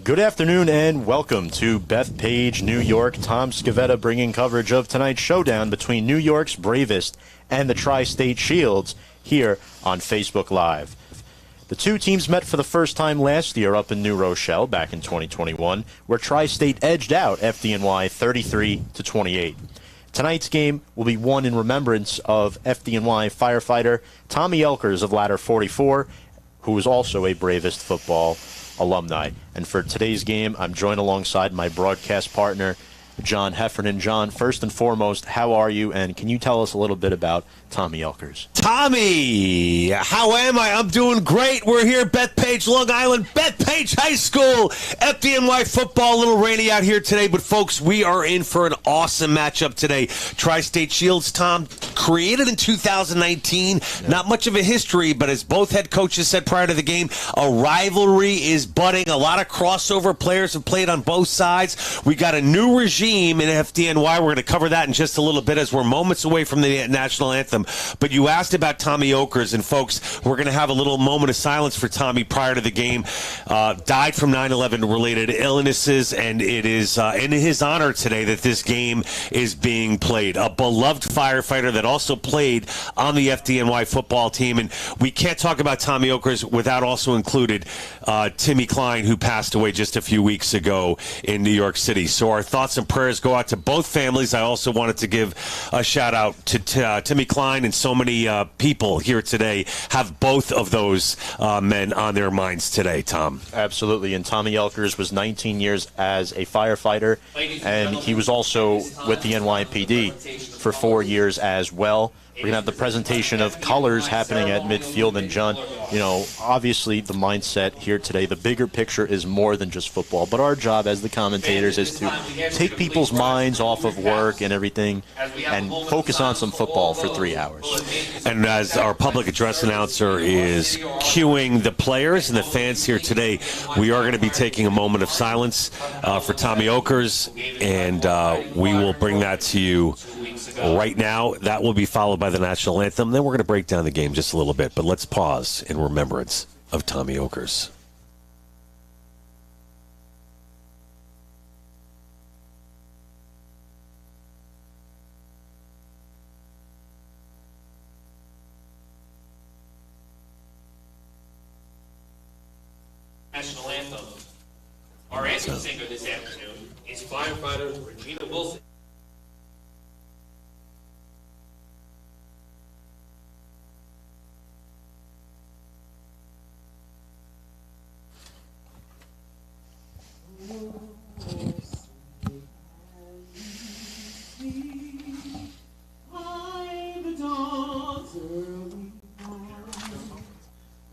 Good afternoon and welcome to Bethpage, New York. Tom Scavetta bringing coverage of tonight's showdown between New York's Bravest and the Tri-State Shields here on Facebook Live. The two teams met for the first time last year up in New Rochelle back in 2021, where Tri-State edged out FDNY 33-28. Tonight's game will be won in remembrance of FDNY firefighter Tommy Elkers of Ladder 44, who is also a Bravest football alumni. And for today's game, I'm joined alongside my broadcast partner, John Heffernan. John, first and foremost, how are you? And can you tell us a little bit about Tommy Elkers? Tommy, how am I? I'm doing great. We're here at Bethpage, Long Island, Bethpage High School. FDNY football, a little rainy out here today, but folks, we are in for an awesome matchup today. Tri-State Shields, Tom, created in 2019. Not much of a history, but as both head coaches said prior to the game, a rivalry is budding. A lot of crossover players have played on both sides. We got a new regime in FDNY. We're going to cover that in just a little bit as we're moments away from the national anthem. But you asked about Tommy Elkers, and folks, we're going to have a little moment of silence for Tommy prior to the game. Died from 9/11 related illnesses, and it is in his honor today that this game is being played. A beloved firefighter that also played on the FDNY football team, and we can't talk about Tommy Elkers without also included Timmy Klein, who passed away just a few weeks ago in New York City. So our thoughts and prayers go out to both families. I also wanted to give a shout out to Timmy Klein, and so many people here today have both of those men on their minds today, Tom. Absolutely, and Tommy Elkers was 19 years as a firefighter, and he was also with the NYPD for 4 years as well. We're going to have the presentation of colors happening at midfield. And, John, you know, obviously the mindset here today, the bigger picture is more than just football. But our job as the commentators is to take people's minds off of work and everything and focus on some football for 3 hours. And as our public address announcer is cueing the players and the fans here today, we are going to be taking a moment of silence for Tommy Elkers, and we will bring that to you right now. That will be followed by the national anthem. Then we're going to break down the game just a little bit, but let's pause in remembrance of Tommy Elkers. National anthem. Our anthem singer this afternoon is firefighter Regina Wilson.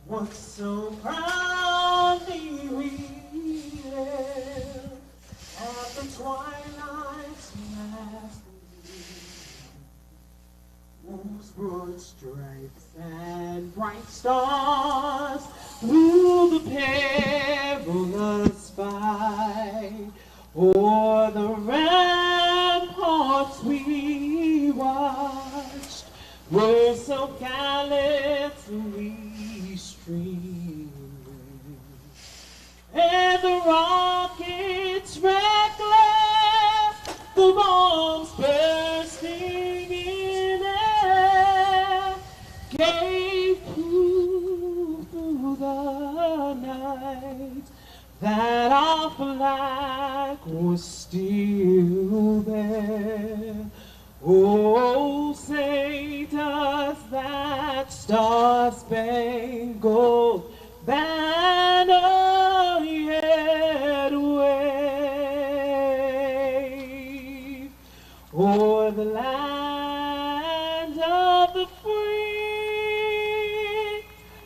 Once so proudly we lived at the twilight's last gleam, whose broad stripes and bright stars through the perilous fight o'er the ramparts we watched were so gallantly streaming, and the rockets reckless, the bombs bursting in air, gave proof through the night that our flag was still there. Oh, say does that star-spangled banner yet wave o'er the land of the free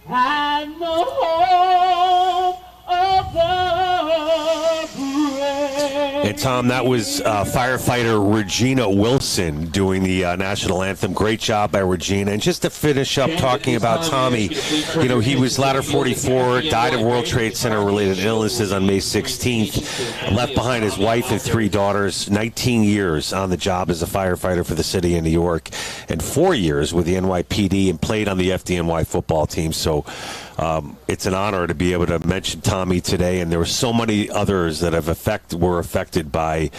and the home of the brave? And Tom, that was firefighter Regina Wilson doing the national anthem. Great job by Regina. And just to finish up talking about Tommy, you know, he was ladder 44, died of World Trade Center related illnesses on May 16th, left behind his wife and 3 daughters, 19 years on the job as a firefighter for the city of New York, and 4 years with the NYPD, and played on the FDNY football team. So it's an honor to be able to mention Tommy today, and there were so many others that were affected by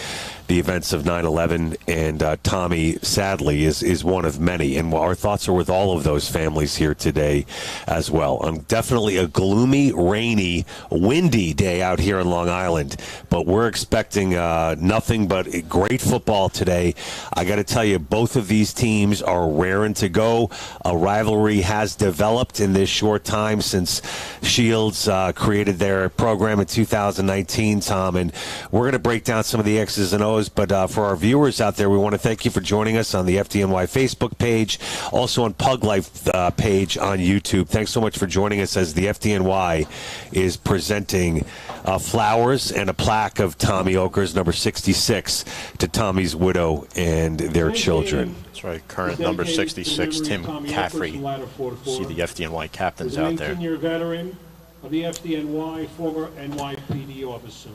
the events of 9/11, and Tommy, sadly, is one of many. And our thoughts are with all of those families here today as well. Definitely a gloomy, rainy, windy day out here in Long Island, but we're expecting nothing but great football today. I got to tell you, both of these teams are raring to go. A rivalry has developed in this short time since Shields created their program in 2019, Tom, and we're going to break down some of the X's and O's. But for our viewers out there, we want to thank you for joining us on the FDNY Facebook page, also on Pug Life page on YouTube. Thanks so much for joining us as the FDNY is presenting flowers and a plaque of Tommy Okers, number 66, to Tommy's widow and their children. That's right, current number 66, Tim Caffrey. See the FDNY captains out there. 19-year veteran of the FDNY, former NYPD officer.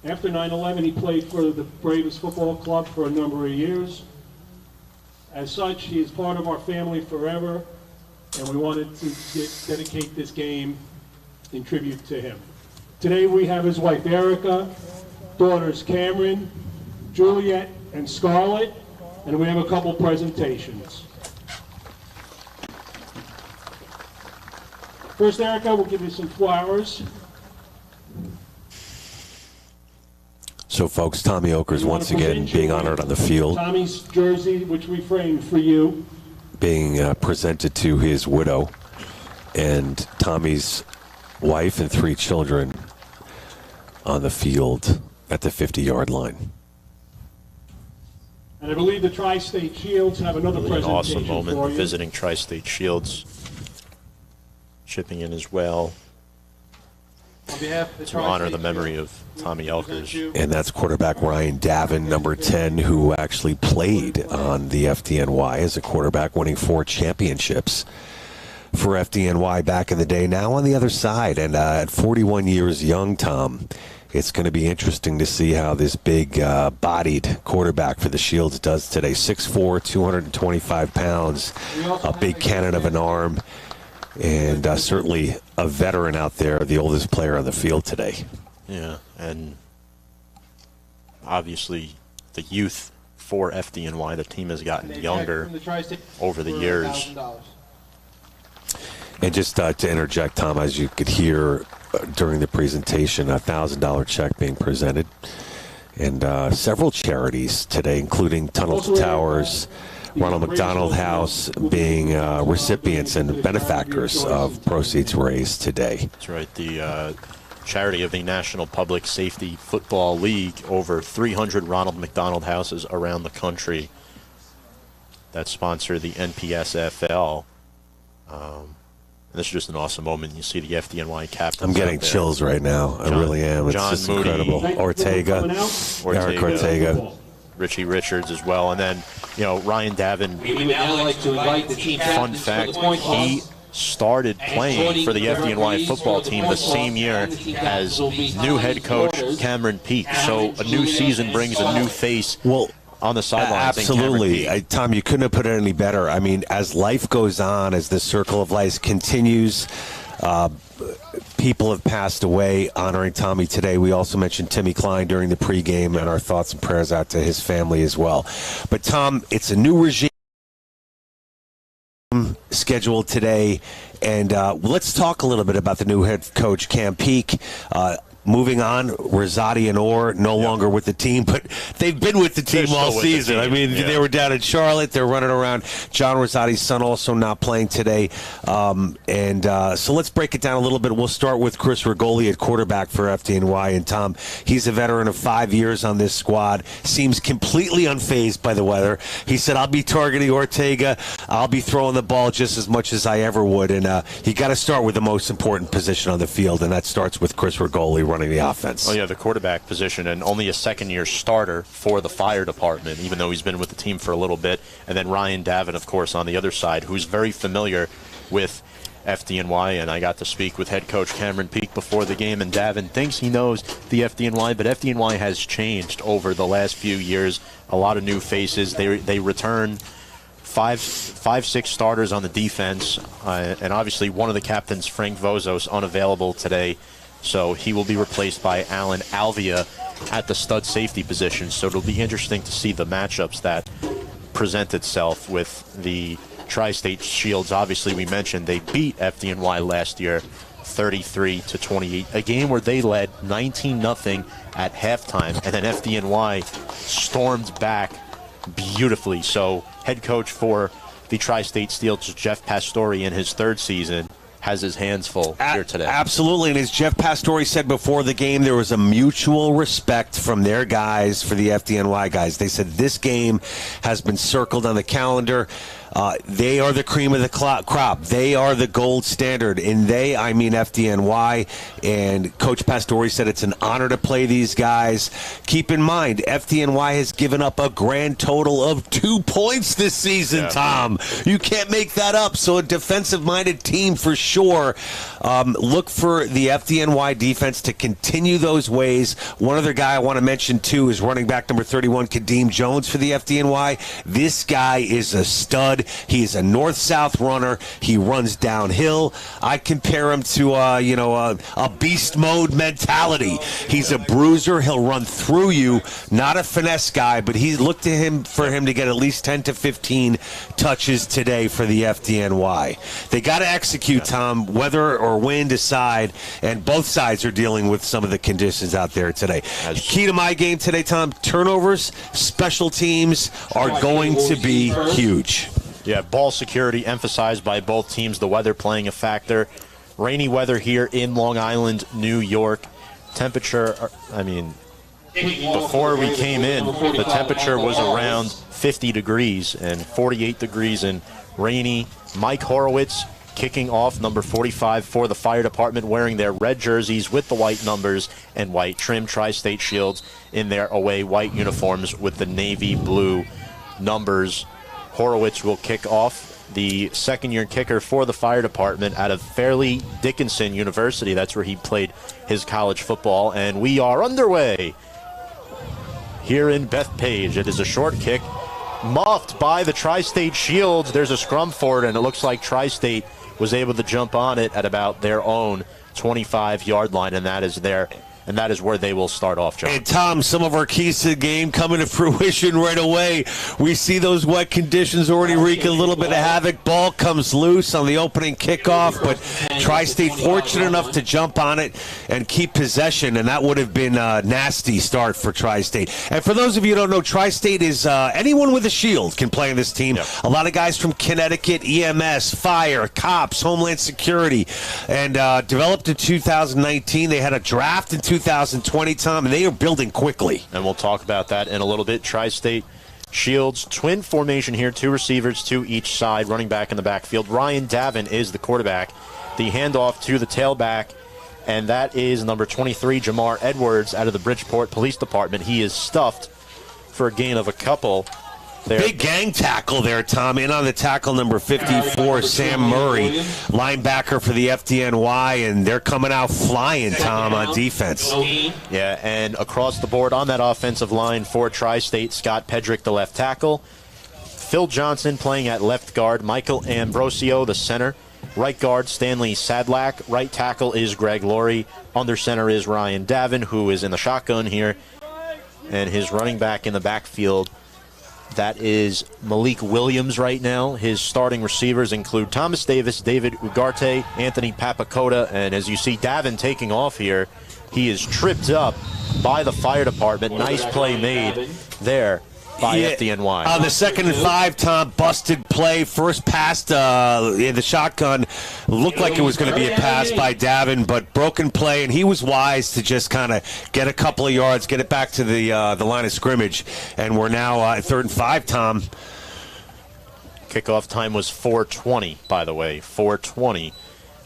After 9/11, he played for the Bravest football club for a number of years. As such, he is part of our family forever, and we wanted to dedicate this game in tribute to him. Today we have his wife Erica, daughters Cameron, Juliet, and Scarlett, and we have a couple presentations. First, Erica, we'll give you some flowers. So, folks, Tommy Okers once again being honored on the field. Tommy's jersey, which we framed for you. Being presented to his widow and Tommy's wife and 3 children on the field at the 50-yard line. And I believe the Tri-State Shields have another Really an presentation awesome moment, for you. visiting Tri-State Shields, chipping in as well to honor the memory of Tommy Okers. And that's quarterback Ryan Davin, number 10, who actually played on the FDNY as a quarterback, winning 4 championships for FDNY back in the day. Now on the other side, and at 41 years young, Tom, it's going to be interesting to see how this big-bodied quarterback for the Shields does today. 6'4", 225 pounds, a big cannon of an arm, and certainly a veteran out there, the oldest player on the field today. Yeah, and obviously the youth for FDNY, the team has gotten younger over the years. And just to interject, Tom, as you could hear during the presentation, a $1,000 check being presented. And several charities today, including Tunnel to Towers, Ronald McDonald House, being recipients and benefactors of proceeds raised today. That's right. The charity of the National Public Safety Football League, over 300 Ronald McDonald houses around the country that sponsor the NPSFL. And this is just an awesome moment. You see the FDNY captains. I'm getting chills right now. I really am. It's just Moody, incredible. Ortega, Eric Ortega. Richie Richards as well. And then, you know, Ryan Davin. We would now like to invite the team Fun captains fact, for the point he toss. started playing for the FDNY football team the same year as new head coach Cameron Peak. So a new season brings a new face on the sidelines. Absolutely. Tom, you couldn't have put it any better. I mean, as life goes on, as the circle of life continues, people have passed away. Honoring Tommy today. We also mentioned Timmy Klein during the pregame, and our thoughts and prayers out to his family as well. But, Tom, it's a new regime scheduled today, and let's talk a little bit about the new head coach, Cam Peak. Moving on, Rosati and Orr no longer with the team, but they've been with the team all season. I mean, they were down in Charlotte. They're running around. John Rosati's son also not playing today. So let's break it down a little bit. We'll start with Chris Rigoli at quarterback for FDNY. And, Tom, he's a veteran of 5 years on this squad. Seems completely unfazed by the weather. He said, I'll be targeting Ortega. I'll be throwing the ball just as much as I ever would. And you got to start with the most important position on the field, and that starts with Chris Rigoli running the offense. Oh, yeah, the quarterback position, and only a second-year starter for the fire department, even though he's been with the team for a little bit. And then Ryan Davin, of course, on the other side, who's very familiar with FDNY, and I got to speak with head coach Cameron Peak before the game, and Davin thinks he knows the FDNY, but FDNY has changed over the last few years. A lot of new faces. They return five, six starters on the defense, and obviously one of the captains, Frank Vozos, unavailable today, so he will be replaced by Alan Alvia at the stud safety position. So it'll be interesting to see the matchups that present itself with the Tri-State Shields. Obviously, we mentioned they beat FDNY last year 33-28, a game where they led 19-0 at halftime, and then FDNY stormed back beautifully. So head coach for the Tri-State Shields, Jeff Pastore, in his third season, has his hands full here today. Absolutely, and as Jeff Pastore said before the game, there was a mutual respect from their guys for the FDNY guys. They said this game has been circled on the calendar. They are the cream of the crop. They are the gold standard. And they, I mean FDNY. And Coach Pastore said it's an honor to play these guys. Keep in mind, FDNY has given up a grand total of 2 points this season, Tom. You can't make that up. So a defensive-minded team for sure. Look for the FDNY defense to continue those ways. One other guy I want to mention, too, is running back number 31, Kadeem Jones for the FDNY. This guy is a stud. He is a north-south runner. He runs downhill. I compare him to a beast mode mentality. He's a bruiser. He'll run through you. Not a finesse guy, but look to him for him to get at least 10 to 15 touches today for the FDNY. They got to execute, Tom. Weather or wind aside, and both sides are dealing with some of the conditions out there today. Key to my game today, Tom: turnovers, special teams are going to be huge. Yeah, ball security emphasized by both teams, the weather playing a factor. Rainy weather here in Long Island, New York. Temperature, before we came in, the temperature was around 50 degrees and 48 degrees and rainy. Mike Horowitz kicking off, number 45 for the fire department, wearing their red jerseys with the white numbers and white trim. Tri-State Shields in their away white uniforms with the navy blue numbers. Horowitz will kick off, the second-year kicker for the fire department out of Fairleigh Dickinson University. That's where he played his college football. And we are underway here in Bethpage. It is a short kick, muffed by the Tri-State Shields. There's a scrum for it, and it looks like Tri-State was able to jump on it at about their own 25-yard line, and that is where they will start off, John. And, Tom, some of our keys to the game coming to fruition right away. We see those wet conditions already wreak a little bit of havoc. Ball comes loose on the opening kickoff, but Tri-State fortunate enough to jump on it and keep possession, and that would have been a nasty start for Tri-State. And for those of you who don't know, Tri-State is anyone with a shield can play in this team. Yep. A lot of guys from Connecticut, EMS, Fire, Cops, Homeland Security, and developed in 2019. They had a draft in 2020, Tom, and they are building quickly. And we'll talk about that in a little bit. Tri-State Shields, twin formation here, two receivers to each side, running back in the backfield. Ryan Davin is the quarterback. The handoff to the tailback, and that is number 23, Jamar Edwards, out of the Bridgeport Police Department. He is stuffed for a gain of a couple. Big gang tackle there, Tom. In on the tackle, number 54, Sam Murray, linebacker for the FDNY, and they're coming out flying, Tom, on defense. Yeah, and across the board on that offensive line for Tri-State, Scott Pedrick, the left tackle. Phil Johnson playing at left guard. Michael Ambrosio, the center. Right guard, Stanley Sadlack. Right tackle is Greg Laurie. Under center is Ryan Davin, who is in the shotgun here. And his running back in the backfield, that is Malik Williams right now. His starting receivers include Thomas Davis, David Ugarte, Anthony Papakota, and as you see Davin taking off here, he is tripped up by the fire department. Nice play made there by FDNY. On the 2nd and 5, Tom, busted play. First pass in the shotgun. Looked like it was going to be a pass by Davin, but broken play, and he was wise to just kind of get a couple of yards, get it back to the line of scrimmage, and we're now at 3rd and 5, Tom. Kickoff time was 4:20, by the way, 4:20.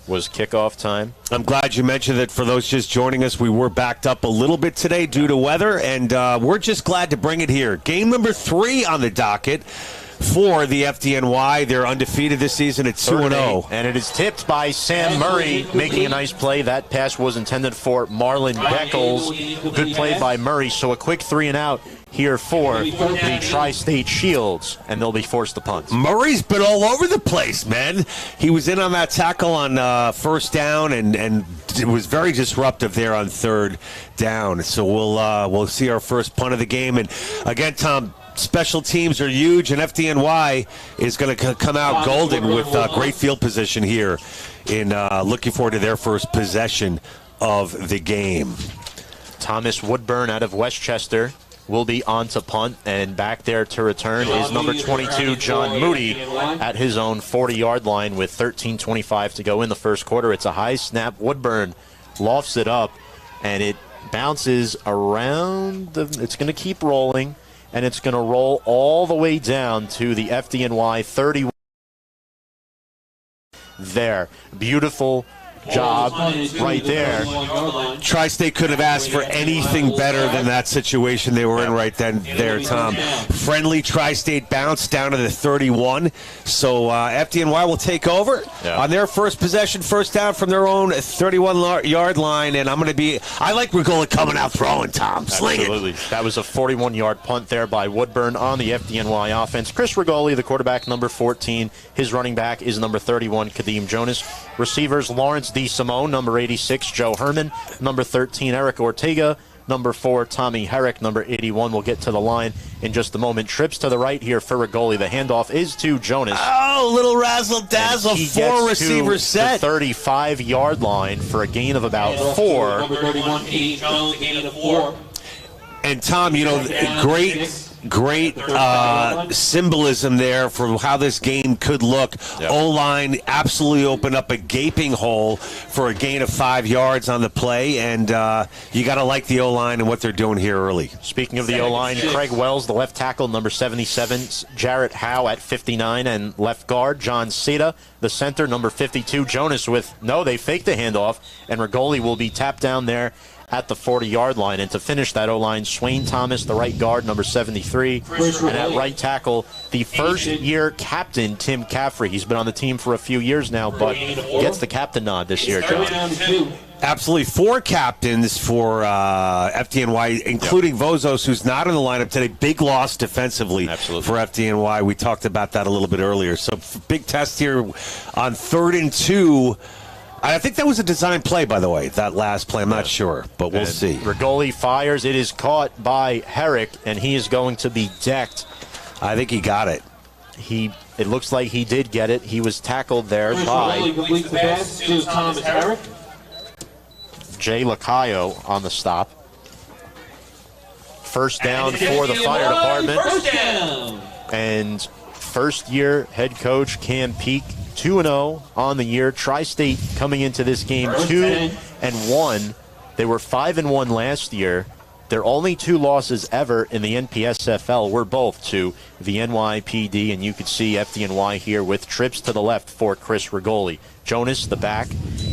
was kickoff time. I'm glad you mentioned that. For those just joining us, we were backed up a little bit today due to weather, and we're just glad to bring it here. Game number 3 on the docket for the FDNY. They're undefeated this season at 2-0. And it is tipped by Sam Murray, making a nice play. That pass was intended for Marlon Beckles. Good play by Murray. So a quick 3-and-out here for the Tri-State Shields, and they'll be forced to punt. Murray's been all over the place, man. He was in on that tackle on first down, and it was very disruptive there on third down. So we'll see our first punt of the game. And again, Tom, special teams are huge, and FDNY is going to come out golden with great field position here. In looking forward to their first possession of the game. Thomas Woodburn out of Westchester will be on to punt, and back there to return is number 22, John Moody, at his own 40-yard line with 13:25 to go in the first quarter. It's a high snap. Woodburn lofts it up, and it bounces around. It's going to keep rolling, and it's going to roll all the way down to the FDNY 31. There. Beautiful job right there. Tri-State could have asked for anything better than that situation they were in right then there, Tom. Friendly Tri-State bounce down to the 31. So FDNY will take over on their first possession, first down from their own 31-yard line. And I like Regola coming out throwing, Tom. Sling Absolutely. it. That was a 41-yard punt there by Woodburn on the FDNY offense. Chris Regoli, the quarterback, number 14. His running back is number 31, Kadeem Jonas. Receivers, Lawrence D. Simone, number 86, Joe Herman, number 13, Eric Ortega, number 4, Tommy Herrick, number 81. We'll get to the line in just a moment. Trips to the right here for Regoli. The handoff is to Jonas. Oh, little razzle-dazzle, 4 receiver set. The 35-yard line for a gain of about 4. Number 31, Pete Jones, gain of 4. And Tom, great symbolism there for how this game could look. Yep. O-line absolutely opened up a gaping hole for a gain of 5 yards on the play, and you got to like the O-line and what they're doing here early. Speaking of the O-line, Craig Wells, the left tackle, number 77, Jarrett Howe at 59, and left guard, John Seda, the center, number 52, Jonas they faked the handoff, and Regoli will be tapped down there at the 40-yard line. And to finish that O-line, Swain Thomas, the right guard, number 73. And at right tackle, the first-year captain, Tim Caffrey. He's been on the team for a few years now, but gets the captain nod this year, John. Absolutely. 4 captains for FDNY, including Vozos, who's not in the lineup today. Big loss defensively for FDNY. We talked about that a little bit earlier. So big test here on 3rd and 2. I think that was a design play, by the way, that last play. I'm not sure, but we'll see. Regoli fires. It is caught by Herrick, and he is going to be decked. I think he got it. It looks like he did get it. He was tackled there by Jay Lacayo on the stop. First down for the fire department. First down. And first-year head coach Cam Peake, 2-0 on the year. Tri-State coming into this game 2-1. They were 5-1 last year. Their only 2 losses ever in the NPSFL were both to the NYPD, and you could see FDNY here with trips to the left for Chris Regoli. Jonas, the back,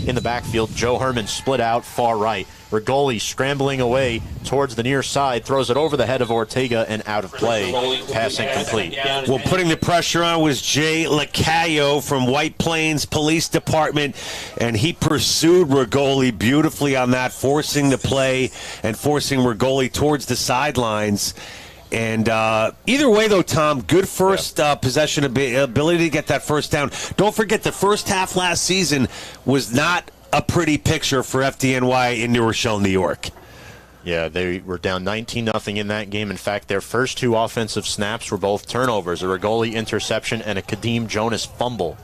in the backfield. Joe Herman split out far right. Regoli scrambling away towards the near side, throws it over the head of Ortega and out of play. Pass incomplete. Well, putting the pressure on was Jay Lacayo from White Plains Police Department, and he pursued Regoli beautifully on that, forcing the play and forcing Regoli towards the sidelines. And either way, though, Tom, good first possession ability to get that first down. Don't forget, the first half last season was not a pretty picture for FDNY in New Rochelle, New York. Yeah, they were down 19-0 in that game. In fact, their first 2 offensive snaps were both turnovers, a Regoli interception and a Kadeem Jonas fumble.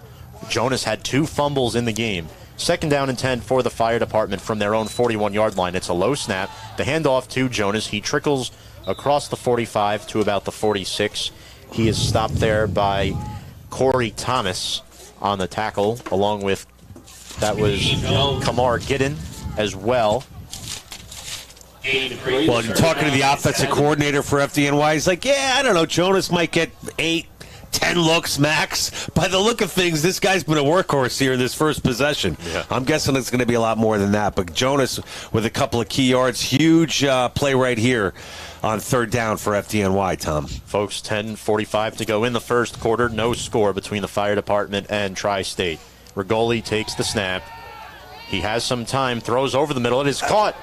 Jonas had 2 fumbles in the game. Second down and 10 for the fire department from their own 41-yard line. It's a low snap. The handoff to Jonas. He trickles across the 45 to about the 46. He is stopped there by Corey Thomas on the tackle, along with, that was Kamar Giddin as well. Well, talking to the offensive coordinator for FDNY, he's like, yeah, I don't know, Jonas might get 8, 10 looks max. By the look of things, this guy's been a workhorse here in this first possession. Yeah. I'm guessing it's going to be a lot more than that. But Jonas with a couple of key yards. Huge play right here on third down for FDNY, Tom. Folks, 10:45 to go in the first quarter. No score between the fire department and Tri-State. Rigoli takes the snap. He has some time, throws over the middle. It is caught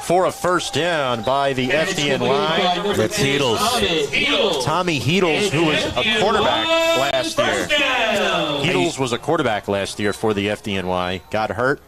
for a first down by the FDNY. That's Heedles. Tommy Heedles, who was a quarterback last year. Heedles was a quarterback last year for the FDNY. Got hurt,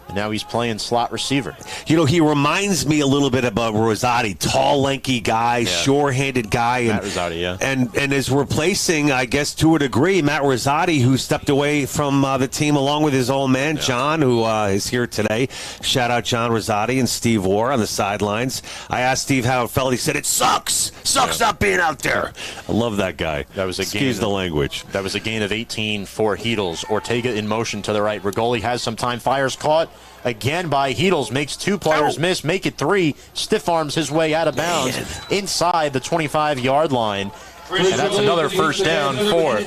and now he's playing slot receiver. You know, he reminds me a little bit about Rosati. Tall, lanky guy, sure-handed guy. Matt Rosati, yeah. And is replacing, I guess, to a degree, Matt Rosati, who stepped away from the team along with his old man, John, who is here today. Shout out John Rosati and Steve Orr on the sidelines. I asked Steve how it felt. He said, it sucks. Sucks not being out there. I love that guy. That was a Excuse the language. That was a gain of 18 for Heedles. Ortega in motion to the right. Rigoli has some time. Fires caught again by Heedles. Makes two players miss. Make it three. Stiff arms his way out of bounds inside the 25-yard line. And that's another first down for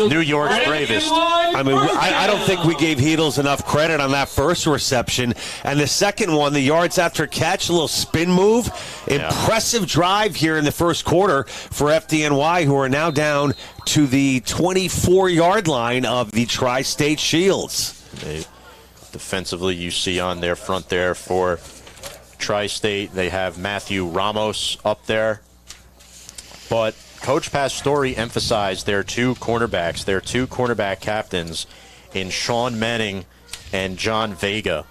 New York's Bravest. I mean, I don't think we gave Heedles enough credit on that first reception. And the second one, the yards after catch, a little spin move. Impressive drive here in the first quarter for FDNY, who are now down to the 24-yard line of the Tri-State Shields. Defensively, you see on their front there for Tri-State, they have Matthew Ramos up there. But Coach Pastore emphasized their two cornerback captains in Sean Manning and John Vega.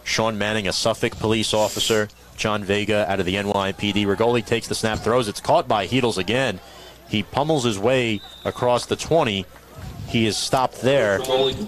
Sean Manning, a Suffolk police officer. John Vega out of the NYPD. Rigoli takes the snap, throws. It's caught by Heedles again. He pummels his way across the 20. He is stopped there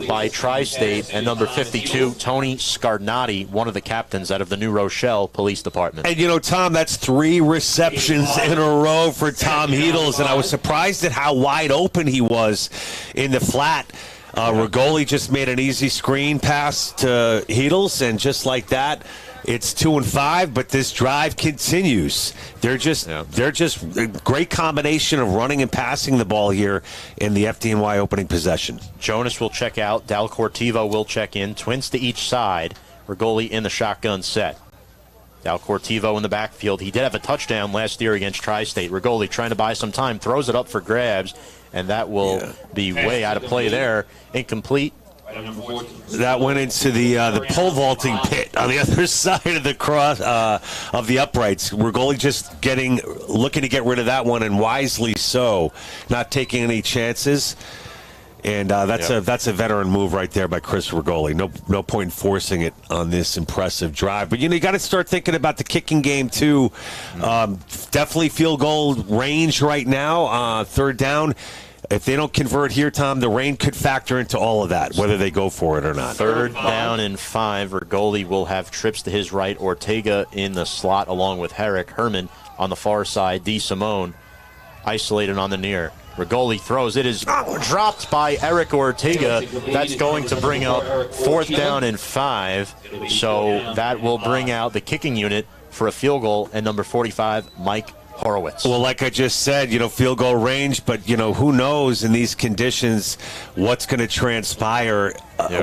by Tri-State and number 52, Tony Scarnati, one of the captains out of the New Rochelle Police Department. And, you know, Tom, that's 3 receptions in a row for Tom Heedles, and I was surprised at how wide open he was in the flat. Rigoli just made an easy screen pass to Heedles, and just like that, it's 2-5, but this drive continues. They're just a great combination of running and passing the ball here in the FDNY opening possession. Jonas will check out. Dal Cortivo will check in. Twins to each side. Rigoli in the shotgun set. Dal Cortivo in the backfield. He did have a touchdown last year against Tri-State. Rigoli trying to buy some time, throws it up for grabs, and that will be way out of play there. Incomplete. That went into the pole vaulting pit on the other side of the cross of the uprights. Rigoli just looking to get rid of that one, and wisely so, not taking any chances. And that's a veteran move right there by Chris Rigoli. No point in forcing it on this impressive drive. But you got to start thinking about the kicking game too. Definitely field goal range right now. Third down. If they don't convert here, Tom, the rain could factor into all of that, whether they go for it or not. Third down and 5. Rigoli will have trips to his right. Ortega in the slot along with Herrick. Herman on the far side. D. Simone isolated on the near. Rigoli throws. It is dropped by Eric Ortega. That's going to bring up 4th down and 5. So that will bring out the kicking unit for a field goal, and number 45, Mike Horowitz. Well, like I just said, field goal range, but, who knows in these conditions what's going to transpire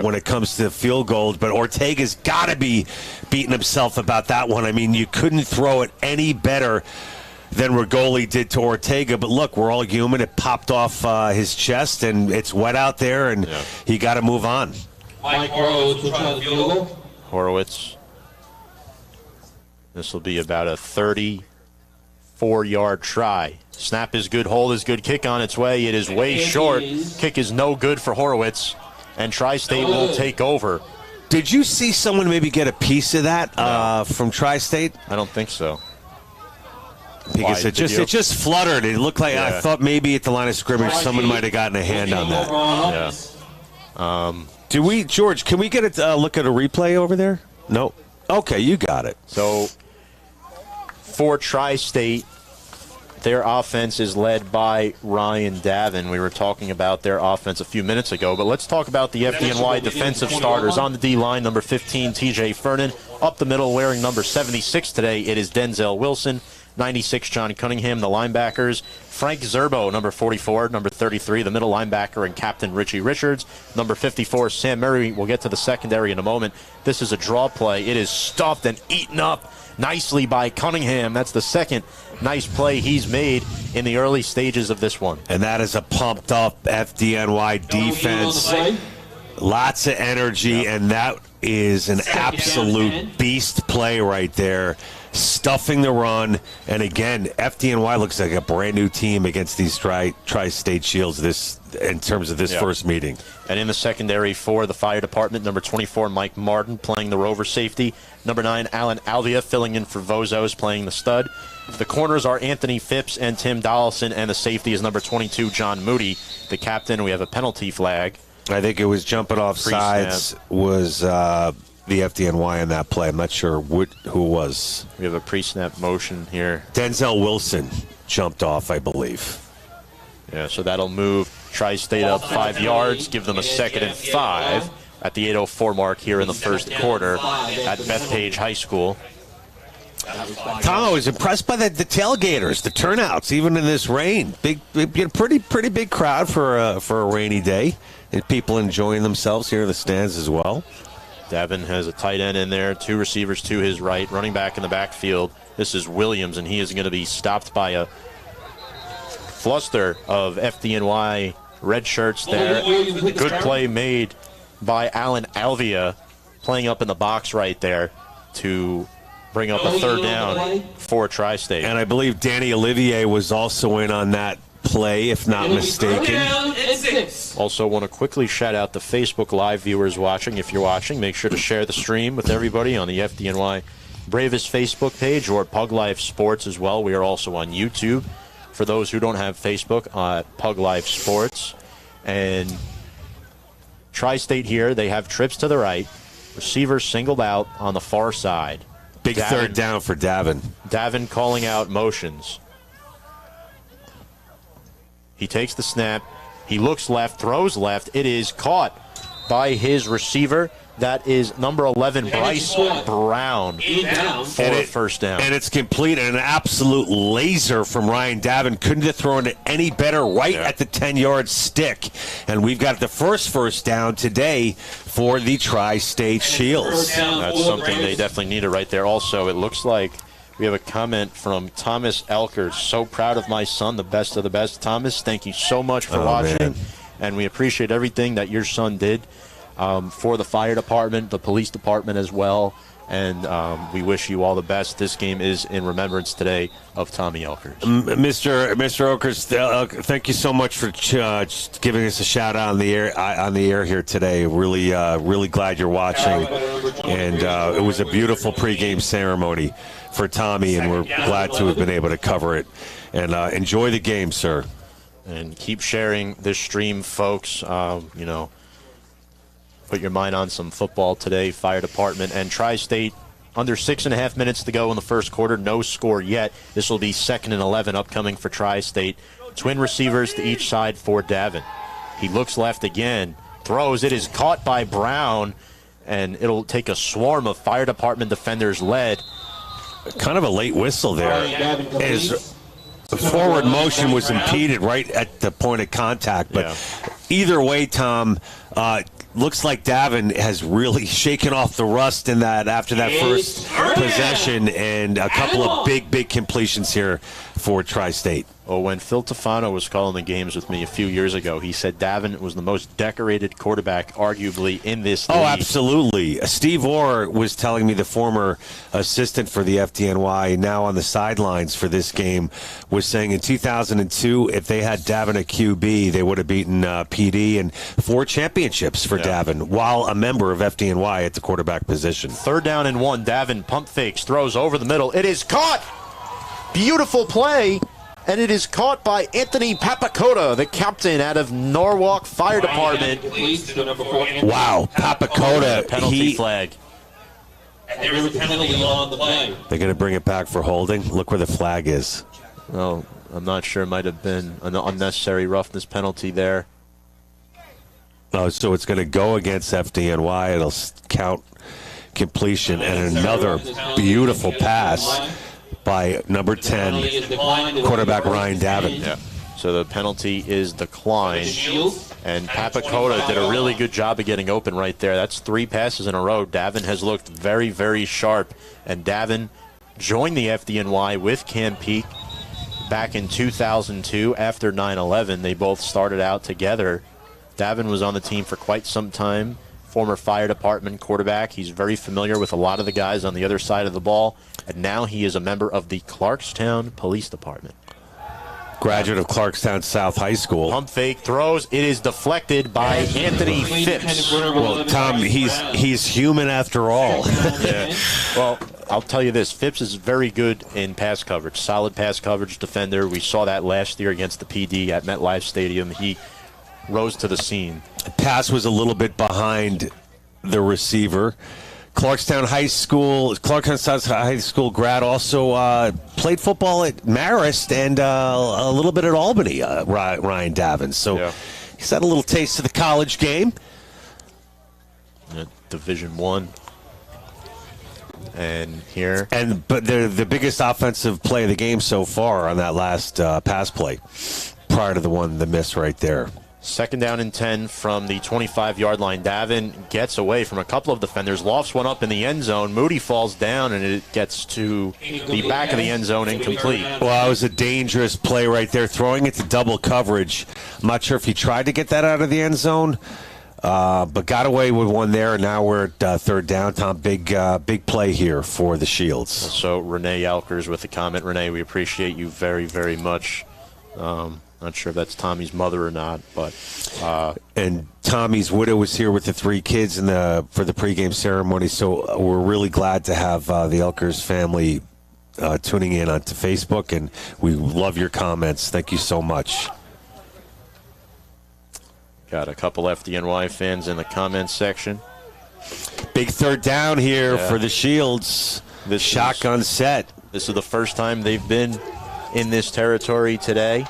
when it comes to field goals. But Ortega's got to be beating himself about that one. I mean, you couldn't throw it any better than Rigoli did to Ortega. But look, we're all human. It popped off his chest, and it's wet out there, and he got to move on. Mike Horowitz will try the field goal. Horowitz. This will be about a 34-yard try. Snap is good, hold is good, kick on its way. It is way short. Kick is no good for Horowitz, and Tri-State will take over. Did you see someone maybe get a piece of that from Tri-State? I don't think so. Because it just fluttered. It looked like I thought maybe at the line of scrimmage someone might have gotten a hand on that. George, can we get a look at a replay over there? No. Okay, you got it. So for Tri-State, their offense is led by Ryan Davin. We were talking about their offense a few minutes ago, but let's talk about the FDNY defensive starters. On the D-line, number 15, TJ Fernan. Up the middle, wearing number 76 today, it is Denzel Wilson. 96, John Cunningham, the linebackers. Frank Zerbo, number 44, number 33, the middle linebacker, and Captain Richie Richards. Number 54, Sam Murray. We'll get to the secondary in a moment. This is a draw play. It is stuffed and eaten up nicely by Cunningham. That's the second nice play he's made in the early stages of this one. And that is a pumped-up FDNY defense. Lots of energy, and that is an absolute beast play right there. Stuffing the run, and again, FDNY looks like a brand new team against these tri-state Shields in terms of this first meeting. And in the secondary for the fire department, number 24, Mike Martin playing the rover safety. Number 9, Alan Alvia filling in for Vozos playing the stud. The corners are Anthony Phipps and Tim Dollison, and the safety is number 22, John Moody. The captain, we have a penalty flag. I think it was jumping off sides was the FDNY in that play. I'm not sure who it was. We have a pre-snap motion here. Denzel Wilson jumped off, I believe. Yeah, so that'll move Tri-State up 5 yards, give them a 2nd and 5 at the 8:04 mark here in the first quarter at Bethpage High School. Tom, I was impressed by the tailgaters, the turnouts, even in this rain. Pretty big crowd for a rainy day, and people enjoying themselves here in the stands as well. Davin has a tight end in there, 2 receivers to his right, running back in the backfield. This is Williams, and he is going to be stopped by a fluster of FDNY red shirts there. Good play made by Alan Alvia, playing up in the box right there to bring up a 3rd down for Tri-State. And I believe Danny Olivier was also in on that play, if not mistaken. Also want to quickly shout out the Facebook Live viewers watching. If you're watching, make sure to share the stream with everybody on the FDNY Bravest Facebook page or Pug Life Sports as well. We are also on YouTube. For those who don't have Facebook, Pug Life Sports. And Tri-State here, they have trips to the right. Receivers singled out on the far side. Big Davin, 3rd down for Davin. Davin calling out motions. He takes the snap. He looks left, throws left. It is caught by his receiver. That is number 11, Bryce Brown, for a first down. And it's complete, and an absolute laser from Ryan Davin. Couldn't have thrown it any better, right at the 10-yard stick. And we've got the first down today for the Tri-State Shields. That's something they definitely needed right there. Also, it looks like we have a comment from Thomas Elkers. So proud of my son, the best of the best. Thomas, thank you so much for watching. Man. And we appreciate everything that your son did for the fire department, the police department as well. And we wish you all the best. This game is in remembrance today of Tommy Elkers. Mr. Elkers, thank you so much for giving us a shout out on the air here today. Really glad you're watching. And it was a beautiful pregame ceremony for Tommy, and we're glad to have been able to cover it. And enjoy the game, sir. And keep sharing this stream, folks. Put your mind on some football today. Fire department and Tri-State under 6.5 minutes to go in the first quarter. No score yet. This will be 2nd and 11 upcoming for Tri-State. Twin receivers to each side for Davin. He looks left again. Throws. It is caught by Brown, and it'll take a swarm of fire department defenders led. Kind of a late whistle there. His forward motion was impeded right at the point of contact. But either way, Tom, looks like Davin has really shaken off the rust in that after that first possession, and a couple of big completions here for Tri-State. Well, when Phil Tefano was calling the games with me a few years ago, he said Davin was the most decorated quarterback, arguably, in this league. Oh, absolutely. Steve Orr was telling me, the former assistant for the FDNY, now on the sidelines for this game, was saying in 2002, if they had Davin at QB, they would have beaten PD and 4 championships for Davin, while a member of FDNY at the quarterback position. 3rd down and 1. Davin pump fakes, throws over the middle. It is caught. Beautiful play. And it is caught by Anthony Papakota, the captain out of Norwalk Fire Department. Wow, Papakota. Penalty flag. And there was a penalty on the play. They're going to bring it back for holding. Look where the flag is. Well, I'm not sure. It might have been an unnecessary roughness penalty there. Oh, so it's going to go against FDNY. It'll count completion, and another beautiful pass by number 10, quarterback Ryan Davin. Yeah. So the penalty is declined. And Papakota did a really good job of getting open right there. That's 3 passes in a row. Davin has looked very, very sharp. And Davin joined the FDNY with Cam Peak back in 2002 after 9/11. They both started out together. Davin was on the team for quite some time. Former fire department quarterback. He's very familiar with a lot of the guys on the other side of the ball. And now he is a member of the Clarkstown Police Department. Graduate of Clarkstown South High School. Pump fake throws. It is deflected by Anthony Phipps. Well, Tom, he's human after all. Yeah. Well, I'll tell you this. Phipps is very good in pass coverage. Solid pass coverage defender. We saw that last year against the PD at MetLife Stadium. He rose to the scene. Pass was a little bit behind the receiver. Clarkstown High School grad, also played football at Marist and a little bit at Albany, Ryan Davin. So yeah, he's had a little taste of the college game. Division I. And here. But the biggest offensive play of the game so far on that last pass play, prior to the miss right there. 2nd down and 10 from the 25-yard line. Davin gets away from a couple of defenders. Lofts one up in the end zone. Moody falls down, and it gets to the back of the end zone, incomplete. Well, that was a dangerous play right there, throwing it to double coverage. I'm not sure if he tried to get that out of the end zone, but got away with one there, and now we're at 3rd down. Tom, big play here for the Shields. So Renee Yalkers with the comment. Renee, we appreciate you very, very much. Not sure if that's Tommy's mother or not, but and Tommy's widow was here with the 3 kids for the pregame ceremony. So we're really glad to have the Elkers family tuning in onto Facebook, and we love your comments. Thank you so much. Got a couple FDNY fans in the comments section. Big 3rd down here for the Shields. This shotgun set. This is the first time they've been in this territory today.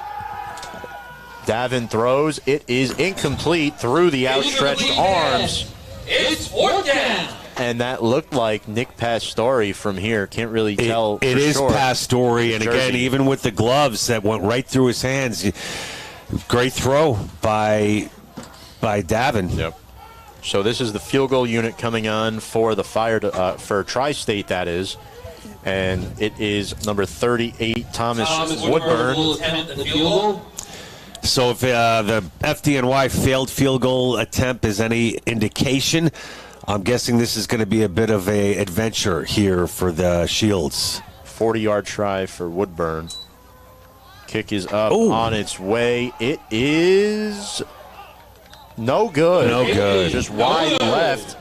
Davin throws. It is incomplete through the outstretched arms. It's 4th down. And that looked like Nick Pastore from here. Can't really tell. It is sure. Pastore, and again, even with the gloves that went right through his hands, great throw by Davin. Yep. So this is the field goal unit coming on for the for Tri-State, that is. And it is number 38, Thomas Woodburn. Will attempt the field goal. So if the FDNY failed field goal attempt is any indication, I'm guessing this is going to be a bit of an adventure here for the Shields. 40-yard try for Woodburn. Kick is up on its way. It is no good. No good. Just wide left.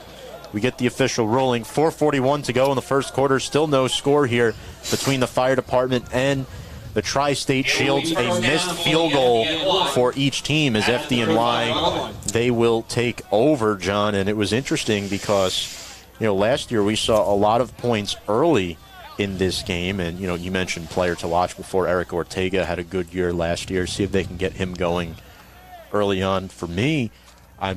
We get the official ruling. 4:41 to go in the first quarter. Still no score here between the fire department and the Tri-State Shields. A missed field goal for each team as FDNY, they will take over, John. And it was interesting because, last year we saw a lot of points early in this game. And, you mentioned player to watch before. Eric Ortega had a good year last year. See if they can get him going early on. For me, I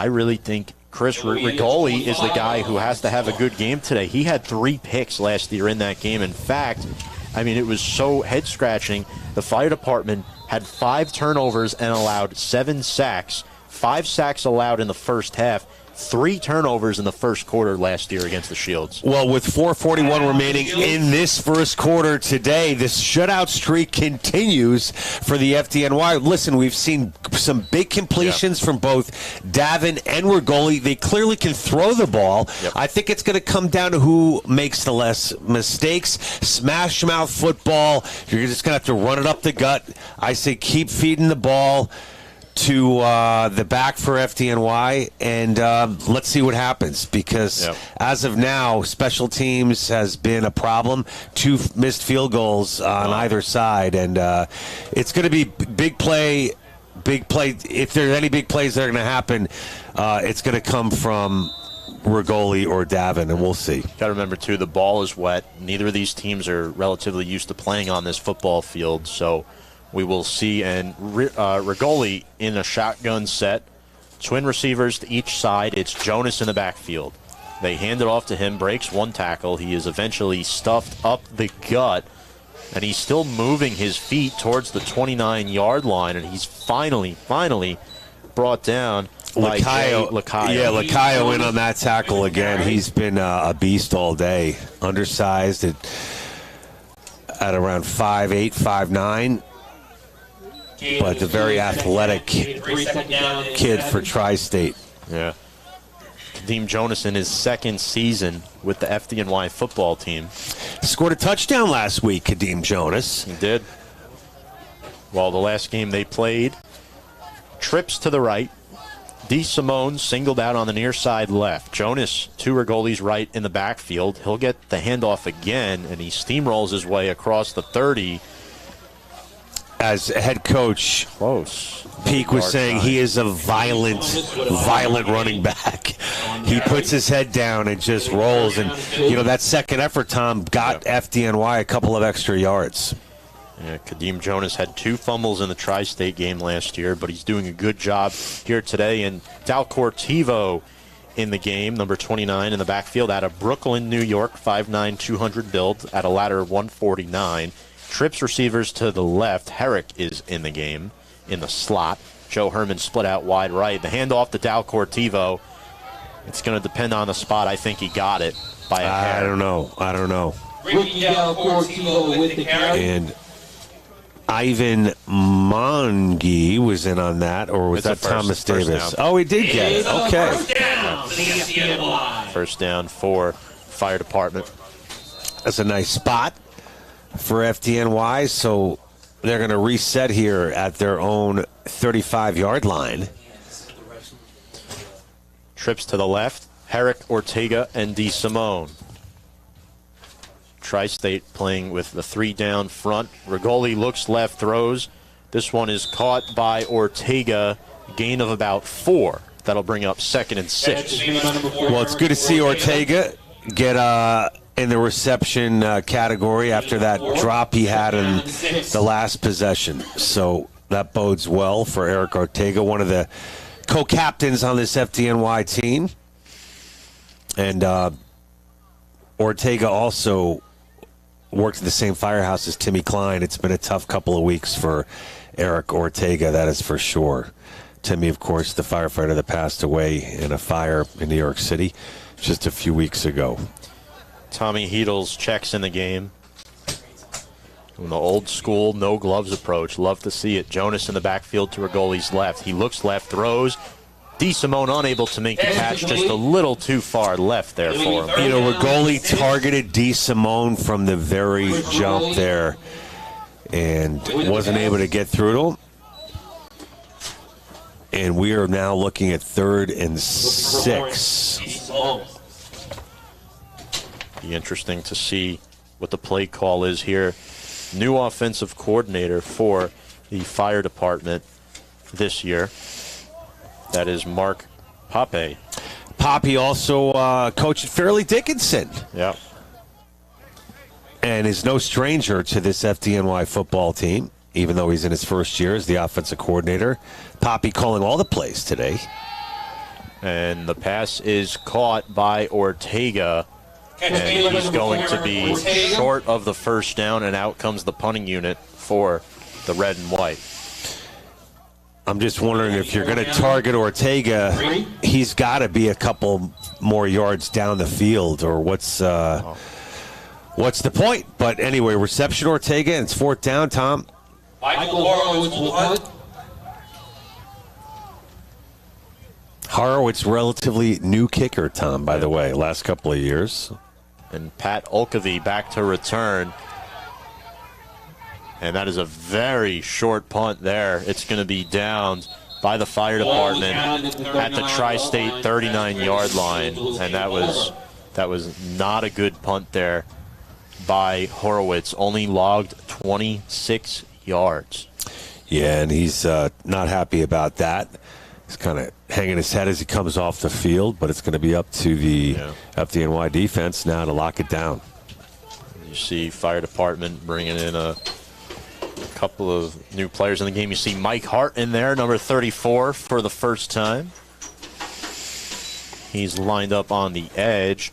really think Chris Rigoli is the guy who has to have a good game today. He had 3 picks last year in that game. In fact, it was so head-scratching. The fire department had 5 turnovers and allowed 7 sacks. 5 sacks allowed in the first half. 3 turnovers in the first quarter last year against the Shields. Well, with 4:41 remaining in this first quarter today, this shutout streak continues for the FDNY. Listen, we've seen some big completions from both Davin and Rigoli. They clearly can throw the ball. Yep. I think it's going to come down to who makes the less mistakes. Smash mouth football. You're just going to have to run it up the gut. I say keep feeding the ball to the back for FDNY, and let's see what happens, because as of now, special teams has been a problem. 2 missed field goals on either side, and it's going to be big play. If there's any big plays that are going to happen, it's going to come from Rigoli or Davin, and we'll see. Got to remember, too, the ball is wet. Neither of these teams are relatively used to playing on this football field, so we will see. And Rigoli in a shotgun set. Twin receivers to each side. It's Jonas in the backfield. They hand it off to him, breaks one tackle. He is eventually stuffed up the gut, and he's still moving his feet towards the 29-yard line, and he's finally brought down by Lacayo. Yeah, Lacayo in on that tackle again. He's been a beast all day. Undersized at around 5'8", 5'9", but a very athletic kid for Tri-State. Yeah. Kadeem Jonas in his second season with the FDNY football team. Scored a touchdown last week, Kadeem Jonas. He did. Well, the last game they played, trips to the right. D. Simone singled out on the near side left. Jonas to Rigoli's right in the backfield. He'll get the handoff again, and he steamrolls his way across the 30. As head coach Peak was saying, he is a violent running back. He puts his head down and just rolls. And, that second effort, Tom, got FDNY a couple of extra yards. Yeah, Kadeem Jonas had 2 fumbles in the Tri-State game last year, but he's doing a good job here today. And Dalcortivo in the game, number 29 in the backfield, out of Brooklyn, New York, 5'9", 200 build, at a ladder of 149. Trips receivers to the left. Herrick is in the game in the slot. Joe Herman split out wide right. The handoff to Dalcortivo. It's going to depend on the spot. I think he got it by a hair. I don't know. Ricky Dalcortivo with the carry. And Ivan Mongi was in on that, or was that Thomas Davis? Oh, he did get it. Okay. First down for the FDNY. First down for fire department. That's a nice spot for FDNY, so they're going to reset here at their own 35-yard line. Trips to the left. Herrick, Ortega, and D. Simone. Tri-State playing with the 3 down front. Rigoli looks left, throws. This one is caught by Ortega. Gain of about 4. That'll bring up 2nd and 6. Well, it's good to see Ortega get in the reception category after that drop he had in the last possession. So that bodes well for Eric Ortega, one of the co-captains on this FDNY team. And Ortega also worked at the same firehouse as Timmy Klein. It's been a tough couple of weeks for Eric Ortega, that is for sure. Timmy, of course, the firefighter that passed away in a fire in New York City just a few weeks ago. Tommy Heedles checks in the game. From the old school, no gloves approach. Love to see it. Jonas in the backfield to Rigoli's left. He looks left, throws. D. Simone unable to make the catch, just a little too far left there for him. Rigoli targeted D. Simone from the very jump there and wasn't able to get through to him. And we are now looking at 3rd and 6. Be interesting to see what the play call is here. New offensive coordinator for the fire department this year. That is Mark Pape. Poppy also coached at Fairleigh Dickinson. Yeah. And is no stranger to this FDNY football team, even though he's in his first year as the offensive coordinator. Poppy calling all the plays today. And the pass is caught by Ortega. And he's going to be short of the first down, and out comes the punting unit for the red and white. I'm just wondering if you're going to target Ortega, he's got to be a couple more yards down the field, or what's the point? But anyway, reception Ortega, and it's 4th down, Tom. Michael Horowitz. Horowitz, relatively new kicker, Tom, by the way, last couple of years. And Pat Olkavy back to return. And that is a very short punt there. It's going to be downed by the fire department at the Tri-State 39-yard line. And that was not a good punt there by Horowitz. Only logged 26 yards. Yeah, and he's not happy about that. He's kind of hanging his head as he comes off the field, but it's going to be up to the FDNY defense now to lock it down. You see fire department bringing in a couple of new players in the game. You see Mike Hart in there, number 34 for the first time. He's lined up on the edge.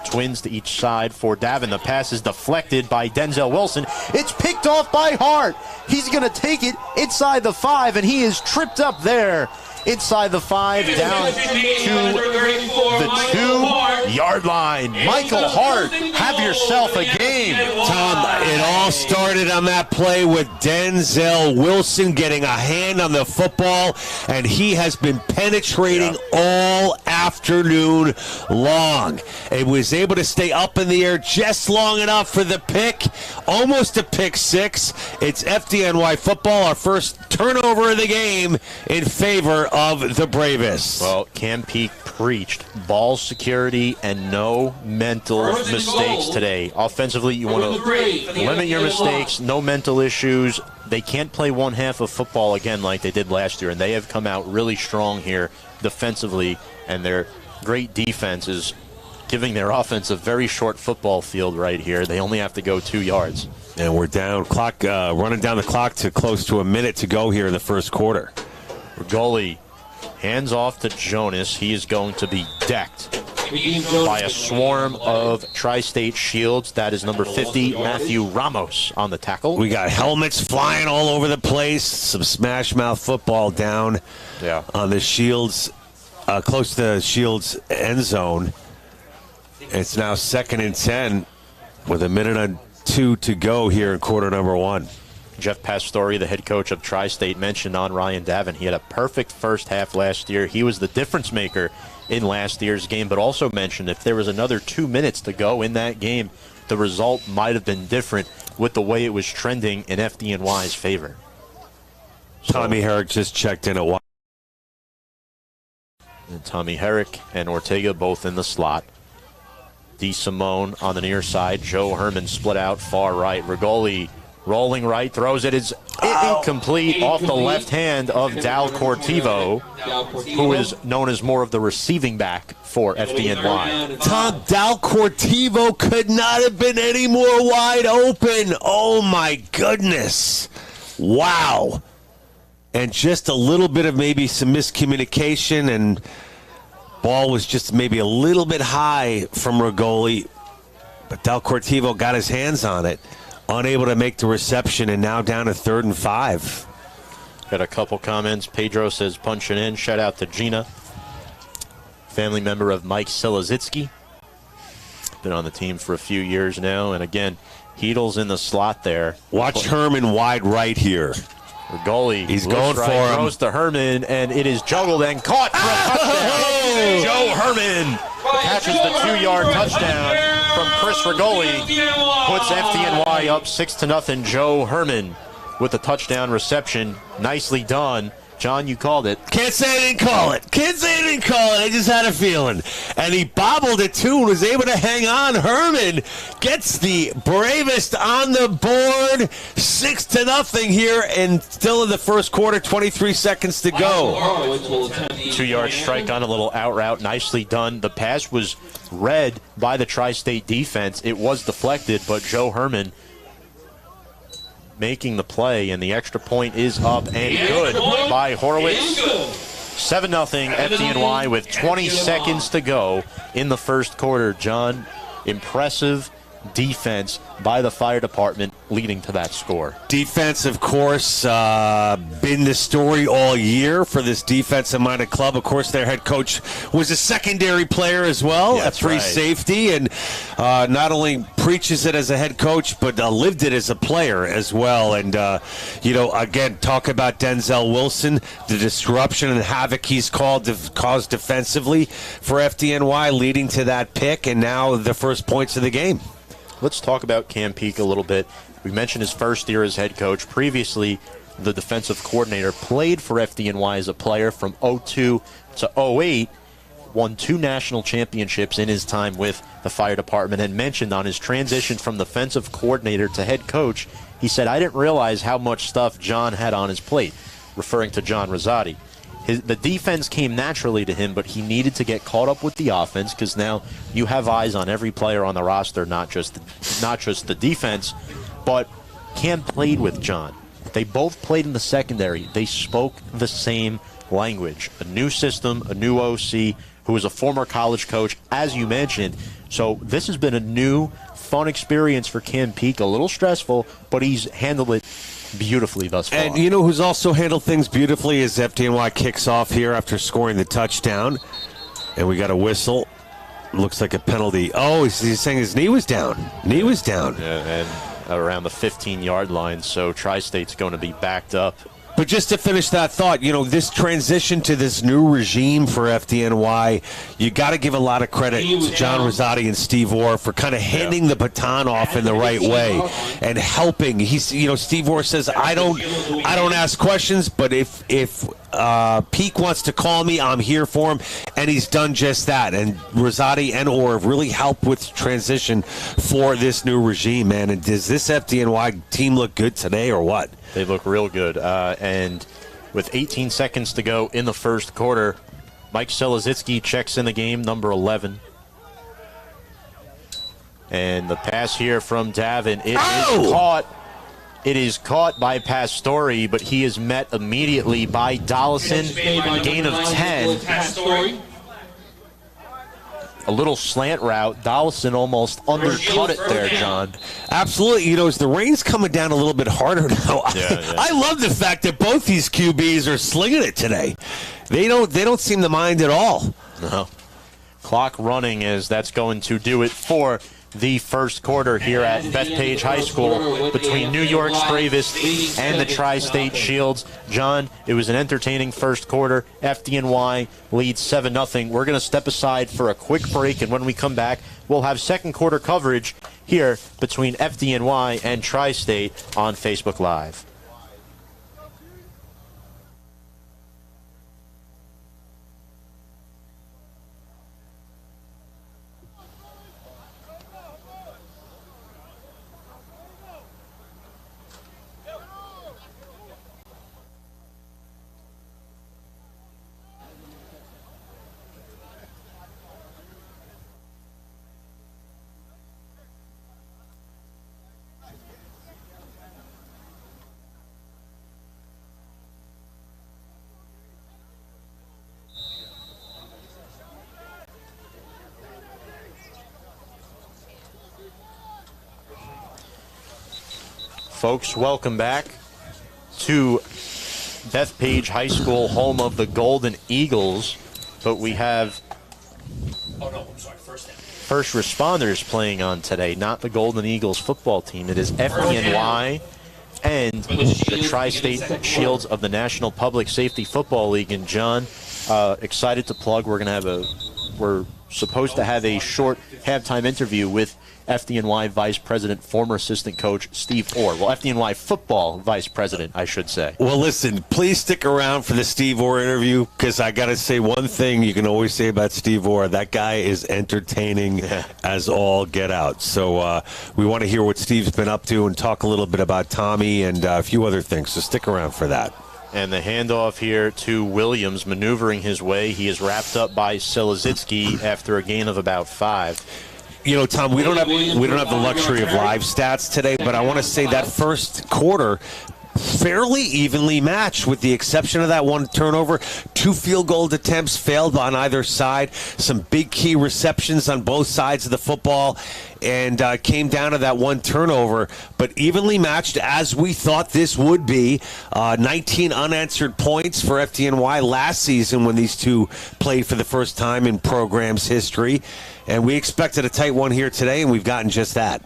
Twins to each side for Davin. The pass is deflected by Denzel Wilson. It's picked off by Hart. He's going to take it inside the 5, and he is tripped up there inside the 5 down to the 2-yard line. Michael Hart, have yourself a game. Tom, it all started on that play with Denzel Wilson getting a hand on the football, and he has been penetrating all afternoon long. It was able to stay up in the air just long enough for the pick, almost a pick 6. It's FDNY football, our first turnover of the game in favor of the Bravest. Well, Cam Peake preached ball security and no mental mistakes today. Offensively, you want to limit your mistakes, no mental issues. They can't play one half of football again like they did last year, and they have come out really strong here defensively, and their great defense is giving their offense a very short football field right here. They only have to go 2 yards. And we're down, running down the clock to close to a minute to go here in the first quarter. Rigoli hands off to Jonas. He is going to be decked by a swarm of Tri-State Shields. That is number 50, Matthew Ramos, on the tackle. We got helmets flying all over the place. Some smash mouth football down on the Shields, close to the Shields end zone. It's now 2nd and 10 with a minute and 2 to go here in quarter number 1. Jeff Pastore, the head coach of Tri-State, mentioned on Ryan Davin, he had a perfect first half last year. He was the difference maker in last year's game, but also mentioned if there was another 2 minutes to go in that game, the result might have been different with the way it was trending in FDNY's favor. Tommy Herrick just checked in at 1. And Tommy Herrick and Ortega both in the slot. D. Simone on the near side. Joe Herman split out far right. Rigoli rolling right, throws it. It's incomplete off the left hand of Dal Cortivo, who is known as more of the receiving back for FDNY. Tom, Dal Cortivo could not have been any more wide open. Oh, my goodness. Wow. And just a little bit of maybe some miscommunication, and ball was just maybe a little bit high from Rigoli, but Dal Cortivo got his hands on it, unable to make the reception, and now down to 3rd and 5. Got a couple comments. Pedro says punching in. Shout out to Gina, family member of Mike Silazitsky. Been on the team for a few years now, and again, Heedle's in the slot there. Watch Herman wide right here. Rigoli, he's going for him. Throws to Herman, and it is juggled and caught for a touchdown. Joe Herman catches the 2-yard touchdown from Chris Rigoli, puts FDNY up 6-0. Joe Herman with a touchdown reception. Nicely done. John, you called it. Can't say I didn't call it. Can't say I didn't call it. I just had a feeling. And he bobbled it, too, and was able to hang on. Herman gets the Bravest on the board. 6-0 here, and still in the first quarter, 23 seconds to go. 2-yard strike on a little out route. Nicely done. The pass was read by the Tri-State defense. It was deflected, but Joe Herman making the play, and the extra point is up and good by Horowitz. 7-0 FDNY with 20 seconds to go in the first quarter. John, impressive defense by the fire department leading to that score. Defense, of course, been the story all year for this defensive-minded club. Of course, their head coach was a secondary player as well, a free safety, and not only preaches it as a head coach, but lived it as a player as well. And, again, talk about Denzel Wilson, the disruption and havoc he's caused defensively for FDNY, leading to that pick, and now the first points of the game. Let's talk about Cam Peake a little bit. We mentioned his first year as head coach. Previously, the defensive coordinator played for FDNY as a player from 2002 to 2008, won 2 national championships in his time with the fire department, and mentioned on his transition from defensive coordinator to head coach, he said, I didn't realize how much stuff John had on his plate, referring to John Rosati. The defense came naturally to him, but he needed to get caught up with the offense because now you have eyes on every player on the roster, not just the defense. But Cam played with John. They both played in the secondary. They spoke the same language. A new system, a new OC who is a former college coach, as you mentioned. So this has been a new, fun experience for Cam Peake. A little stressful, but he's handled it beautifully thus far. And you know who's also handled things beautifully is FDNY kicks off here after scoring the touchdown. And we got a whistle. Looks like a penalty. Oh, he's saying his knee was down. Knee was down. Yeah, and around the 15-yard line, so Tri-State's going to be backed up. But just to finish that thought, you know, this transition to this new regime for FDNY, you got to give a lot of credit to John Rosati and Steve Orr for kind of handing the baton off in the right way and helping. He's, you know, Steve Orr says, I don't ask questions, but if Peake wants to call me, I'm here for him, and he's done just that. And Rosati and Orr have really helped with transition for this new regime, man. And does this FDNY team look good today or what? They look real good. And with 18 seconds to go in the first quarter, Mike Selezitsky checks in the game, number 11. And the pass here from Davin, it is caught. It is caught by Pastore, but he is met immediately by Dollison. Gain of 10. A little slant route. Dollison almost undercut it there, John. Absolutely. You know, as the rain's coming down a little bit harder now, I love the fact that both these QBs are slinging it today. They don't seem to mind at all. No. Clock running as that's going to do it for the first quarter here at Bethpage High School between New York's Bravest and the Tri-State Shields. John, it was an entertaining first quarter. FDNY leads 7-0. We're going to step aside for a quick break, and when we come back, we'll have second quarter coverage here between FDNY and Tri-State on Facebook Live. Folks, welcome back to Bethpage High School, home of the Golden Eagles. But we have first responders playing on today, not the Golden Eagles football team. It is FDNY and the Tri-State Shields of the National Public Safety Football League. And John, excited to plug, we're supposed to have a short halftime interview with FDNY Vice President, former assistant coach Steve Orr. Well, FDNY football Vice President, I should say. Well, listen, please stick around for the Steve Orr interview, because I got to say one thing you can always say about Steve Orr. That guy is entertaining as all get out. So we want to hear what Steve's been up to and talk a little bit about Tommy and a few other things. So stick around for that. And the handoff here to Williams, maneuvering his way. He is wrapped up by Selezitsky after a gain of about 5. You know, Tom, we don't have the luxury of live stats today, but I want to say that first quarter fairly evenly matched, with the exception of that one turnover. 2 field goal attempts failed on either side. Some big key receptions on both sides of the football, and came down to that one turnover. But evenly matched, as we thought this would be. 19 unanswered points for FDNY last season when these two played for the first time in program's history. And we expected a tight one here today, and we've gotten just that.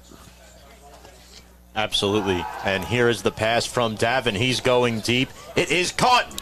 Absolutely. And here is the pass from Davin. He's going deep. It is caught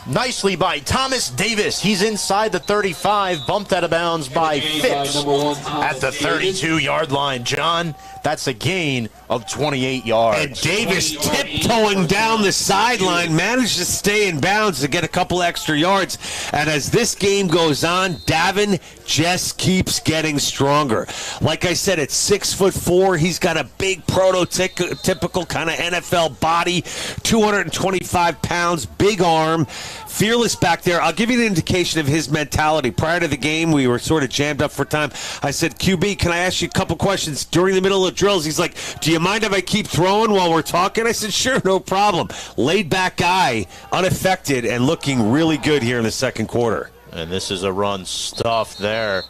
nicely by Thomas Davis. He's inside the 35, bumped out of bounds by Phipps at the 32-yard line. John, that's a gain of 28 yards. And Davis tiptoeing down the sideline, managed to stay in bounds to get a couple extra yards. And as this game goes on, Davin just keeps getting stronger. Like I said, at 6'4", he's got a big prototypical kind of NFL body, 225 pounds, big arm, fearless back there. I'll give you an indication of his mentality. Prior to the game, we were sort of jammed up for time. I said, QB, can I ask you a couple questions during the middle of drills? He's like, do you mind if I keep throwing while we're talking? I said, sure, no problem. Laid back guy, unaffected, and looking really good here in the second quarter. And this is a run stuff there.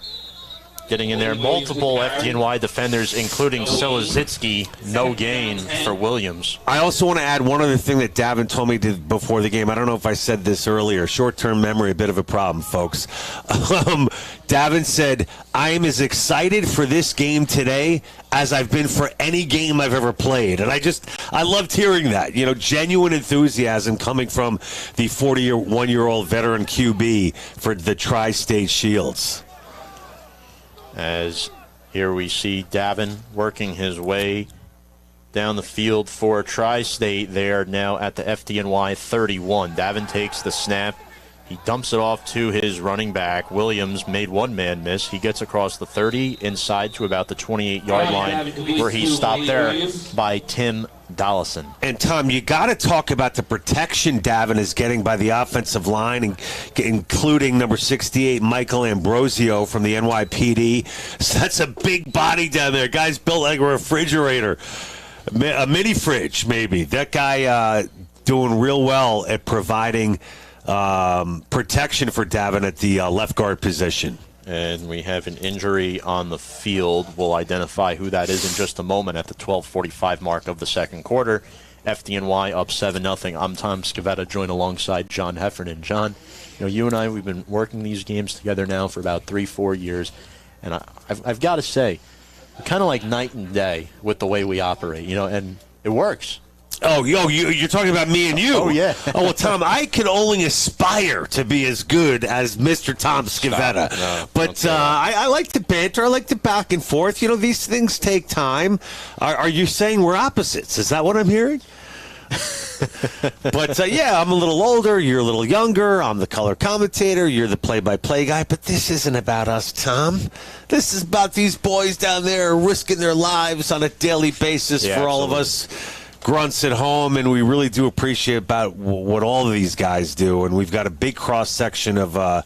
Getting in there, multiple FDNY defenders, including Silazitsky. No gain for Williams. I also want to add one other thing that Davin told me before the game. I don't know if I said this earlier. Short-term memory, a bit of a problem, folks. Davin said, I am as excited for this game today as I've been for any game I've ever played. And I loved hearing that. You know, genuine enthusiasm coming from the 41-year-old veteran QB for the Tri-State Shields. As here we see Davin working his way down the field for Tri-State. They are now at the FDNY 31. Davin takes the snap. He dumps it off to his running back. Williams made one man miss. He gets across the 30 inside to about the 28-yard line where he's stopped there by Tim Dollison. And, Tom, you got to talk about the protection Davin is getting by the offensive line, including number 68, Michael Ambrosio from the NYPD. So that's a big body down there. Guy's built like a refrigerator, a mini fridge maybe. That guy doing real well at providing protection for Davin at the left guard position. And we have an injury on the field. We'll identify who that is in just a moment at the 12:45 mark of the second quarter. FDNY up 7-0. I'm Tom Scavetta, joined alongside John Heffernan. John, you and I, we've been working these games together now for about 3-4 years, and I've got to say, we're kind of like night and day with the way we operate, and it works. Oh, you're talking about me and you. Oh, yeah. Oh, well, Tom, I can only aspire to be as good as Mr. Tom Scavetta. No, but I like the banter. I like the back and forth. These things take time. Are you saying we're opposites? Is that what I'm hearing? But, I'm a little older. You're a little younger. I'm the color commentator. You're the play-by-play guy. But this isn't about us, Tom. This is about these boys down there risking their lives on a daily basis for all of us grunts at home, and we really do appreciate about what all of these guys do. And we've got a big cross-section of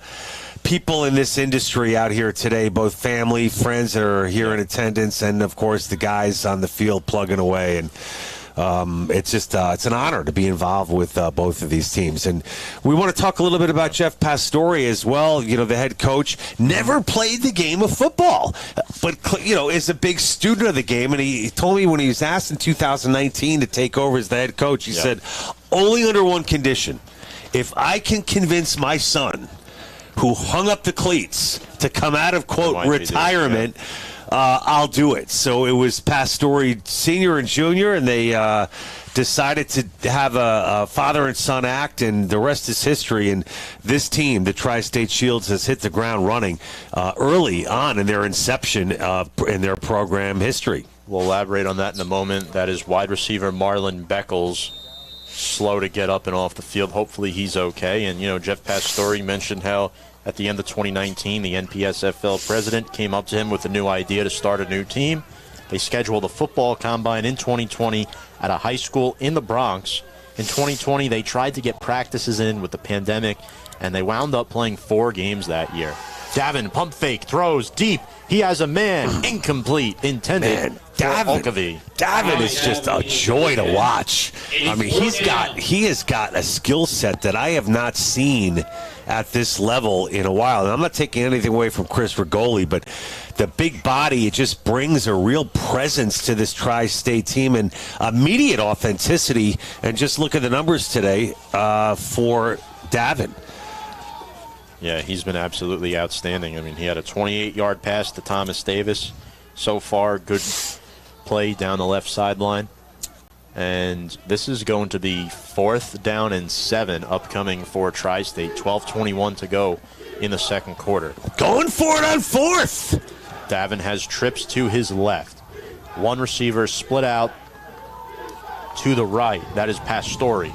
people in this industry out here today, both family, friends that are here in attendance, and, of course, the guys on the field plugging away. And it's an honor to be involved with both of these teams. And we want to talk a little bit about Jeff Pastore as well. The head coach never played the game of football, but, is a big student of the game. And he told me when he was asked in 2019 to take over as the head coach, he said, only under one condition. If I can convince my son, who hung up the cleats, to come out of, quote, retirement, I'll do it. So it was Pastore Sr. and Jr., and they decided to have a father and son act, and the rest is history. And this team, the Tri-State Shields, has hit the ground running early on in their inception in their program history. We'll elaborate on that in a moment. That is wide receiver Marlon Beckles, slow to get up and off the field. Hopefully he's okay. And, Jeff Pastore mentioned how at the end of 2019, the NPSFL president came up to him with a new idea to start a new team. They scheduled a football combine in 2020 at a high school in the Bronx. In 2020, they tried to get practices in with the pandemic, and they wound up playing 4 games that year. Davin, pump fake, throws deep. He has a man, incomplete, intended for Olkavy. Davin is just a joy to watch. I mean, he has got a skill set that I have not seen at this level in a while. And I'm not taking anything away from Chris Rigoli, but the big body, it just brings a real presence to this Tri-State team and immediate authenticity. And just look at the numbers today for Davin. Yeah, he's been absolutely outstanding. I mean, he had a 28-yard pass to Thomas Davis. So far, good play down the left sideline. And this is going to be 4th down and 7 upcoming for Tri-State. 12:21 to go in the second quarter. Going for it on 4th. Davin has trips to his left. One receiver split out to the right. That is Pastore.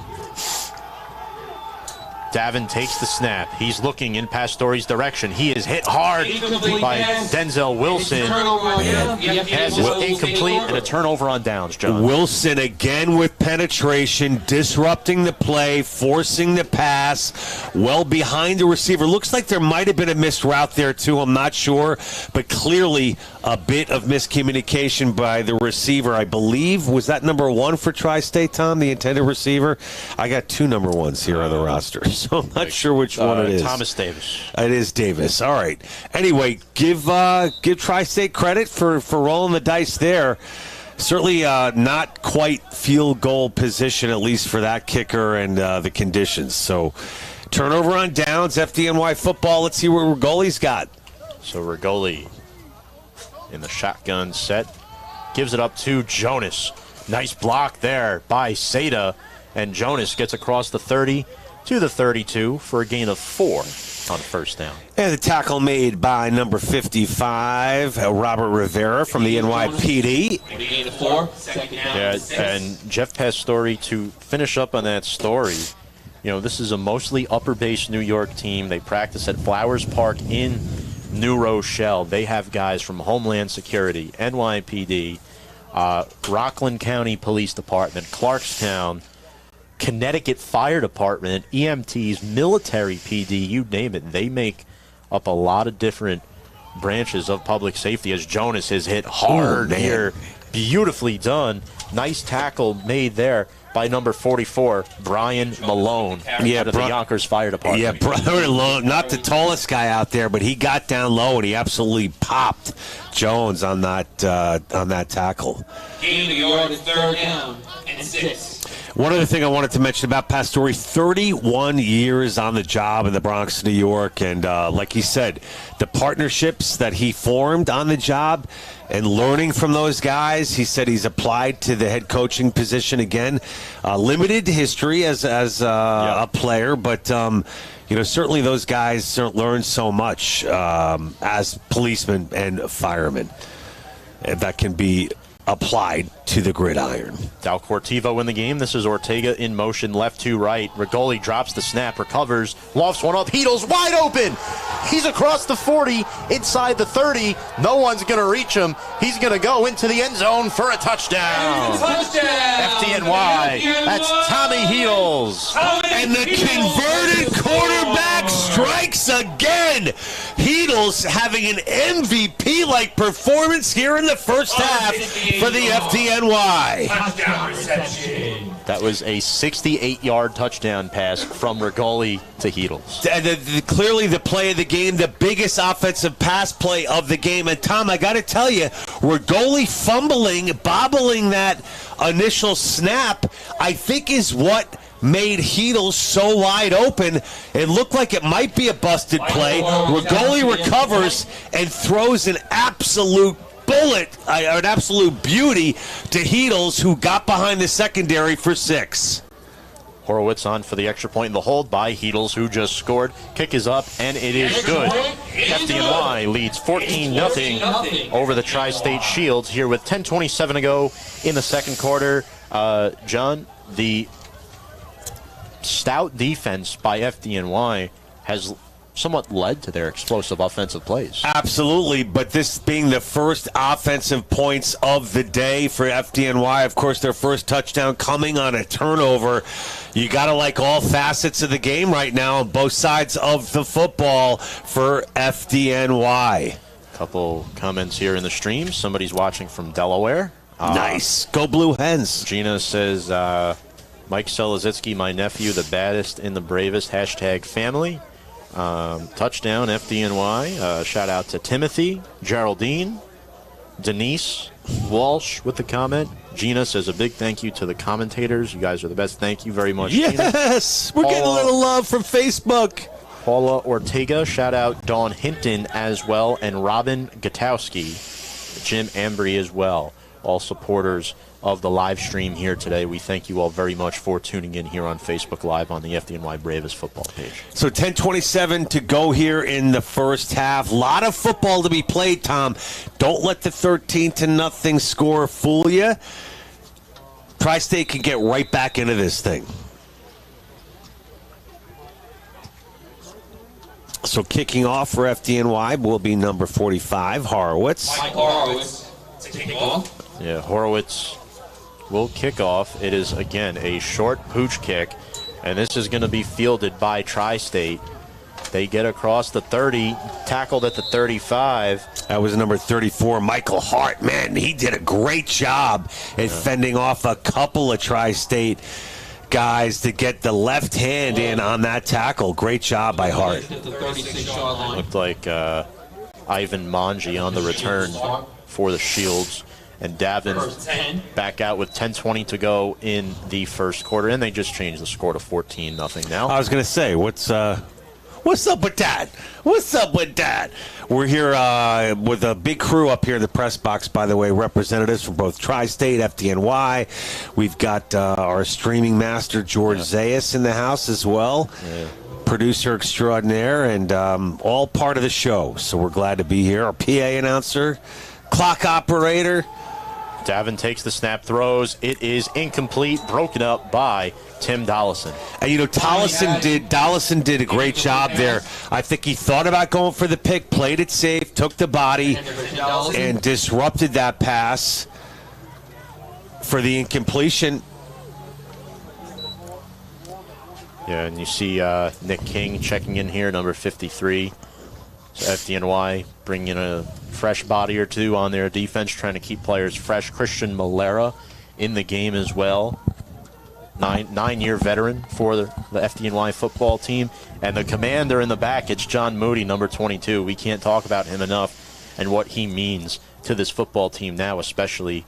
Davin takes the snap. He's looking in Pastore's direction. He is hit hard by Denzel Wilson. Pass is incomplete and a turnover on downs, John. Wilson again with penetration, disrupting the play, forcing the pass, well behind the receiver. Looks like there might have been a missed route there too, I'm not sure, but clearly a bit of miscommunication by the receiver. I believe, was that number 1 for Tri-State, Tom, the intended receiver? I got 2 number 1s here on the roster. so I'm not sure which one it is. Thomas Davis. It is Davis. All right. Anyway, give Tri-State credit for rolling the dice there. Certainly not quite field goal position, at least for that kicker and the conditions. So turnover on downs, FDNY football. Let's see what Rigoli's got. So Rigoli in the shotgun set. Gives it up to Jonas. Nice block there by Seda. And Jonas gets across the 30 to the 32 for a gain of 4 on first down. And the tackle made by number 55, Robert Rivera from the NYPD. Gain of 4, second down. Yeah, 6. and Jeff Pastore, to finish up on that story, you know, this is a mostly upper-base New York team. They practice at Flowers Park in New Rochelle. They have guys from Homeland Security, NYPD, Rockland County Police Department, Clarkstown, Connecticut Fire Department, EMTs, military PD, you name it. They make up a lot of different branches of public safety as Jonas has hit hard here. Beautifully done. Nice tackle made there by number 44, Brian Malone, out of the Yonkers Fire Department. Yeah, Brian Malone, not the tallest guy out there, but he got down low and he absolutely popped Jones on that tackle. Gain of yard, third down and 6. One other thing I wanted to mention about Pastore, 31 years on the job in the Bronx, New York, and like he said, the partnerships that he formed on the job and learning from those guys, he said he's applied to the head coaching position again. Limited history as a player, but certainly those guys learn so much as policemen and firemen, and that can be applied to the gridiron. Del Cortivo in the game. This is Ortega in motion, left to right. Rigoli drops the snap, recovers, lofts one up. Heedle's wide open. He's across the 40, inside the 30. No one's going to reach him. He's going to go into the end zone for a touchdown. FDNY. That's Tommy Heedles. And the converted quarterback strikes again. Heedles having an MVP-like performance here in the first half for the FDNY. Touchdown reception. That was a 68-yard touchdown pass from Rigoli to Heedles. Clearly the play of the game, the biggest offensive pass play of the game. And, Tom, I got to tell you, Rigoli fumbling, bobbling that initial snap, I think is what made Heedles so wide open. It looked like it might be a busted play. Rigoli recovers and throws an absolute bullet, an absolute beauty to Heedles, who got behind the secondary for 6. Horowitz on for the extra point in the hold by Heedles, who just scored. Kick is up, and it is good. FDNY leads 14-0 over the Tri-State Shields here with 10:27 to go in the second quarter. John, the stout defense by FDNY has somewhat led to their explosive offensive plays. Absolutely, but this being the first offensive points of the day for FDNY, of course, their first touchdown coming on a turnover. You got to like all facets of the game right now on both sides of the football for FDNY. Couple comments here in the stream. Somebody's watching from Delaware. Nice. Go Blue Hens. Gina says, Mike Selazitsky, my nephew, the baddest in the bravest, #family. Touchdown FDNY. Shout out to Timothy, Geraldine, Denise, Walsh with the comment. Gina says a big thank you to the commentators. You guys are the best. Thank you very much. Yes, Gina. We're getting a little love from Facebook. Paula Ortega, shout out Dawn Hinton as well, and Robin Gutowski, Jim Ambry as well. All supporters of the live stream here today. We thank you all very much for tuning in here on Facebook Live on the FDNY Bravest football page. So 10:27 to go here in the first half. A lot of football to be played, Tom. Don't let the 13-0 score fool you. Tri-State can get right back into this thing. So kicking off for FDNY will be number 45, Horowitz. Mike Horowitz to kick off. Yeah, Horowitz will kick off. It is, again, a short pooch kick, and this is going to be fielded by Tri-State. They get across the 30, tackled at the 35. That was number 34, Michael Hart. Man, he did a great job at fending off a couple of Tri-State guys to get the left hand in on that tackle. Great job by Hart. At the 36-yard line. Looked like Ivan Manji on the return for the Shields. And Davin back out with 10:20 to go in the first quarter. And they just changed the score to 14-0 now. I was going to say, what's up with that? What's up with that? We're here with a big crew up here in the press box, by the way, representatives from both Tri-State, FDNY. We've got our streaming master, George Zayas, in the house as well. Yeah. Producer extraordinaire, and all part of the show. So we're glad to be here. Our PA announcer, clock operator. Davin takes the snap, throws. It is incomplete, broken up by Tim Dollison. And, Dollison did a great job there. I think he thought about going for the pick, played it safe, took the body, and disrupted that pass for the incompletion. Yeah, and you see Nick King checking in here, number 53. So FDNY bringing in a fresh body or two on their defense, trying to keep players fresh. Christian Malera in the game as well. Nine-year veteran for the FDNY football team. And the commander in the back, it's John Moody, number 22. We can't talk about him enough and what he means to this football team now, especially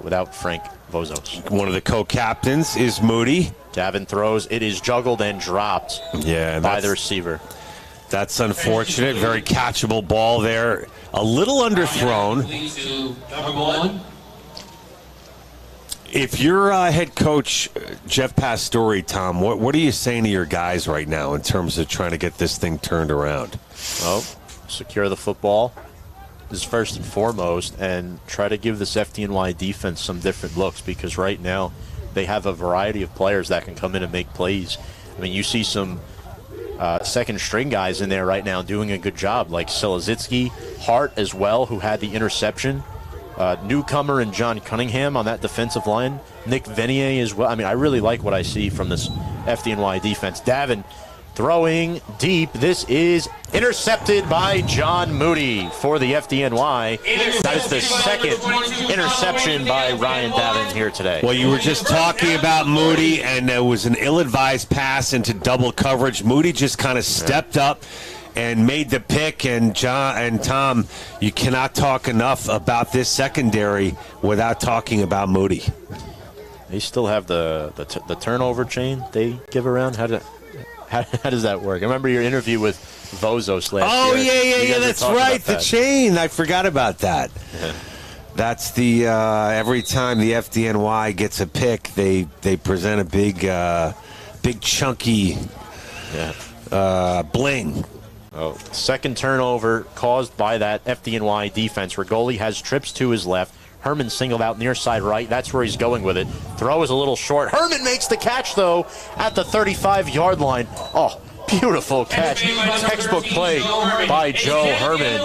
without Frank Vozos. One of the co-captains is Moody. Davin throws. It is juggled and dropped by the receiver. That's unfortunate. Very catchable ball there. A little underthrown. If you're head coach Jeff Pastore, Tom, what are you saying to your guys right now in terms of trying to get this thing turned around? Well, secure the football is first and foremost, and try to give this FDNY defense some different looks, because right now they have a variety of players that can come in and make plays. I mean, you see some second-string guys in there right now doing a good job, like Silazitsky, Hart as well, who had the interception. Newcomer and John Cunningham on that defensive line. Nick Venier as well. I mean, I really like what I see from this FDNY defense. Davin throwing deep. This is intercepted by John Moody for the FDNY. That is the second interception by Ryan Davin here today. Well, you were just talking about Moody, and there was an ill-advised pass into double coverage. Moody just kind of stepped up and made the pick. And John and Tom, you cannot talk enough about this secondary without talking about Moody. They still have the turnover chain they give around. How does that work? I remember your interview with Vozos last year. Yeah, that's right. The chain. I forgot about that. Yeah. That's the every time the FDNY gets a pick, they present a big chunky bling. Oh, second turnover caused by that FDNY defense. Rigoli has trips to his left. Herman singled out near side right. That's where he's going with it. Throw is a little short. Herman makes the catch, though, at the 35-yard line. Oh, beautiful catch. Textbook play by Joe Herman.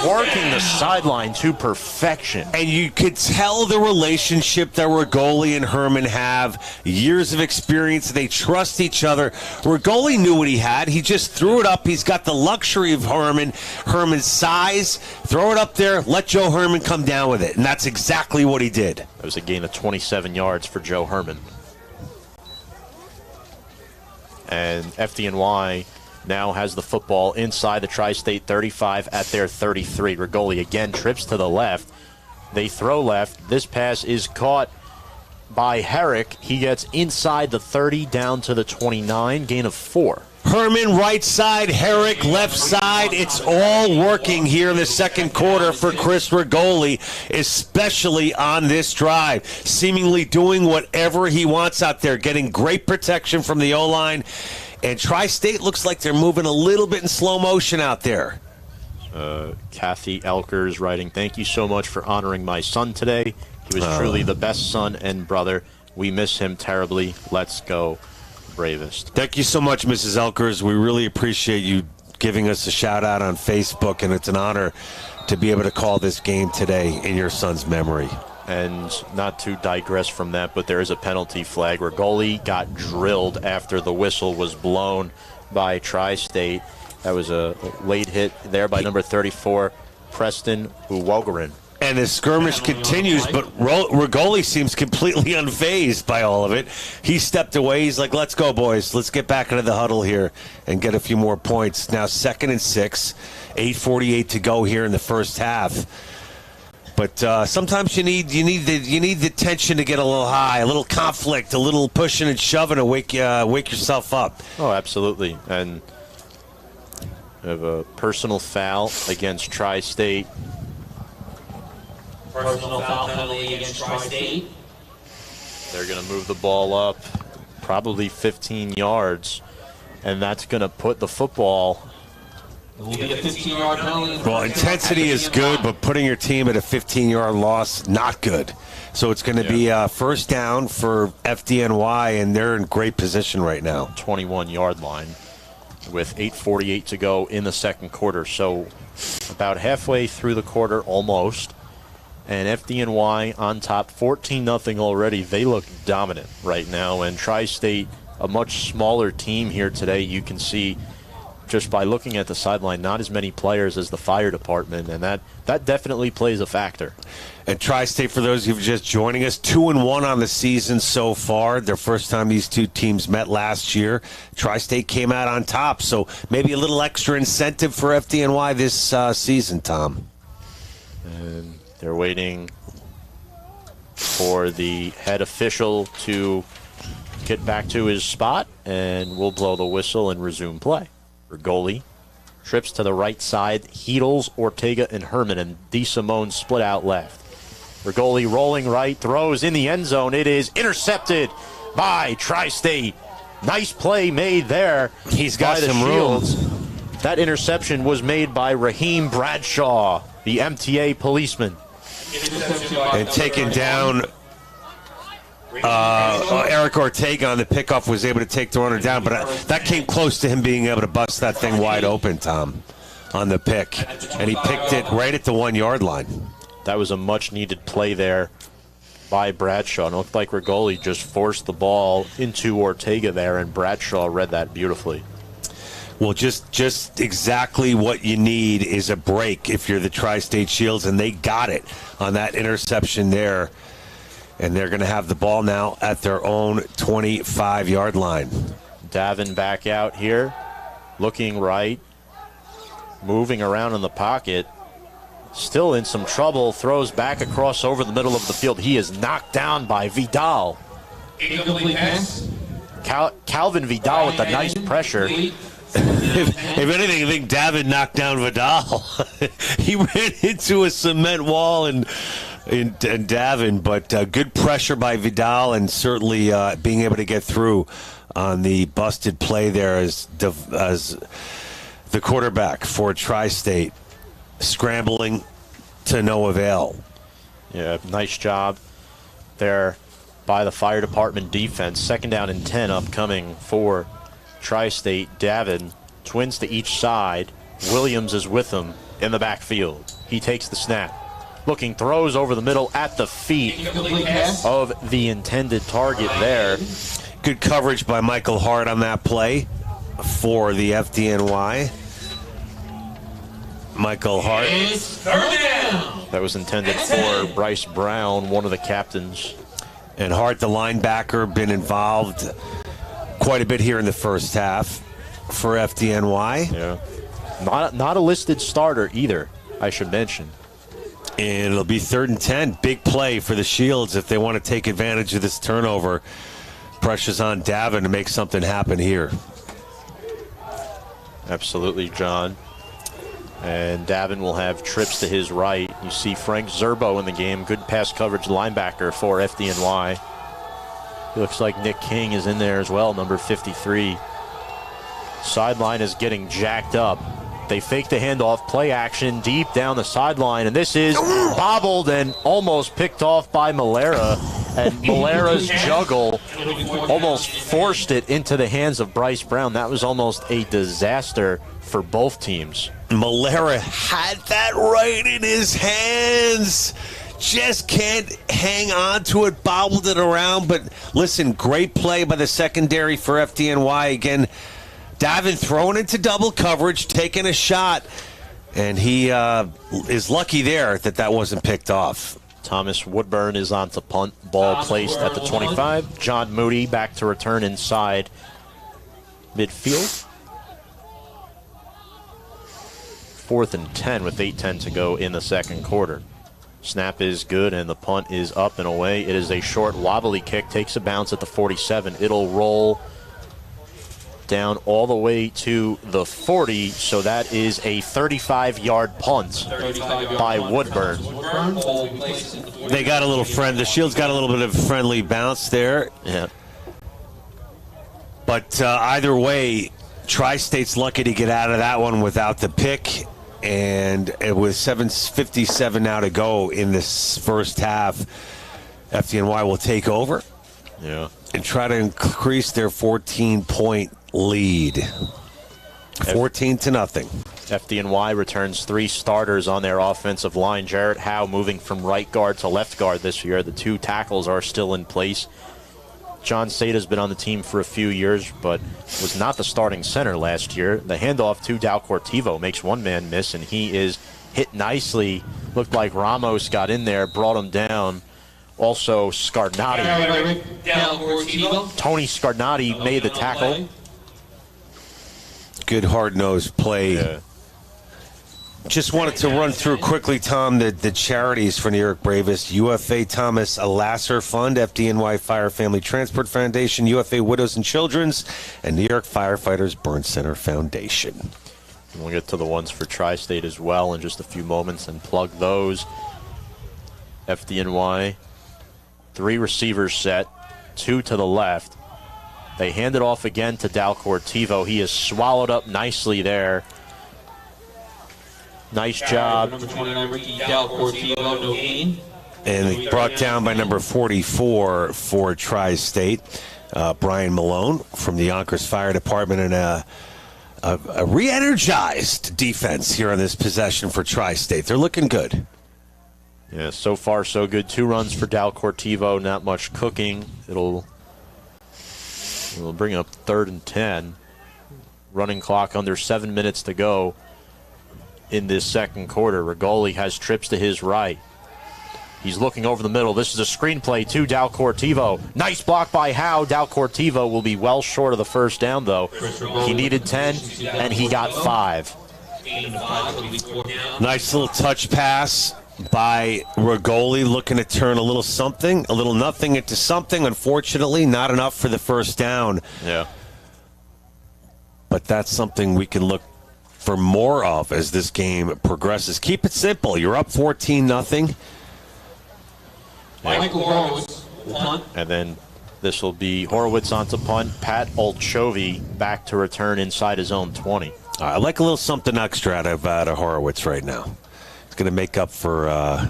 Working the sideline to perfection. And you could tell the relationship that Rigoli and Herman have. Years of experience. They trust each other. Rigoli knew what he had. He just threw it up. He's got the luxury of Herman's size. Throw it up there. Let Joe Herman come down with it. And that's exactly what he did. That was a gain of 27 yards for Joe Herman. And FDNY now has the football inside the Tri-State 35 at their 33. Rigoli again trips to the left. They throw left. This pass is caught by Herrick. He gets inside the 30 down to the 29, gain of 4. Herman right side, Herrick left side. It's all working here in the second quarter for Chris Rigoli, especially on this drive. Seemingly doing whatever he wants out there, getting great protection from the O-line. And Tri-State looks like they're moving a little bit in slow motion out there. Kathy Elkers writing, "Thank you so much for honoring my son today. He was truly the best son and brother. We miss him terribly. Let's go Bravest." Thank you so much, Mrs. Elkers. We really appreciate you giving us a shout-out on Facebook, and it's an honor to be able to call this game today in your son's memory. And not to digress from that, but there is a penalty flag. Rigoli got drilled after the whistle was blown by Tri-State. That was a late hit there by number 34, Preston Uwogarin. And the skirmish continues, but Rigoli seems completely unfazed by all of it. He stepped away. He's like, let's go, boys. Let's get back into the huddle here and get a few more points. Now 2nd and 6, 8:48 to go here in the first half. But sometimes you need the tension to get a little high, a little conflict, a little pushing and shoving to wake yourself up. Oh, absolutely. And we have a personal foul against Tri-State. Personal foul penalty against Tri-State. They're going to move the ball up probably 15 yards, and that's going to put the football. It will be a 15-yard penalty. Well, intensity is good, but putting your team at a 15-yard loss, not good. So it's going to be first down for FDNY, and they're in great position right now. 21-yard line with 8:48 to go in the second quarter. So about halfway through the quarter almost. And FDNY on top 14-0 already. They look dominant right now. And Tri-State, a much smaller team here today. You can see just by looking at the sideline, not as many players as the fire department. And that definitely plays a factor. And Tri-State, for those of you just joining us, 2-1 on the season so far. Their first time these two teams met last year. Tri-State came out on top. So maybe a little extra incentive for FDNY this season, Tom. And they're waiting for the head official to get back to his spot, and we'll blow the whistle and resume play. Rigoli trips to the right side. Heedles, Ortega, and Herman, and DeSimone split out left. Rigoli rolling right, throws in the end zone. It is intercepted by Tri-State. Nice play made there. He's got some Shields. That interception was made by Raheem Bradshaw, the MTA policeman. And taking down Eric Ortega on the pickoff, was able to take the runner down, but that came close to him being able to bust that thing wide open, Tom, on the pick. And he picked it right at the 1 yard line. That was a much-needed play there by Bradshaw. And it looked like Rigoli just forced the ball into Ortega there, and Bradshaw read that beautifully. Well, just exactly what you need is a break if you're the Tri-State Shields, and they got it on that interception there. And they're going to have the ball now at their own 25-yard line. Davin back out here, looking right, moving around in the pocket, still in some trouble, throws back across over the middle of the field. He is knocked down by Vidal. Incomplete pass. Calvin Vidal with a nice pressure. If anything, I think Davin knocked down Vidal. He ran into a cement wall and Davin, but good pressure by Vidal, and certainly being able to get through on the busted play there as the quarterback for Tri-State, scrambling to no avail. Yeah, nice job there by the fire department defense. 2nd down and 10 upcoming for Tri-State. Davin, twins to each side. Williams is with him in the backfield. He takes the snap. Looking, throws over the middle at the feet of the intended target there. Good coverage by Michael Hart on that play for the FDNY. Michael Hart. That was intended for Bryce Brown, one of the captains. And Hart, the linebacker, been involved quite a bit here in the first half for FDNY. Yeah. Not a listed starter either, I should mention. And it'll be 3rd and 10. Big play for the Shields if they want to take advantage of this turnover. Pressure's on Davin to make something happen here. Absolutely, John. And Davin will have trips to his right. You see Frank Zerbo in the game. Good pass coverage linebacker for FDNY. It looks like Nick King is in there as well, number 53. Sideline is getting jacked up. They fake the handoff, play action deep down the sideline, and this is bobbled and almost picked off by Malera. And Malera's juggle almost forced it into the hands of Bryce Brown. That was almost a disaster for both teams. Malera had that right in his hands. Just can't hang on to it, bobbled it around. But listen, great play by the secondary for FDNY. Again, Davin throwing into double coverage, taking a shot. And he is lucky there that wasn't picked off. Thomas Woodburn is on to punt. Ball placed at the 25. John Moody back to return inside midfield. 4th and 10 with 8:10 to go in the second quarter. Snap is good, and the punt is up and away. It is a short, wobbly kick. Takes a bounce at the 47. It'll roll down all the way to the 40, so that is a 35-yard punt by Woodburn. They got a little the Shields got a little bit of a friendly bounce there. Yeah. But either way, Tri-State's lucky to get out of that one without the pick. And with 7:57 now to go in this first half, FDNY will take over. Yeah. And try to increase their 14-point lead. 14-0. FDNY returns 3 starters on their offensive line. Jarrett Howe moving from right guard to left guard this year. The 2 tackles are still in place. John Sada's been on the team for a few years, but was not the starting center last year. The handoff to Dalcourtivo makes one man miss, and he is hit nicely. Looked like Ramos got in there, brought him down. Also, Scarnati. Tony Scarnati made the tackle. Good hard-nosed play. Yeah. Just wanted to run through quickly, Tom, the charities for New York Bravest. UFA Thomas Lasser Fund, FDNY Fire Family Transport Foundation, UFA Widows and Children's, and New York Firefighters Burn Center Foundation. And we'll get to the ones for Tri-State as well in just a few moments and plug those. FDNY, 3 receivers set, 2 to the left. They hand it off again to Dalcourtivo. He is swallowed up nicely there. Nice job. Number 29, Ricky Dalcourtivo, no gain. And brought down by number 44 for Tri-State, Brian Malone from the Yonkers Fire Department, and a re-energized defense here on this possession for Tri-State. They're looking good. Yeah, so far so good. 2 runs for Dalcourtivo, not much cooking. It'll bring up 3rd and 10. Running clock under 7 minutes to go in this second quarter. Rigoli has trips to his right. He's looking over the middle. This is a screenplay to Dalcourtivo. Nice block by Howe. Dalcourtivo will be well short of the first down, though. He needed 10, and he got 5. Nice little touch pass by Rigoli, looking to turn a little something, a little nothing into something. Unfortunately, not enough for the first down. Yeah. But that's something we can look for more of as this game progresses. Keep it simple. You're up 14-0. Michael Horowitz, punt. And then this will be Horowitz on to punt. Pat Olchovy back to return inside his own 20. I like a little something extra out of Horowitz right now. It's going to make up for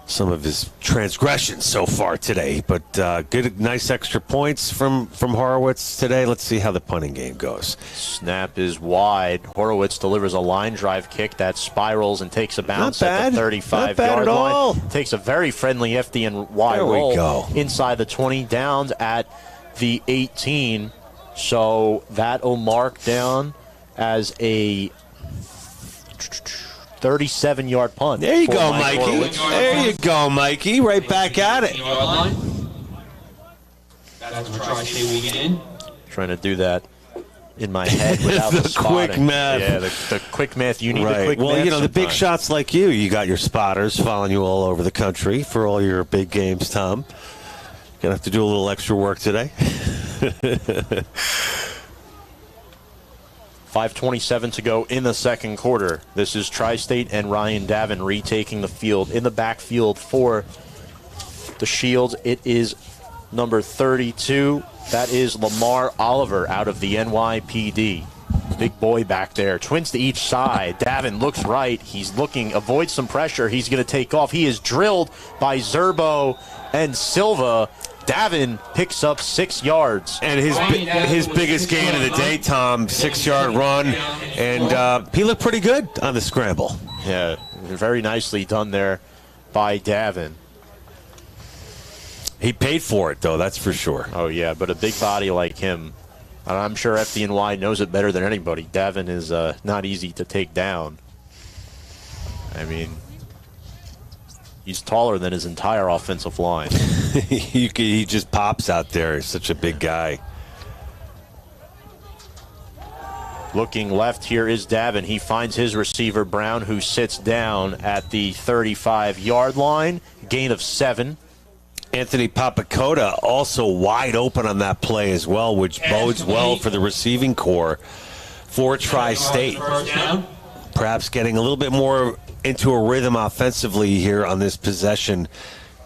some of his transgressions so far today. But good, nice extra points from Horowitz today. Let's see how the punting game goes. Snap is wide. Horowitz delivers a line drive kick that spirals and takes a bounce at the 35-yard line. Takes a very friendly FDNY roll inside the 20, down at the 18. So that'll mark down as a 37-yard punt. There you go, Mikey. Horowitz. There you go, Mikey. Right back at it. That's where Tri-State will get in. Trying to do that in my head without the quick math. Yeah, the quick math. You need the quick math. Well, you know, the big sometimes. shots like you got your spotters following you all over the country for all your big games, Tom. Gonna have to do a little extra work today. 5:27 to go in the second quarter. This is Tri-State and Ryan Davin retaking the field. In the backfield for the Shields, it is number 32. That is Lamar Oliver out of the NYPD. Big boy back there. Twins to each side. Davin looks right. He's looking, avoids some pressure. He's going to take off. He is drilled by Zerbo and Silva. Davin picks up 6 yards. And his biggest gain of the day, Tom, 6-yard run. And he looked pretty good on the scramble. Yeah, very nicely done there by Davin. He paid for it, though, that's for sure. Oh, yeah, but a big body like him I'm sure FDNY knows it better than anybody. Davin is not easy to take down. I mean, he's taller than his entire offensive line. He just pops out there. He's such a big guy. Looking left, here is Davin. He finds his receiver, Brown, who sits down at the 35-yard line. Gain of 7. Anthony Papakota also wide open on that play as well, which bodes well for the receiving core for Tri-State. First down. Perhaps getting a little bit more into a rhythm offensively here on this possession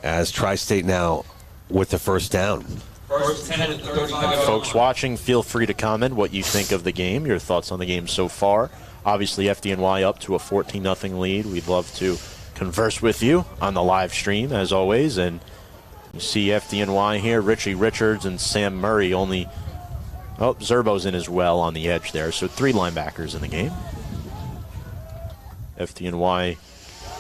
as Tri-State now with the first down. First 10 to 35. Folks watching, feel free to comment what you think of the game, your thoughts on the game so far. Obviously, FDNY up to a 14-0 lead. We'd love to converse with you on the live stream, as always. And you see FDNY here, Richie Richards and Sam Murray only. Oh, Zerbo's in as well on the edge there. So 3 linebackers in the game. FDNY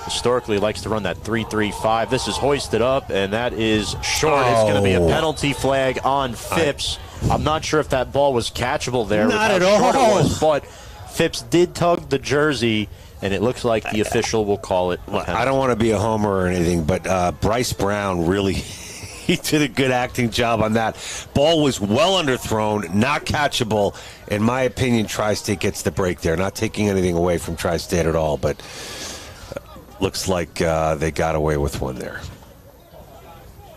historically likes to run that 3-3-5. This is hoisted up, and that is short. It's going to be a penalty flag on Phipps. I'm not sure if that ball was catchable there. Not with at how short all. it was, but Phipps did tug the jersey, and it looks like the official will call it. I don't want to be a homer or anything, but Bryce Brown really he did a good acting job on that. Ball was well underthrown, not catchable. In my opinion, Tri-State gets the break there. Not taking anything away from Tri-State at all, but looks like they got away with one there.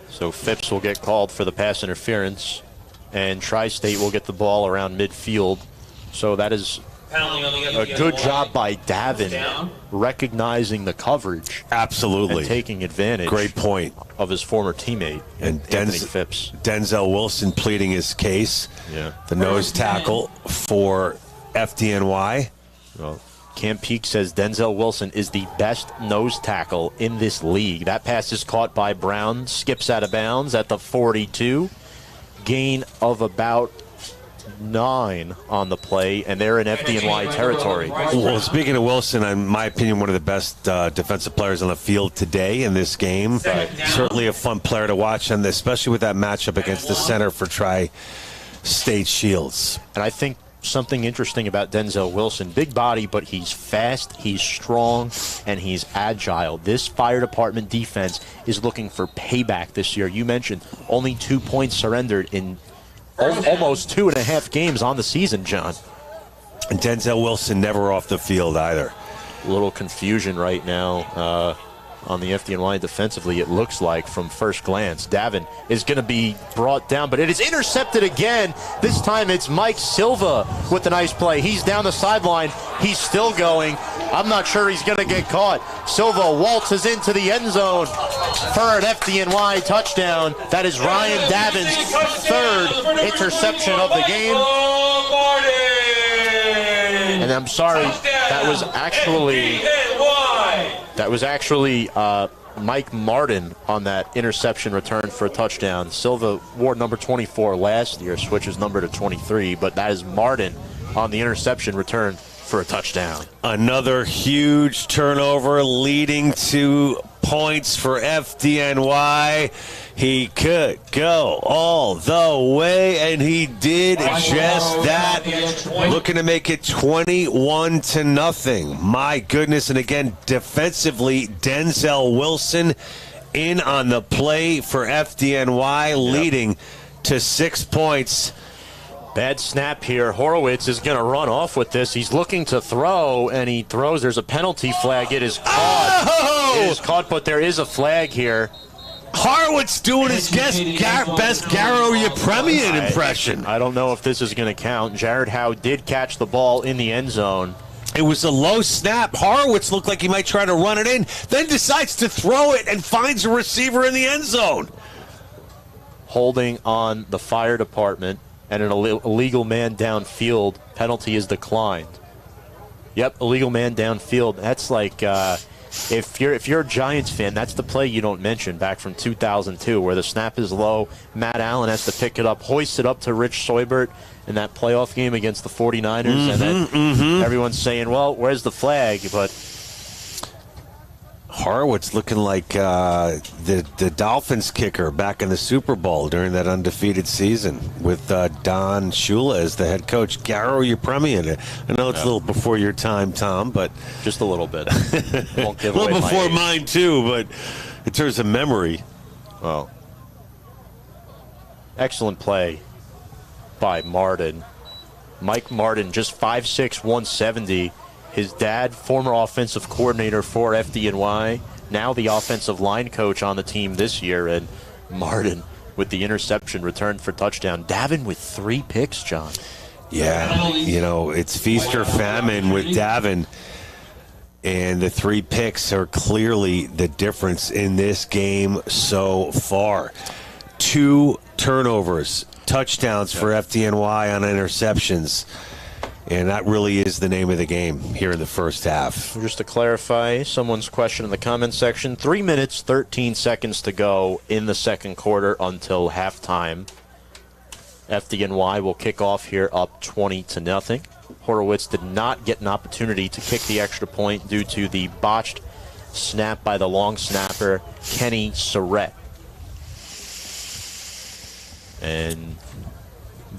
So Phipps will get called for the pass interference, and Tri-State will get the ball around midfield. So that is a good job by Davin recognizing the coverage. Absolutely. And taking advantage. Great point. Of his former teammate, and Anthony Phipps. Denzel Wilson pleading his case. Yeah. The nose tackle for FDNY. Well, Cam Peake says Denzel Wilson is the best nose tackle in this league. That pass is caught by Brown, skips out of bounds at the 42. Gain of about 9 on the play, and they're in FDNY territory. Well, speaking of Wilson, in my opinion, one of the best defensive players on the field today in this game. Certainly a fun player to watch, and especially with that matchup against the center for Tri-State Shields. And I think something interesting about Denzel Wilson, big body, but he's fast, he's strong, and he's agile. This fire department defense is looking for payback this year. You mentioned only 2 points surrendered in almost 2.5 games on the season, John. And Denzel Wilson never off the field either. A little confusion right now on the FDNY defensively, it looks like, from first glance. Davin is going to be brought down, but it is intercepted again. This time it's Mike Silva with a nice play. He's down the sideline. He's still going. I'm not sure he's going to get caught. Silva waltzes into the end zone for an FDNY touchdown. That is Ryan Davin's 3rd interception of the game. And I'm sorry, that was actually Mike Martin on that interception return for a touchdown. Silva wore number 24 last year, switches number to 23, but that is Martin on the interception return for a touchdown. Another huge turnover leading to points for FDNY. He could go all the way, and he did just that. Looking to make it 21-0. My goodness, and again, defensively, Denzel Wilson in on the play for FDNY, leading to 6 points. Bad snap here. Horowitz is going to run off with this. He's looking to throw, and he throws. There's a penalty flag. It is caught. Oh! It is caught, but there is a flag here. Horowitz doing his best Garo Yepremian impression. I don't know if this is going to count. Jared Howe did catch the ball in the end zone. It was a low snap. Horowitz looked like he might try to run it in, then decides to throw it and finds a receiver in the end zone. Holding on the fire department, and an illegal man downfield. Penalty is declined. Yep, illegal man downfield. That's like if you're a Giants fan, that's the play you don't mention back from 2002, where the snap is low. Matt Allen has to pick it up, hoist it up to Rich Soibert in that playoff game against the 49ers, and then everyone's saying, well, where's the flag? But Horowitz looking like the Dolphins kicker back in the Super Bowl during that undefeated season with Don Shula as the head coach. Garo Yepremian. I know it's a little before your time, Tom, but Just a little bit. Won't give a little away my before age. mine too. But in terms of memory, Well, excellent play by Martin. Mike Martin, just 5'6", 170. His dad, former offensive coordinator for FDNY, now the offensive line coach on the team this year. And Martin with the interception returned for touchdown. Davin with 3 picks, John. yeah, it's feast or famine with Davin. And the 3 picks are clearly the difference in this game so far. 2 turnovers, touchdowns for FDNY on interceptions. And that really is the name of the game here in the first half. Just to clarify someone's question in the comment section, 3 minutes, 13 seconds to go in the second quarter until halftime. FDNY will kick off here up 20-0. Horowitz did not get an opportunity to kick the extra point due to the botched snap by the long snapper, Kenny Surrett. And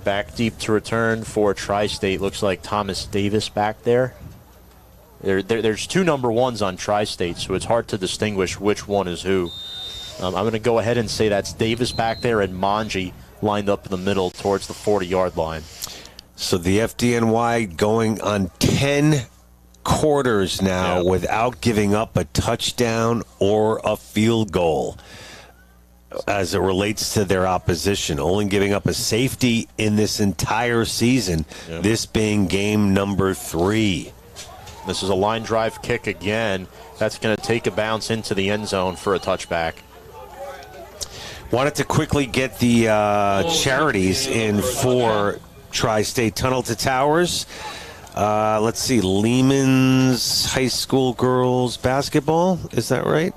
back deep to return for Tri-State. Looks like Thomas Davis back there. There's 2 number 1s on Tri-State, so it's hard to distinguish which one is who. I'm going to go ahead and say that's Davis back there and Manji lined up in the middle towards the 40-yard line. So the FDNY going on 10 quarters now without giving up a touchdown or a field goal as it relates to their opposition, only giving up a safety in this entire season, this being game number 3. This is a line drive kick again. That's going to take a bounce into the end zone for a touchback. Wanted to quickly get the charities in for Tri-State. Tunnel to Towers. Let's see, Lehman's High School girls basketball. Is that right?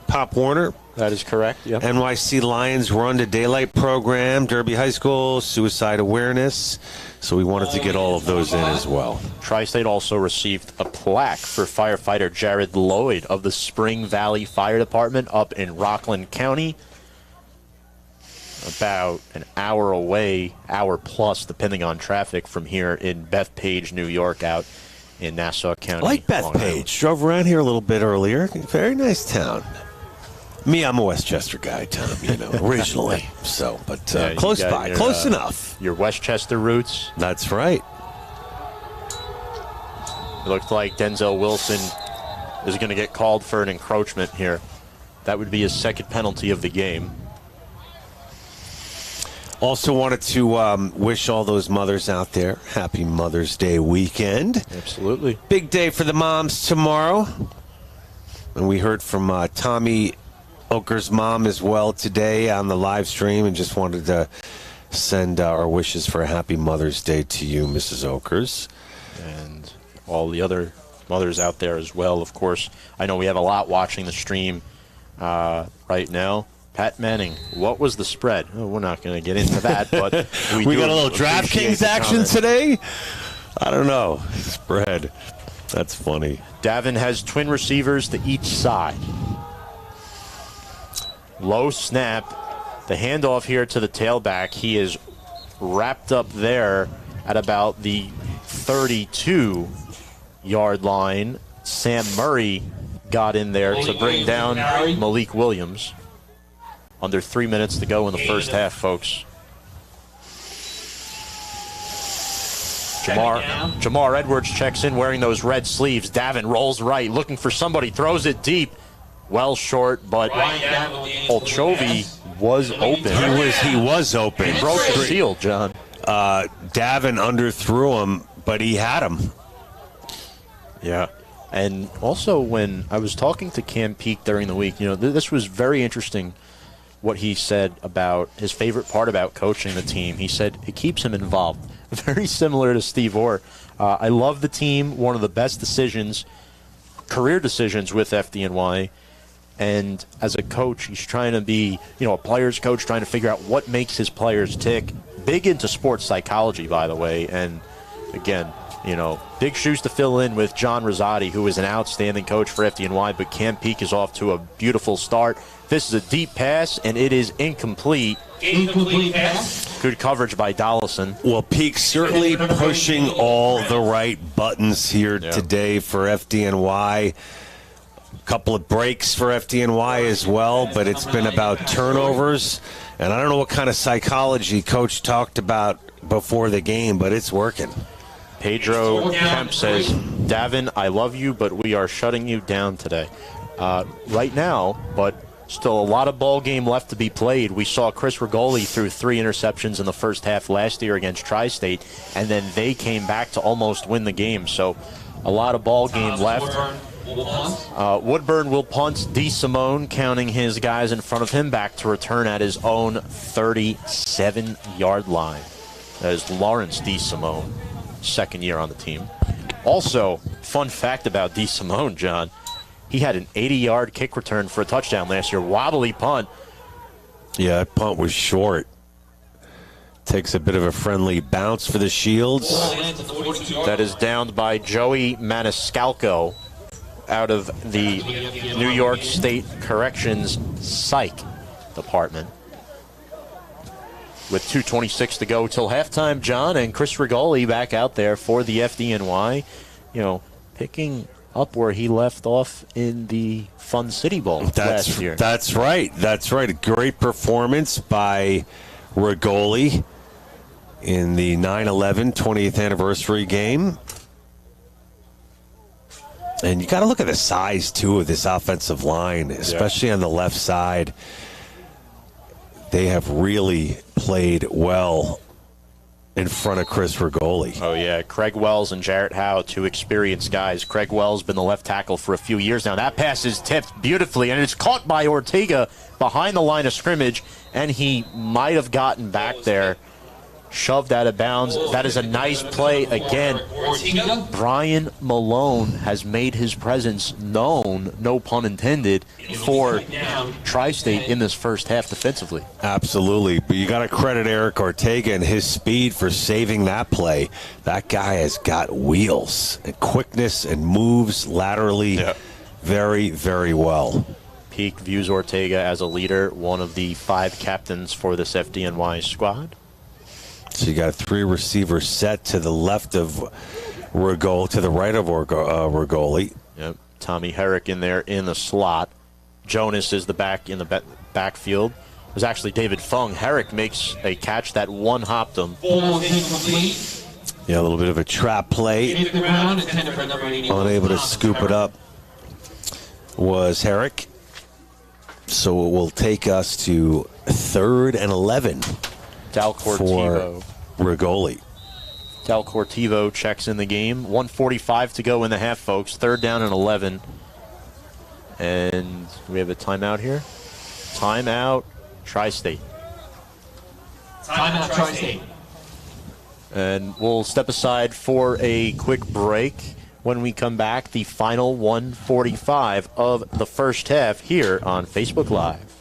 Pop Warner. That is correct, yep. NYC Lions Run to Daylight program, Derby High School, suicide awareness. So we wanted to get all of those in as well. Tri-State also received a plaque for firefighter Jared Lloyd of the Spring Valley Fire Department up in Rockland County. About an hour away, hour plus, depending on traffic from here in Bethpage, New York, out in Nassau County. I like Bethpage. Drove around here a little bit earlier. Very nice town. Me, I'm a Westchester guy, Tom, originally. So, but close by, close enough. Your Westchester roots. That's right. It looked like Denzel Wilson is going to get called for an encroachment here. That would be his second penalty of the game. Also wanted to wish all those mothers out there happy Mother's Day weekend. Absolutely. Big day for the moms tomorrow. And we heard from Tommy Oker's mom as well today on the live stream, and just wanted to send our wishes for a happy Mother's Day to you, Mrs. Okers. And all the other mothers out there as well, of course. I know we have a lot watching the stream right now. Pat Manning, what was the spread? Oh, we're not going to get into that, but we got a little DraftKings action today? I don't know. Spread. That's funny. Davin has twin receivers to each side. Low snap. The handoff here to the tailback. He is wrapped up there at about the 32-yard line. Sam Murray got in there to bring down Malik Williams. Under 3 minutes to go in the first half, folks. Jamar Edwards checks in wearing those red sleeves. Davin rolls right, looking for somebody, throws it deep. Well short, but Olchovi was open. He was open. He broke the seal, John. Davin underthrew him, but he had him. Yeah. And also when I was talking to Cam Peake during the week, this was very interesting what he said about his favorite part about coaching the team. He said it keeps him involved. Very similar to Steve Orr. I love the team. One of the best decisions, career decisions with FDNY. And as a coach, he's trying to be, a player's coach, trying to figure out what makes his players tick. Big into sports psychology, by the way. And again, big shoes to fill in with John Rosati, who is an outstanding coach for FDNY, but Cam Peak is off to a beautiful start. This is a deep pass, and it is incomplete. Incomplete pass. Good coverage by Dollison. Well, Peak certainly pushing all the right buttons here today for FDNY. A couple of breaks for FDNY as well, but it's been about turnovers. And I don't know what kind of psychology Coach talked about before the game, but it's working. Pedro Kemp says, Davin, I love you, but we are shutting you down today. Right now, but still a lot of ball game left to be played. We saw Chris Rigoli threw 3 interceptions in the first half last year against Tri-State, and then they came back to almost win the game. So a lot of ball game left. Woodburn will punt. D. Simone counting his guys in front of him back to return at his own 37-yard line. That is Lawrence D. Simone, second year on the team. Also, fun fact about D. Simone, John, he had an 80-yard kick return for a touchdown last year. Wobbly punt. Yeah, that punt was short. Takes a bit of a friendly bounce for the Shields. That is downed by Joey Maniscalco out of the New York State Corrections Psych Department. With 2:26 to go till halftime, John, and Chris Rigoli back out there for the FDNY, picking up where he left off in the Fun City Bowl last year. That's right. That's right. A great performance by Rigoli in the 9/11 20th anniversary game. And you got to look at the size, too, of this offensive line, especially on the left side. They have really played well in front of Chris Rigoli. Oh, yeah. Craig Wells and Jarrett Howe, 2 experienced guys. Craig Wells been the left tackle for a few years now. That pass is tipped beautifully, and it's caught by Ortega behind the line of scrimmage, and he might have gotten back there. Shoved out of bounds. That is a nice play again. Brian Malone has made his presence known, no pun intended, for Tri-State in this first half defensively. Absolutely. But you got to credit Eric Ortega and his speed for saving that play. That guy has got wheels and quickness and moves laterally very, very well. Peak views Ortega as a leader, one of the 5 captains for this FDNY squad. So you got 3 receivers set to the left of Rigoli, to the right of Rigoli. Yep. Tommy Herrick in there in the slot. Jonas is the back in the backfield. It was actually David Fung. Herrick makes a catch that one-hopped him. Yeah, a little bit of a trap play. Unable to scoop it up was Herrick. So it will take us to 3rd and 11. Dal Cortivo. For Rigoli. Dal Cortivo checks in the game. 1:45 to go in the half, folks. 3rd down and 11. And we have a timeout here. Timeout, Tri-State. Timeout, Tri-State. And we'll step aside for a quick break. When we come back, the final 1:45 of the first half here on Facebook Live.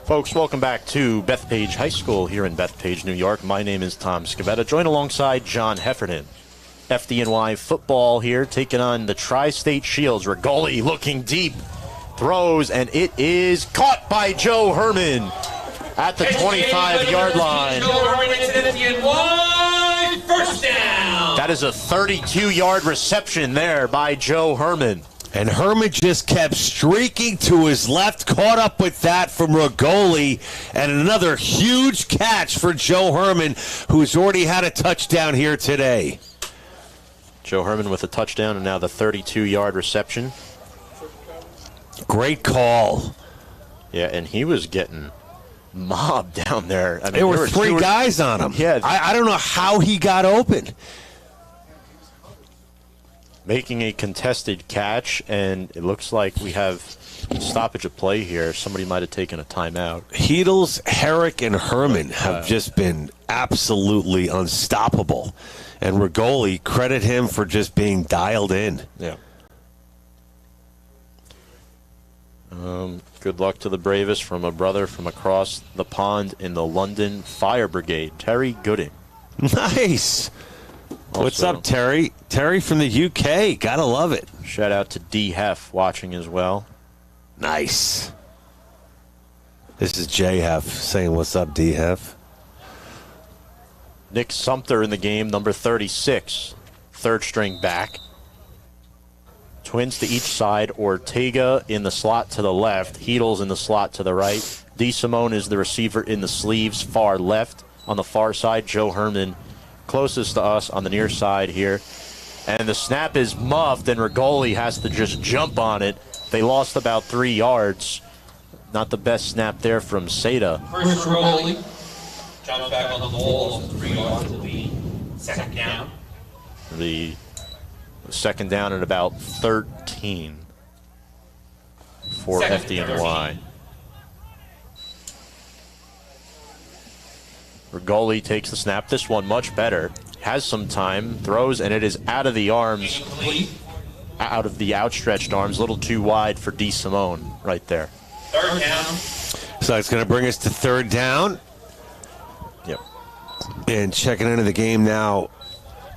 Folks, welcome back to Bethpage High School here in Bethpage, New York. My name is Tom Scavetta, joined alongside John Heffernan. FDNY football here, taking on the Tri-State Shields. Rigoli looking deep, throws, and it is caught by Joe Herman at the 25-yard line. Joe Herman into FDNY, first down. That is a 32-yard reception there by Joe Herman. And Herman just kept streaking to his left, caught up with that from Rigoli, and another huge catch for Joe Herman, who's already had a touchdown here today. Joe Herman with a touchdown and now the 32-yard reception. Great call. Yeah, and he was getting mobbed down there. I mean, there were three guys on him. Yeah. I don't know how he got open. Making a contested catch, and it looks like we have stoppage of play here. Somebody might have taken a timeout. Heedles, Herrick, and Herman have just been absolutely unstoppable. And Rigoli, credit him for just being dialed in. Yeah. Good luck to the Bravest from a brother from across the pond in the London Fire Brigade, Terry Gooding. Nice. What's up, Terry? Terry from the UK. Gotta love it. Shout out to D. Hef watching as well. Nice. This is J. Hef saying, what's up, D. Hef? Nick Sumter in the game, number 36, third string back. Twins to each side. Ortega in the slot to the left. Heedles in the slot to the right. D. Simone is the receiver in the sleeves, far left. On the far side, Joe Herman closest to us on the near side here. And the snap is muffed, and Rigoli has to just jump on it. They lost about 3 yards. Not the best snap there from Seda. First Rigoli. Jump back on the wall of 3 yards to the second down. The second down at about 13 for FDNY. Rigoli takes the snap. This one much better. Has some time. Throws, and it is out of the arms. Out of the outstretched arms. A little too wide for D. Simone right there. Third down. So it's going to bring us to third down. Yep. And checking into the game now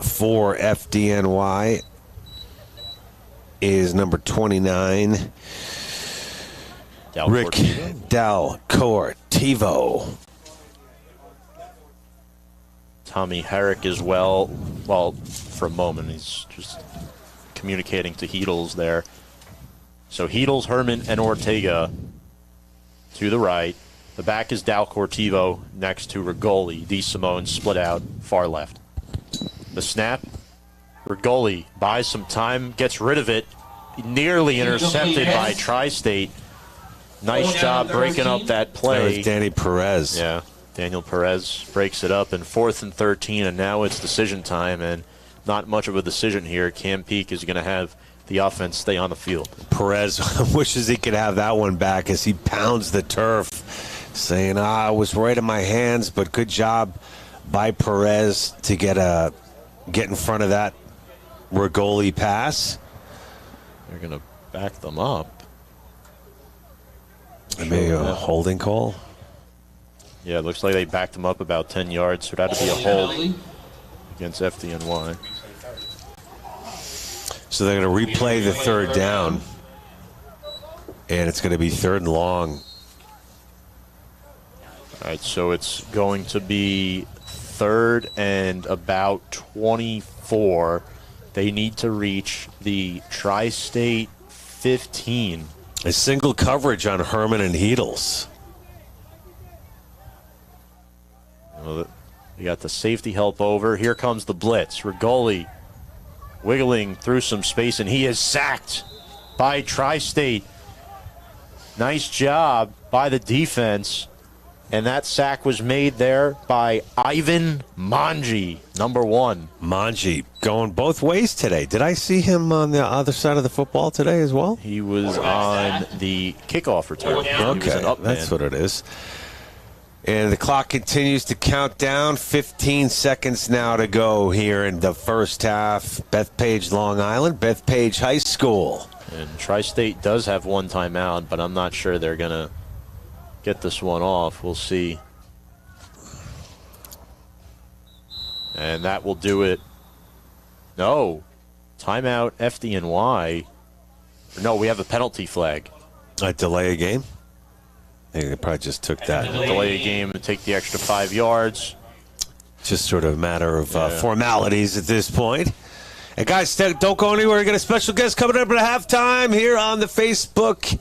for FDNY is number 29, Rick Del Cortivo. Tommy Herrick as well. Well, for a moment, he's just communicating to Heedles there. So Heedles, Herman, and Ortega to the right. The back is Dal Cortivo next to Rigoli. D. Simone split out far left. The snap. Rigoli buys some time, gets rid of it. Nearly intercepted by Tri-State. Nice job breaking up that play. That was Danny Perez. Yeah. Daniel Perez breaks it up in 4th and 13, and now it's decision time, and not much of a decision here. Cam Peake is going to have the offense stay on the field. Perez wishes he could have that one back as he pounds the turf, saying, I was right in my hands, but good job by Perez to get in front of that Rigoli pass. They're going to back them up. Maybe a holding call? Yeah, it looks like they backed them up about 10 yards, so that'd be a hold against FDNY. So they're going to replay the third down, and it's going to be third and long. All right, so it's going to be third and about 24. They need to reach the Tri-State 15. A single coverage on Herman and Heedles. Well, we got the safety help over. Here comes the blitz. Rigoli wiggling through some space, and he is sacked by Tri-State. Nice job by the defense. And that sack was made there by Ivan Manji, number 1. Manji going both ways today. Did I see him on the other side of the football today as well? He was on the kickoff return. He was Okay, an up man. that's what it is. And the clock continues to count down. 15 seconds now to go here in the first half. Bethpage, Long Island, Bethpage High School. And Tri-State does have one timeout, but I'm not sure they're going to get this one off. We'll see. And that will do it. No. Timeout FDNY. No, we have a penalty flag. A delay a game? I think they probably just took that. Delay a game and take the extra 5 yards. Just sort of a matter of formalities at this point. And guys, don't go anywhere. We got a special guest coming up at halftime here on the Facebook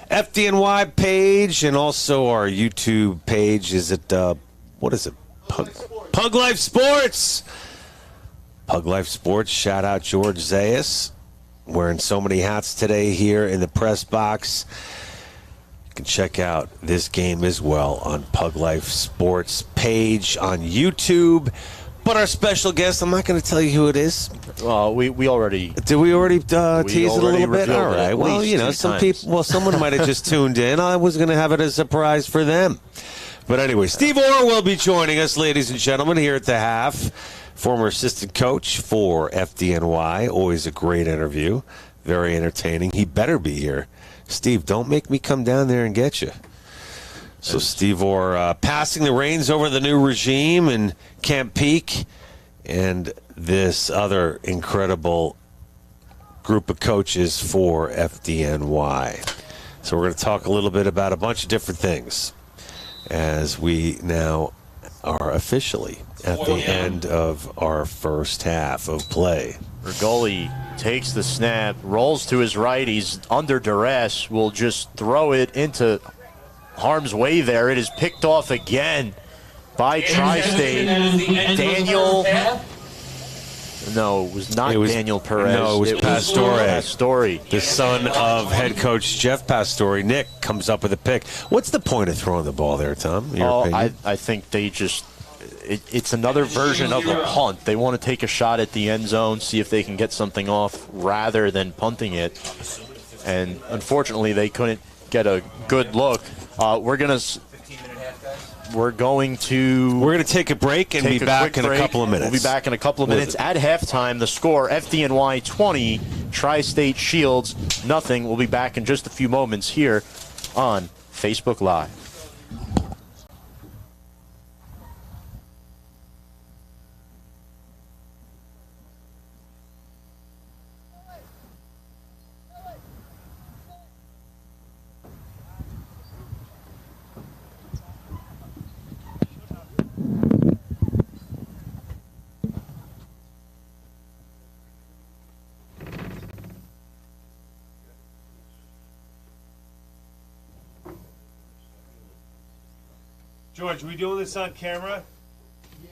FDNY page and also our YouTube page. Is it, what is it? Pug Life Sports. Pug Life Sports. Shout out George Zayas. Wearing so many hats today here in the press box. You can check out this game as well on Pug Life Sports page on YouTube. But our special guest, I'm not going to tell you who it is. Well, we already... Did we already tease it a little bit? All right. Well, you know, some people... Well, someone might have just tuned in. I was going to have it as a surprise for them. But anyway, Steve Orr will be joining us, ladies and gentlemen, here at the half. Former assistant coach for FDNY. Always a great interview. Very entertaining. He better be here. Steve, don't make me come down there and get you. So Steve Orr passing the reins over the new regime in Camp Peak and this other incredible group of coaches for FDNY. So we're going to talk a little bit about a bunch of different things as we now are officially at the end of our first half of play. Rigoli takes the snap, rolls to his right. He's under duress. Will just throw it into harm's way there. It is picked off again by Tri-State. Daniel. No, it was not Daniel Perez. No, it was Pastore. The son of head coach Jeff Pastore. Nick comes up with a pick. What's the point of throwing the ball there, Tom? Your opinion? I think they just... It's another version of a punt. They want to take a shot at the end zone, see if they can get something off rather than punting it. And unfortunately, they couldn't get a good look. We're going to take a break and be back in a couple of minutes. We'll be back in a couple of minutes. At halftime, the score, FDNY 20, Tri-State Shields nothing. We'll be back in just a few moments here on Facebook Live. George, are we doing this on camera? Yeah.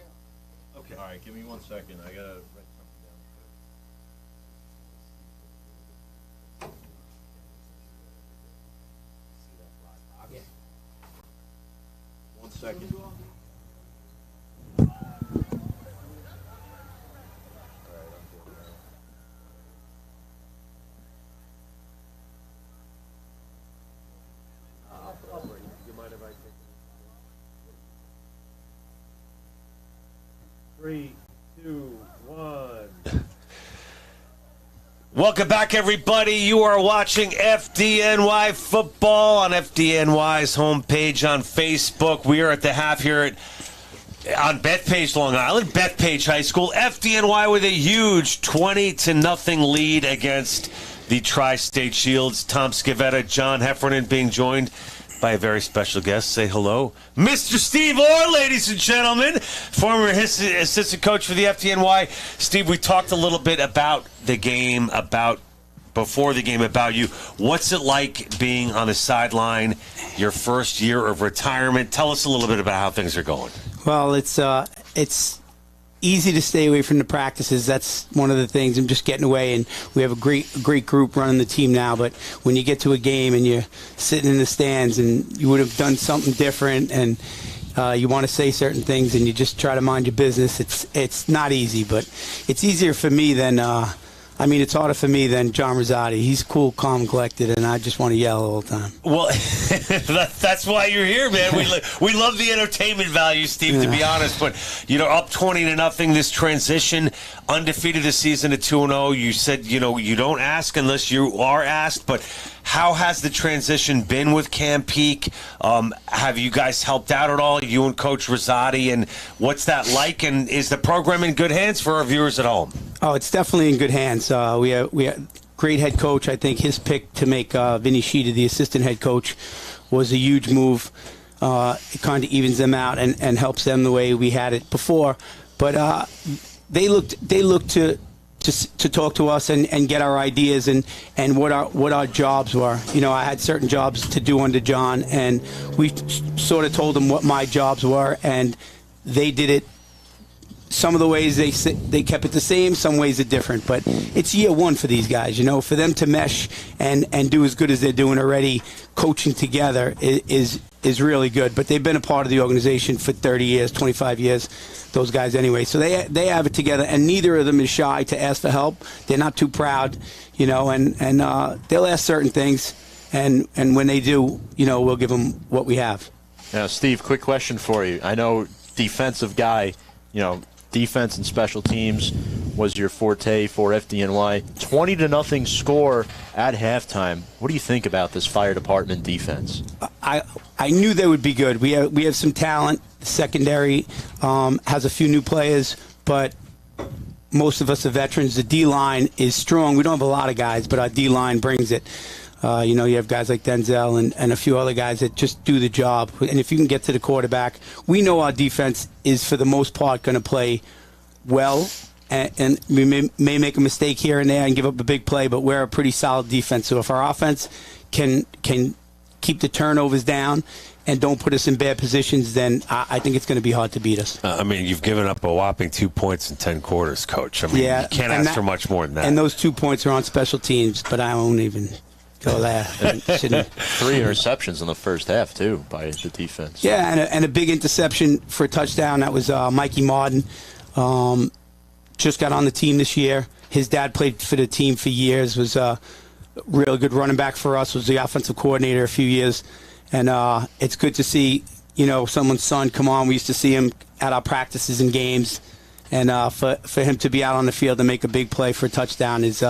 Okay. All right, give me 1 second. I got to write something down. Yeah. 1 second. Three, two, one. Welcome back, everybody. You are watching FDNY football on FDNY's homepage on Facebook. We are at the half here on Bethpage, Long Island, Bethpage High School. FDNY with a huge 20-0 lead against the Tri-State Shields. Tom Scavetta, John Heffernan being joined by a very special guest. Say hello, Mr. Steve Orr, ladies and gentlemen, former assistant coach for the FDNY. Steve, we talked a little bit about the game, before the game, about you. What's it like being on the sideline, your first year of retirement? Tell us a little bit about how things are going. Well, it's easy to stay away from the practices. That's one of the things. I'm just getting away, and we have a great group running the team now. But when you get to a game and you're sitting in the stands and you would have done something different, and you want to say certain things, and you just try to mind your business, it's not easy. But it's easier for me than it's harder for me than John Rosati. He's cool, calm, collected, and I just want to yell all the time. Well, that's why you're here, man. We love the entertainment value, Steve, to be honest. But, up 20-0, this transition, undefeated this season at 2-0. You said, you don't ask unless you are asked. But how has the transition been with Camp Peak? Have you guys helped out at all, you and Coach Rosati? And what's that like? And is the program in good hands for our viewers at home? Oh, it's definitely in good hands. We have great head coach. I think his pick to make Vinny Sheeta the assistant head coach was a huge move. It kind of evens them out and helps them the way we had it before. But they look to just to talk to us and get our ideas and what our jobs were. You know, I had certain jobs to do under John, and we sort of told them what my jobs were, and they did it. Some of the ways they kept it the same, some ways are different. But it's year one for these guys, you know, for them to mesh and do as good as they're doing already, coaching together is really good. But they've been a part of the organization for 30 years, 25 years, those guys anyway. So they have it together, and neither of them is shy to ask for help. They're not too proud, you know, and they'll ask certain things, and when they do, you know, we'll give them what we have. Now, Steve, quick question for you. I know defensive guy, you know, defense and special teams was your forte for FDNY. 20-0 score at halftime. What do you think about this fire department defense? I knew they would be good. We have some talent. Secondary has a few new players, but most of us are veterans. The D-line is strong. We don't have a lot of guys, but our D-line brings it. You know, you have guys like Denzel and a few other guys that just do the job. And if you can get to the quarterback, we know our defense is, for the most part, going to play well. And we may make a mistake here and there and give up a big play, but we're a pretty solid defense. So if our offense can keep the turnovers down and don't put us in bad positions, then I think it's going to be hard to beat us. I mean, you've given up a whopping 2 points in 10 quarters, Coach. I mean, you can't ask for much more than that. And those 2 points are on special teams, but I won't even go there. 3 interceptions in the first half, too, by the defense. Yeah, and a big interception for a touchdown. That was Mikey Martin. Just got on the team this year. His dad played for the team for years, was a real good running back for us, was the offensive coordinator a few years. And it's good to see, you know, someone's son come on. We used to see him at our practices and games. And for him to be out on the field and make a big play for a touchdown is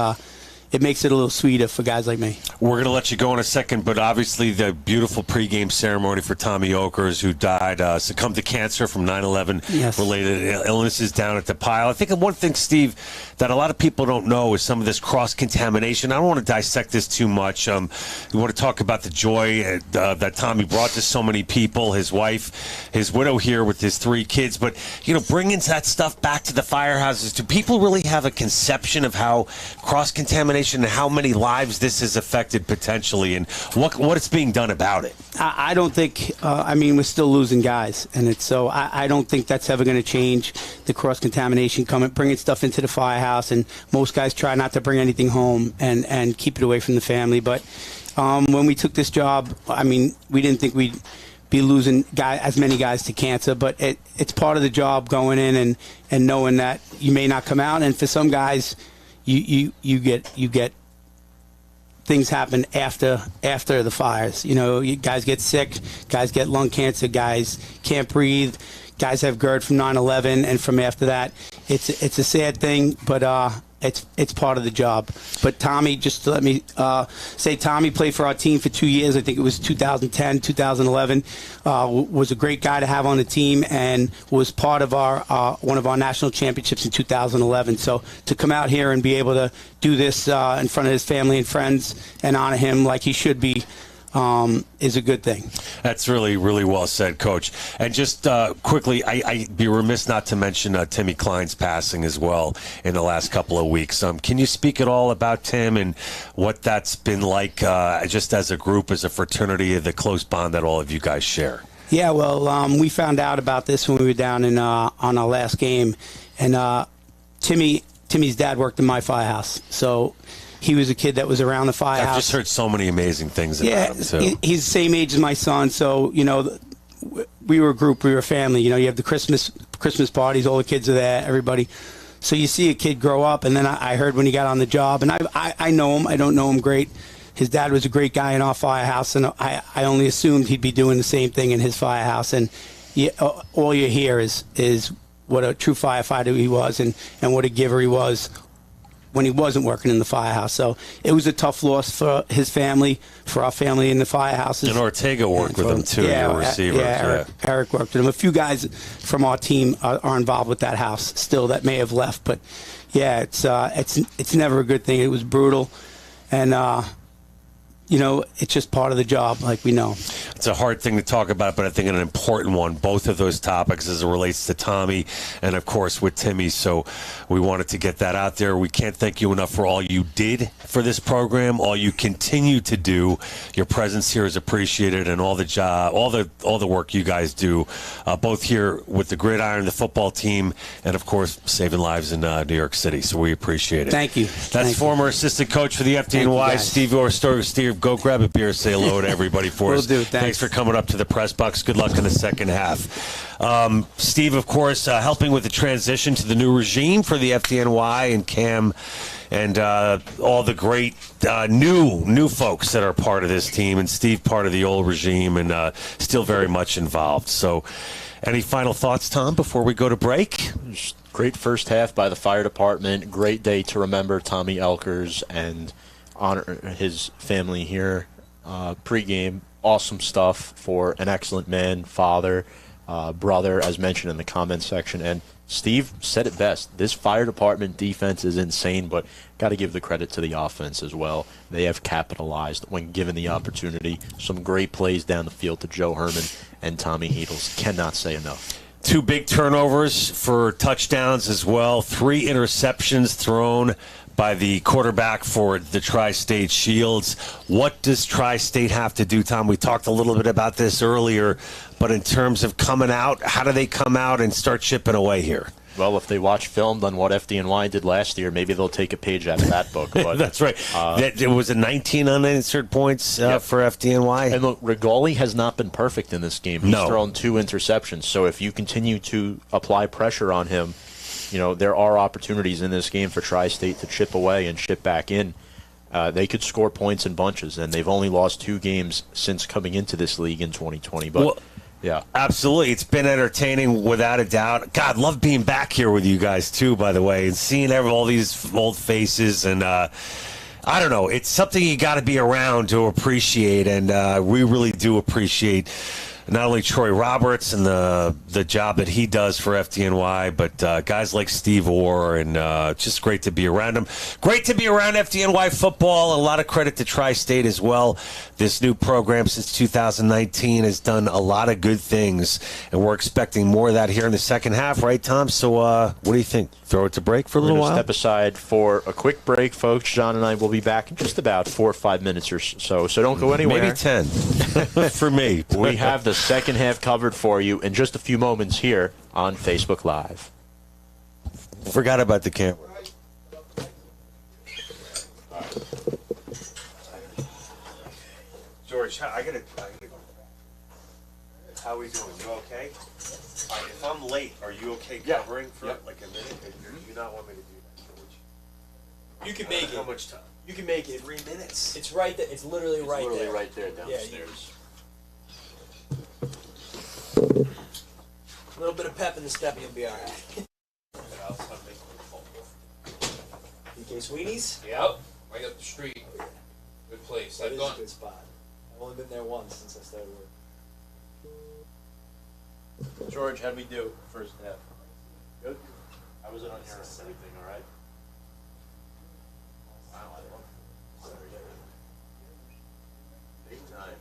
it makes it a little sweeter for guys like me. We're going to let you go in a second, but obviously the beautiful pregame ceremony for Tommy Okers, who died, succumbed to cancer from 9/11 related illnesses down at the Pile. I think one thing, Steve, that a lot of people don't know is some of this cross-contamination. I don't want to dissect this too much. We want to talk about the joy that Tommy brought to so many people, his wife, his widow here with his 3 kids. But, you know, bringing that stuff back to the firehouses, do people really have a conception of how cross-contamination and how many lives this has affected potentially, and what it's being done about it? I don't think, I mean, we're still losing guys, and I don't think that's ever going to change. The cross-contamination bringing stuff into the firehouse, and most guys try not to bring anything home and keep it away from the family. But when we took this job, I mean, we didn't think we'd be losing as many guys to cancer, but it's part of the job going in and knowing that you may not come out, and for some guys, you get things happen after the fires. You know, guys get sick, guys get lung cancer, guys can't breathe, guys have GERD from 9/11, and from after that, it's a sad thing, but it's part of the job. But Tommy, just to let me say, Tommy played for our team for 2 years. I think it was 2010, 2011. Was a great guy to have on the team and was part of our one of our national championships in 2011. So to come out here and be able to do this in front of his family and friends and honor him like he should be is a good thing. That's really, really well said, Coach. And just quickly, I'd be remiss not to mention Timmy Klein's passing as well in the last couple of weeks. Can you speak at all about Tim and what that's been like just as a group, as a fraternity, the close bond that all of you guys share? Yeah, well, we found out about this when we were down in on our last game, and Timmy's dad worked in my firehouse, so he was a kid that was around the firehouse. I've just heard so many amazing things about him, too. He's the same age as my son, so, you know, we were a group, we were a family. You know, you have the Christmas parties, all the kids are there, everybody. So you see a kid grow up, and then I heard when he got on the job, and I know him. I don't know him great. His dad was a great guy in our firehouse, and I only assumed he'd be doing the same thing in his firehouse. And all you hear is what a true firefighter he was and what a giver he was when he wasn't working in the firehouse. So it was a tough loss for his family, for our family in the firehouses. And Ortega worked with him, too, your receiver. Eric worked with him. A few guys from our team are involved with that house still that may have left. But, yeah, it's never a good thing. It was brutal. And it's just part of the job, like we know. It's a hard thing to talk about, but I think an important one, both of those topics as it relates to Tommy and, of course, with Timmy. So we wanted to get that out there. We can't thank you enough for all you did for this program, all you continue to do. Your presence here is appreciated, and all the work you guys do, both here with the Gridiron, the football team, and, of course, saving lives in New York City. So we appreciate it. Thank you. That's former assistant coach for the FDNY, Steve Orstory. Steve, go grab a beer, say hello to everybody for us. Will do. Thanks for coming up to the press box. Good luck in the second half. Steve, of course, helping with the transition to the new regime for the FDNY, and Cam and all the great new folks that are part of this team, and Steve part of the old regime and still very much involved. So any final thoughts, Tom, before we go to break? Great first half by the fire department. Great day to remember Tommy Elkers and honor his family here. Pre-game, awesome stuff for an excellent man, father, brother, as mentioned in the comments section. And Steve said it best. This fire department defense is insane, but got to give the credit to the offense as well. They have capitalized when given the opportunity. Some great plays down the field to Joe Herman and Tommy Heedles. Cannot say enough. 2 big turnovers for touchdowns as well. 3 interceptions thrown by the quarterback for the Tri-State Shields. What does Tri-State have to do, Tom? We talked a little bit about this earlier, but in terms of coming out, how do they come out and start chipping away here? Well, if they watch film on what FDNY did last year, maybe they'll take a page out of that book. But, that's right. There was 19 unanswered points for FDNY. And look, Regoli has not been perfect in this game. He's thrown 2 interceptions. So if you continue to apply pressure on him, there are opportunities in this game for Tri-State to chip away and chip back in. They could score points in bunches, and they've only lost 2 games since coming into this league in 2020. But yeah, absolutely, it's been entertaining without a doubt. God, love being back here with you guys too, by the way, and seeing all these old faces. And I don't know, it's something you got to be around to appreciate, and we really do appreciate not only Troy Roberts and the job that he does for FDNY, but guys like Steve Orr, and just great to be around him. Great to be around FDNY football. A lot of credit to Tri-State as well. This new program since 2019 has done a lot of good things, and we're expecting more of that here in the second half, right, Tom? So what do you think? Throw it to break for a little while? Step aside for a quick break, folks. John and I will be back in just about 4 or 5 minutes or so, so don't go anywhere. Maybe 10 for me. We have the second half covered for you in just a few moments here on Facebook Live. Forgot about the camera. George, I gotta go. How are we doing? You okay? All right, if I'm late, are you okay covering for like a minute? You not want me to do that, George? You can make it. How much time? You can make it. 3 minutes. It's right there. It's literally right there. Literally right there downstairs. A little bit of pep in the step, you'll be all right. DK Sweeney's? Yep, right up the street. Good place. That I've is gone. a good spot. I've only been there once since I started work. George, how'd we do first half? Good? How was it on your end? Everything all right? Wow, I love it. Big time.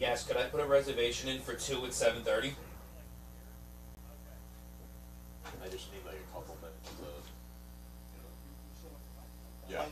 Yes, could I put a reservation in for 2 at 7:30? I just need like a couple minutes to, yeah.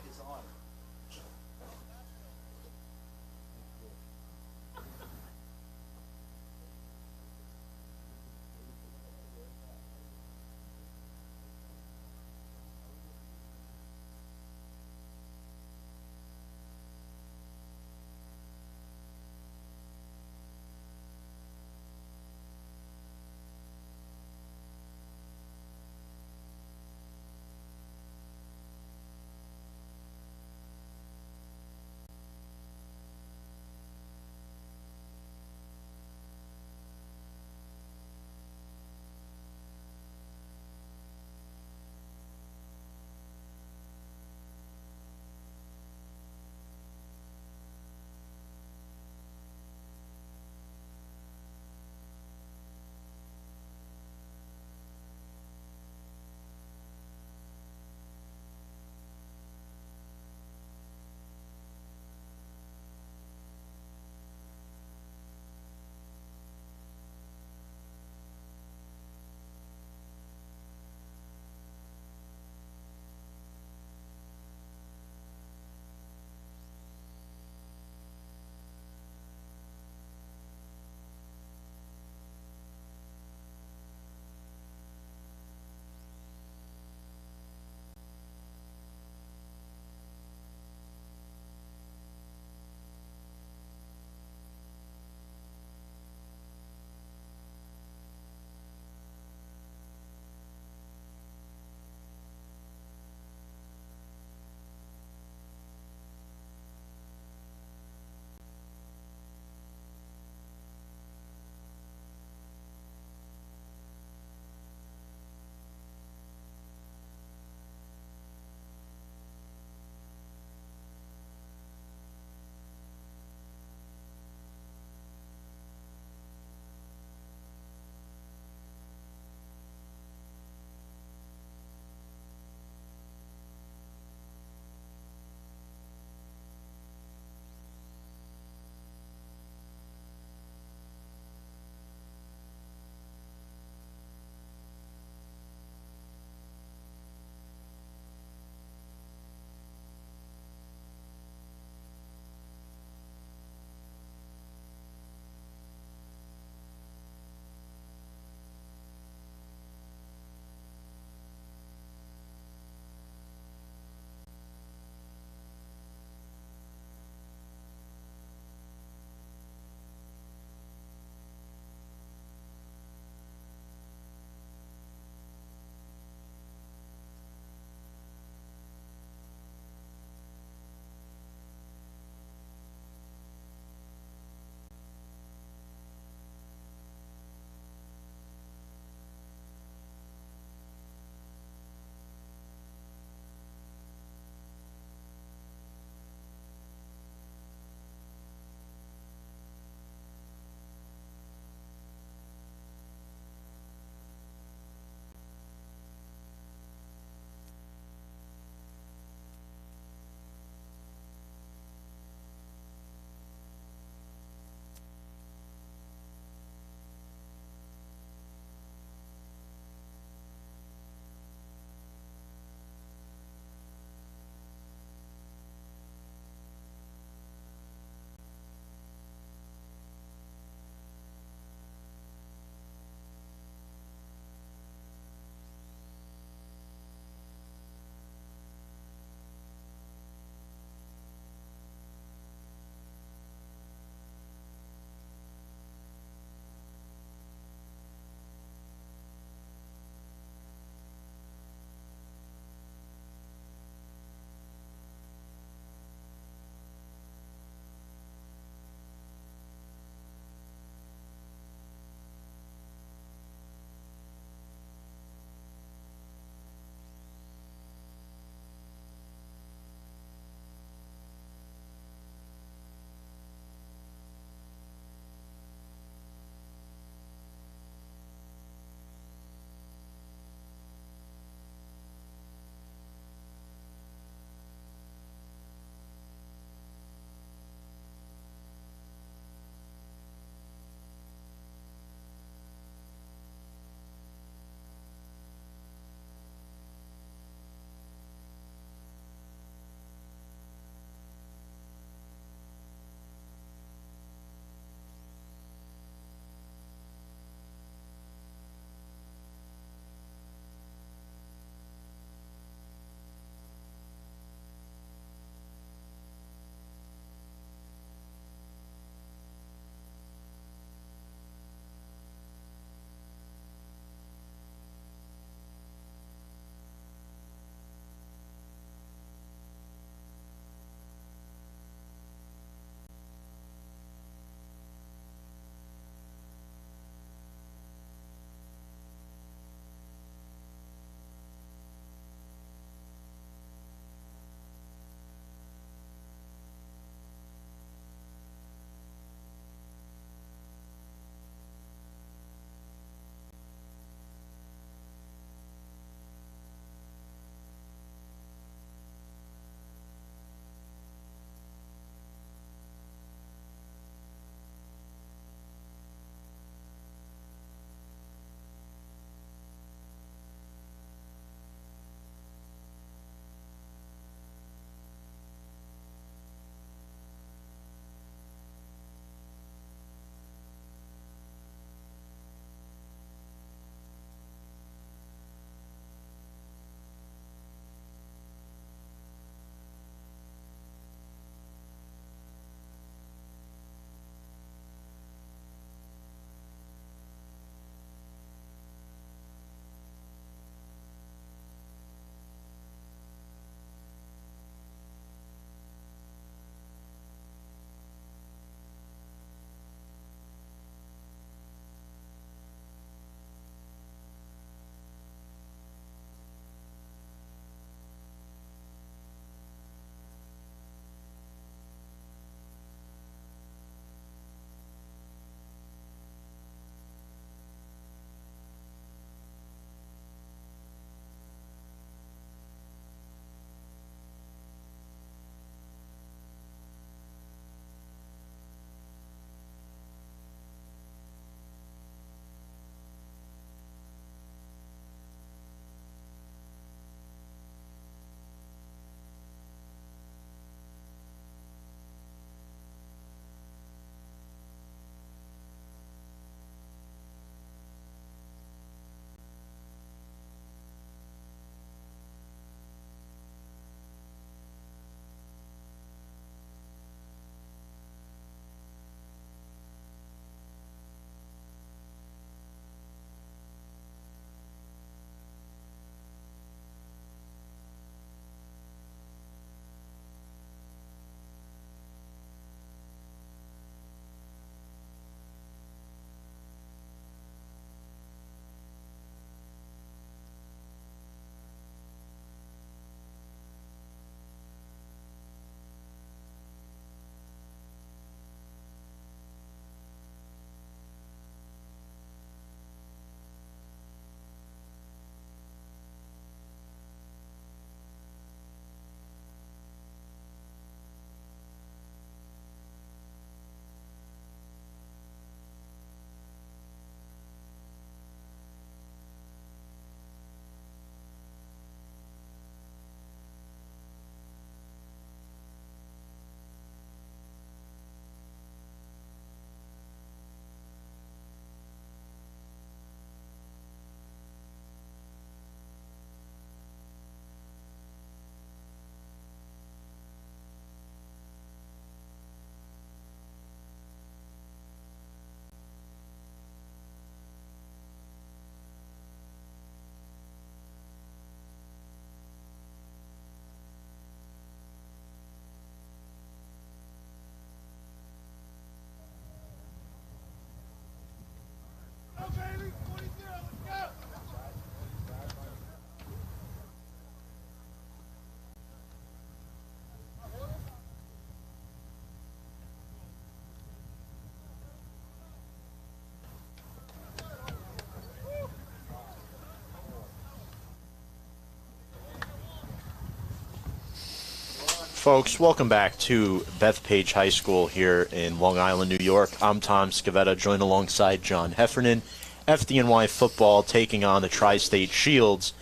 Folks, welcome back to Bethpage High School here in Long Island, New York. I'm Tom Scavetta, joined alongside John Heffernan. FDNY football taking on the Tri-State Shields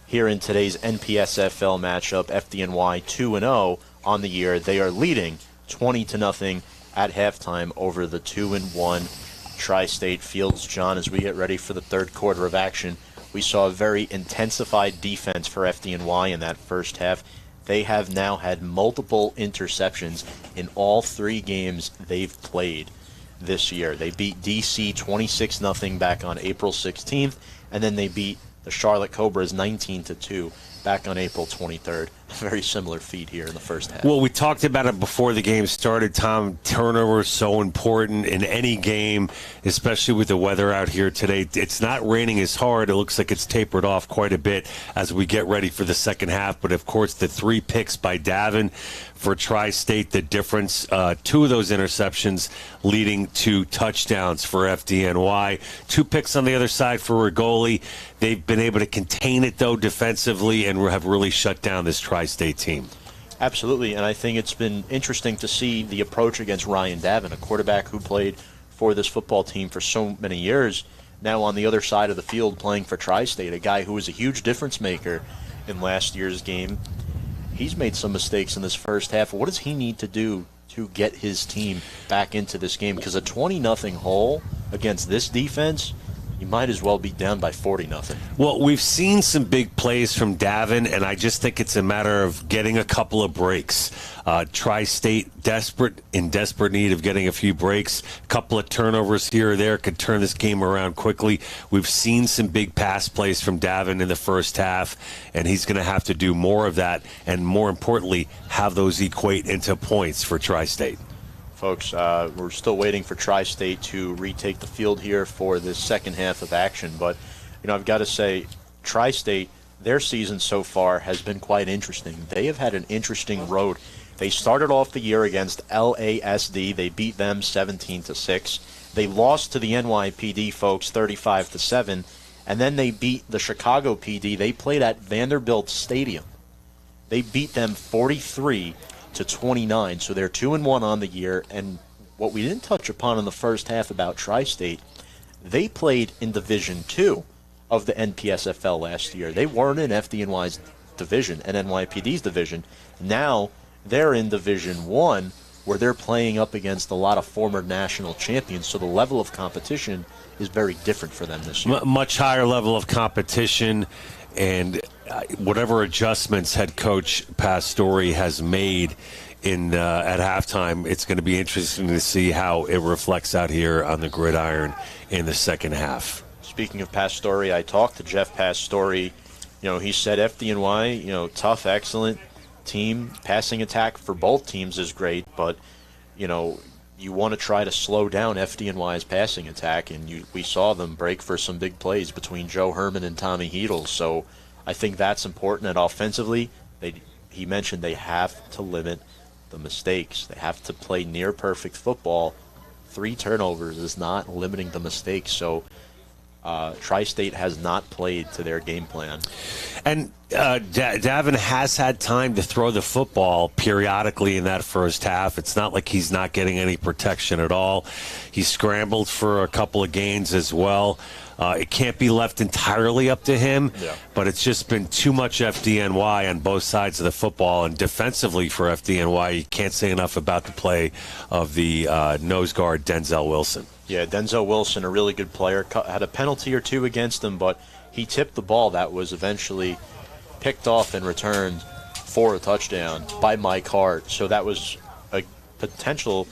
here in today's NPSFL matchup. FDNY 2-0 on the year. They are leading 20-0 at halftime over the 2-1 Tri-State Fields. John, as we get ready for the third quarter of action, we saw a very intensified defense for FDNY in that first half. They have now had multiple interceptions in all three games they've played this year. They beat DC 26-0 back on April 16th, and then they beat the Charlotte Cobras 19-2 back on April 23rd. Very similar feat here in the first half. Well, we talked about it before the game started, Tom. Turnover is so important in any game, especially with the weather out here today. It's not raining as hard. It looks like it's tapered off quite a bit as we get ready for the second half. But, of course, the 3 picks by Davin for Tri-State, the difference, 2 of those interceptions leading to touchdowns for FDNY. 2 picks on the other side for Rigoli. They've been able to contain it, though, defensively and have really shut down this Tri-State team. Absolutely, and I think it's been interesting to see the approach against Ryan Davin, a quarterback who played for this football team for so many years, now on the other side of the field playing for Tri-State, a guy who was a huge difference maker in last year's game. He's made some mistakes in this first half. What does he need to do to get his team back into this game? Because a 20-0 hole against this defense, you might as well be down by 40-0. Well, we've seen some big plays from Davin, and I just think it's a matter of getting a couple of breaks. Tri-State in desperate need of getting a few breaks. A couple of turnovers here or there could turn this game around quickly. We've seen some big pass plays from Davin in the first half, and he's going to have to do more of that, and more importantly, have those equate into points for Tri-State. Folks, we're still waiting for Tri-State to retake the field here for this second half of action. But, I've got to say, Tri-State, their season so far has been quite interesting. They have had an interesting road. They started off the year against LASD. They beat them 17-6. They lost to the NYPD, folks, 35-7. And then they beat the Chicago PD. They played at Vanderbilt Stadium. They beat them 43-29, so they're 2-1 on the year. And what we didn't touch upon in the first half about Tri-State, they played in Division II of the NPSFL last year. They weren't in FDNY's division and NYPD's division. Now they're in Division I, where they're playing up against a lot of former national champions. So the level of competition is very different for them this year. Much higher level of competition, and whatever adjustments head coach Pastore has made at halftime, it's going to be interesting to see how it reflects out here on the gridiron in the second half. Speaking of Pastore, I talked to Jeff Pastore. He said FDNY, tough, excellent team. Passing attack for both teams is great, but, you want to try to slow down FDNY's passing attack, and we saw them break for some big plays between Joe Herman and Tommy Heedles. So I think that's important. And offensively, he mentioned they have to limit the mistakes. They have to play near perfect football. 3 turnovers is not limiting the mistakes. So Tri-State has not played to their game plan. And Davin has had time to throw the football periodically in that first half. It's not like he's not getting any protection at all. He scrambled for a couple of gains as well. It can't be left entirely up to him, but it's just been too much FDNY on both sides of the football. And defensively for FDNY, you can't say enough about the play of the nose guard, Denzel Wilson. Yeah, Denzel Wilson, a really good player, had a penalty or 2 against him, but he tipped the ball that was eventually picked off and returned for a touchdown by Mike Hart. So that was a potential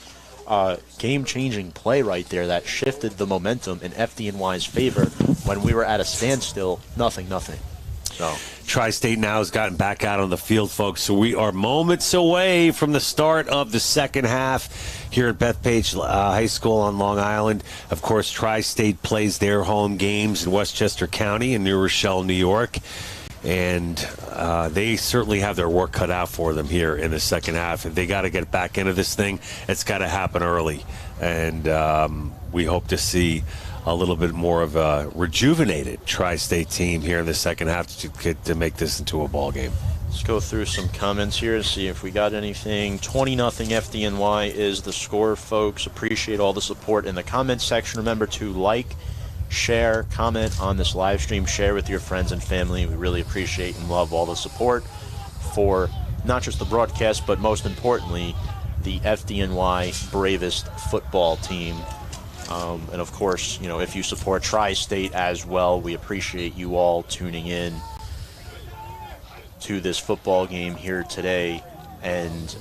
game-changing play right there that shifted the momentum in FDNY's favor when we were at a standstill, 0-0. So Tri-State now has gotten back out on the field, folks. So we are moments away from the start of the second half here at Bethpage High School on Long Island. Of course, Tri-State plays their home games in Westchester County in New Rochelle, New York. And they certainly have their work cut out for them here in the second half. They got to get back into this thing. It's got to happen early. And we hope to see a little bit more of a rejuvenated Tri-State team here in the second half to make this into a ball game. Let's go through some comments here to see if we got anything. 20-0 FDNY is the score, folks. Appreciate all the support in the comment section. Remember to like, share, comment on this live stream, share with your friends and family. We really appreciate and love all the support for not just the broadcast, but most importantly, the FDNY Bravest football team. And of course, you know, if you support Tri-State as well, we appreciate you all tuning in to this football game here today. And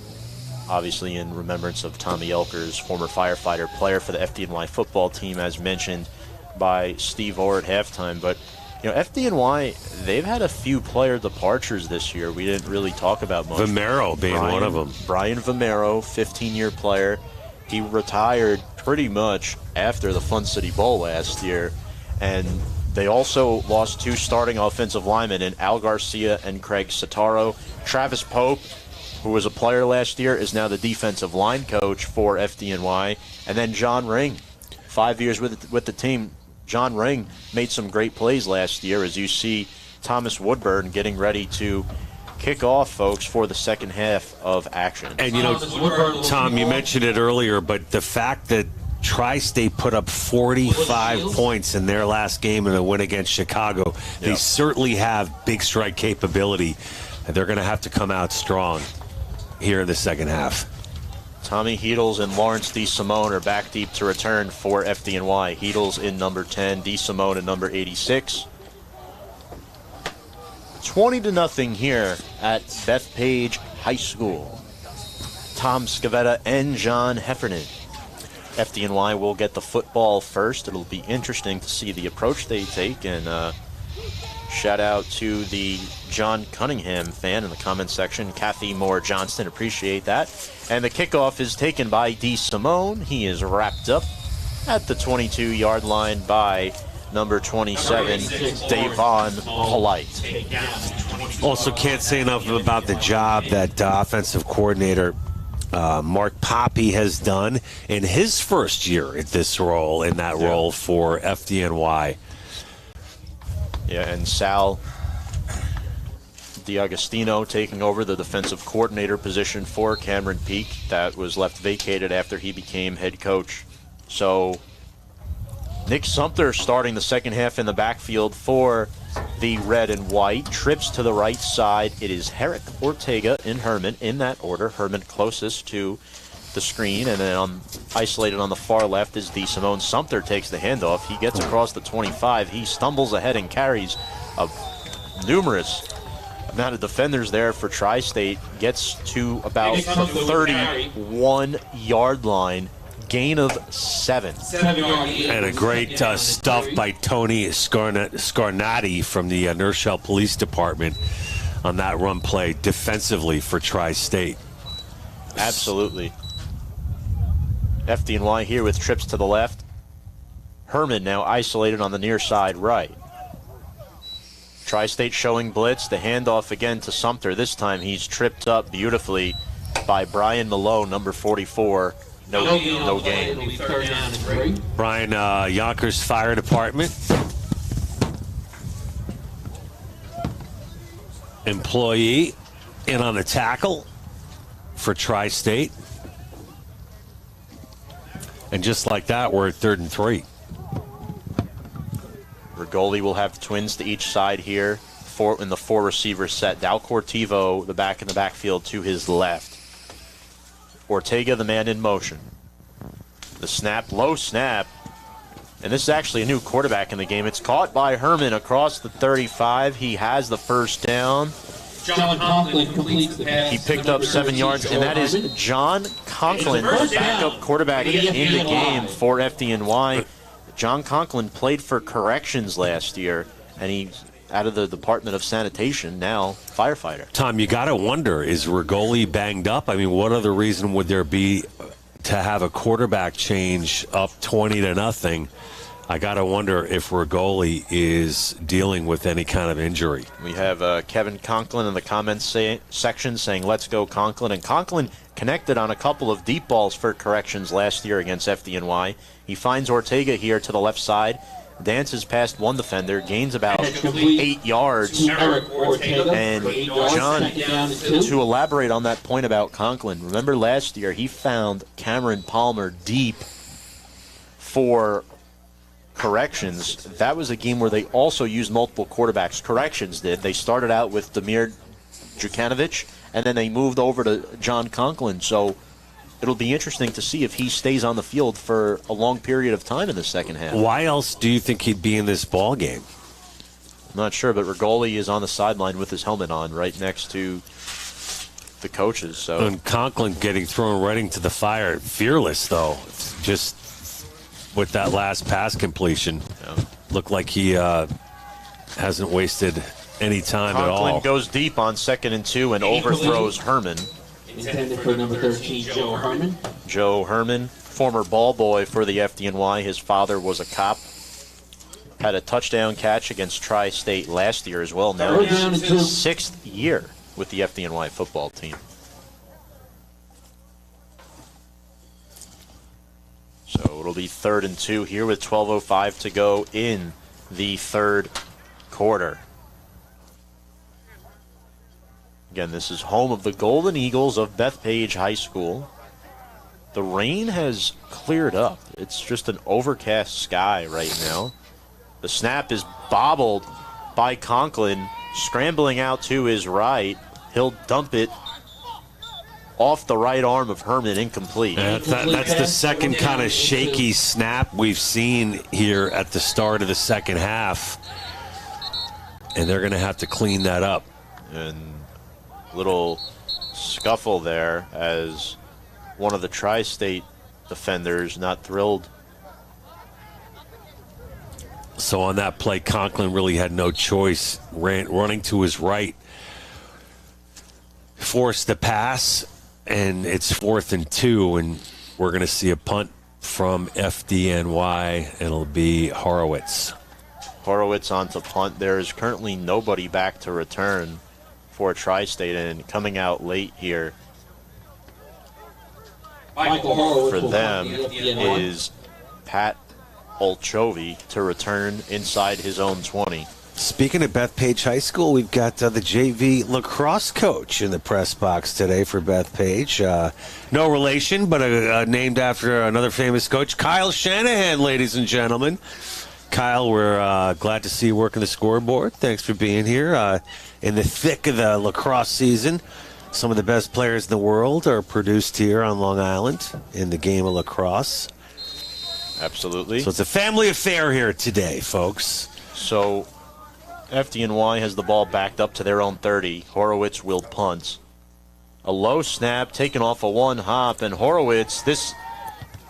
obviously in remembrance of Tommy Elkers, former firefighter, player for the FDNY football team, as mentioned by Steve Orr at halftime. But, you know, FDNY, they've had a few player departures this year we didn't really talk about much. Vomero being one of them. Brian Vomero, 15-year player. He retired pretty much after the Fun City Bowl last year. And they also lost 2 starting offensive linemen in Al Garcia and Craig Sataro. Travis Pope, who was a player last year, is now the defensive line coach for FDNY. And then John Ring, 5 years with the team. John Ring made some great plays last year, as you see Thomas Woodburn getting ready to kick off, folks, for the second half of action. And, you know, Tom, you mentioned it earlier, but the fact that Tri-State put up 45 points in their last game in a win against Chicago, they certainly have big strike capability, and they're going to have to come out strong here in the second half. Tommy Heedles and Lawrence DeSimone are back deep to return for FDNY. Heedles in number 10, DeSimone in number 86. 20-0 here at Bethpage High School. Tom Scavetta and John Heffernan. FDNY will get the football first. It'll be interesting to see the approach they take. And shout out to the John Cunningham fan in the comment section. Kathy Moore Johnston, appreciate that. And the kickoff is taken by DeSimone. He is wrapped up at the 22-yard line by number 27, Davon Polite. Also, can't say enough about the job that offensive coordinator Mark Poppy has done in his first year at this role, in that role for FDNY. Yeah, and Sal DiAgostino taking over the defensive coordinator position for Cameron Peak. That was left vacated after he became head coach. So Nick Sumter starting the second half in the backfield for the red and white. Trips to the right side. It is Herrick, Ortega, and Herman in that order. Herman closest to the screen, and then isolated on the far left is DeSimone. Sumter takes the handoff. He gets across the 25. He stumbles ahead and carries a numerous amount of defenders there for Tri-State. Gets to about the 31-yard line. Gain of 7. And a great stuff by Tony Scarnati from the Nershell Police Department on that run play defensively for Tri-State. Absolutely. FDNY here with trips to the left. Herman now isolated on the near side right. Tri-State showing blitz. The handoff again to Sumter. This time he's tripped up beautifully by Brian Malone, number 44. No gain. Brian, Yonkers Fire Department employee in on the tackle for Tri-State. And just like that, we're at 3rd and 3. Rigoli will have twins to each side here in the 4-receiver set. Dal Cortivo, the back in the backfield, to his left. Ortega, the man in motion. The snap, low snap. And this is actually a new quarterback in the game. It's caught by Herman across the 35. He has the first down. John Conklin completes the pass. He picked up 7 yards, and that is John Conklin, the backup quarterback in the game for FDNY. John Conklin played for Corrections last year, and he's out of the Department of Sanitation, now firefighter. Tom, you got to wonder, is Rigoli banged up? I mean, what other reason would there be to have a quarterback change up 20-0? I got to wonder if Rigoli is dealing with any kind of injury. We have Kevin Conklin in the comments section saying, let's go Conklin. And Conklin connected on a couple of deep balls for Corrections last year against FDNY. He finds Ortega here to the left side. dances past one defender, gains about Complete. 8 yards. Eric Ortega. And for 8 yards. John, Second down and 2. to elaborate on that point about Conklin, remember last year he found Cameron Palmer deep for corrections. That was a game where they also used multiple quarterbacks. Corrections did. They started out with Damir Djukanovic, and then they moved over to John Conklin. So it'll be interesting to see if he stays on the field for a long period of time in the second half. Why else do you think he'd be in this ball game? I'm not sure, but Rigoli is on the sideline with his helmet on right next to the coaches. So And Conklin getting thrown right into the fire. Fearless, though. Just with that last pass completion. Yeah. Looked like he hasn't wasted any time at Conklin all. goes deep on 2nd and 2 and overthrows Herman. Intended for number 13, Joe Herman. Joe Herman, former ball boy for the FDNY. His father was a cop. Had a touchdown catch against Tri-State last year as well. Now Third down and 2. 6th year with the FDNY football team. So it'll be 3rd and 2 here with 12:05 to go in the third quarter. Again, this is home of the Golden Eagles of Bethpage High School. The rain has cleared up. It's just an overcast sky right now. The snap is bobbled by Conklin, scrambling out to his right. He'll dump it off the right arm of Herman, incomplete. That's the second kind of shaky snap we've seen here at the start of the second half. And they're going to have to clean that up. And little scuffle there as one of the Tri-State defenders not thrilled. So on that play, Conklin really had no choice. Running to his right, forced the pass, and it's 4th and 2, and we're going to see a punt from FDNY, and it'll be Horowitz. Horowitz on to punt. There is currently nobody back to return for Tri-State, and coming out late here Michael Horowitz for will them punt the FDNY. is Pat Olchovy to return inside his own 20. Speaking of Bethpage High School, we've got the JV lacrosse coach in the press box today for Bethpage. No relation, but named after another famous coach, Kyle Shanahan, ladies and gentlemen. Kyle, we're glad to see you working the scoreboard. Thanks for being here. In the thick of the lacrosse season, some of the best players in the world are produced here on Long Island in the game of lacrosse. Absolutely. So it's a family affair here today, folks. So FDNY has the ball backed up to their own 30. Horowitz will punt. A low snap taken off a one hop, and Horowitz, this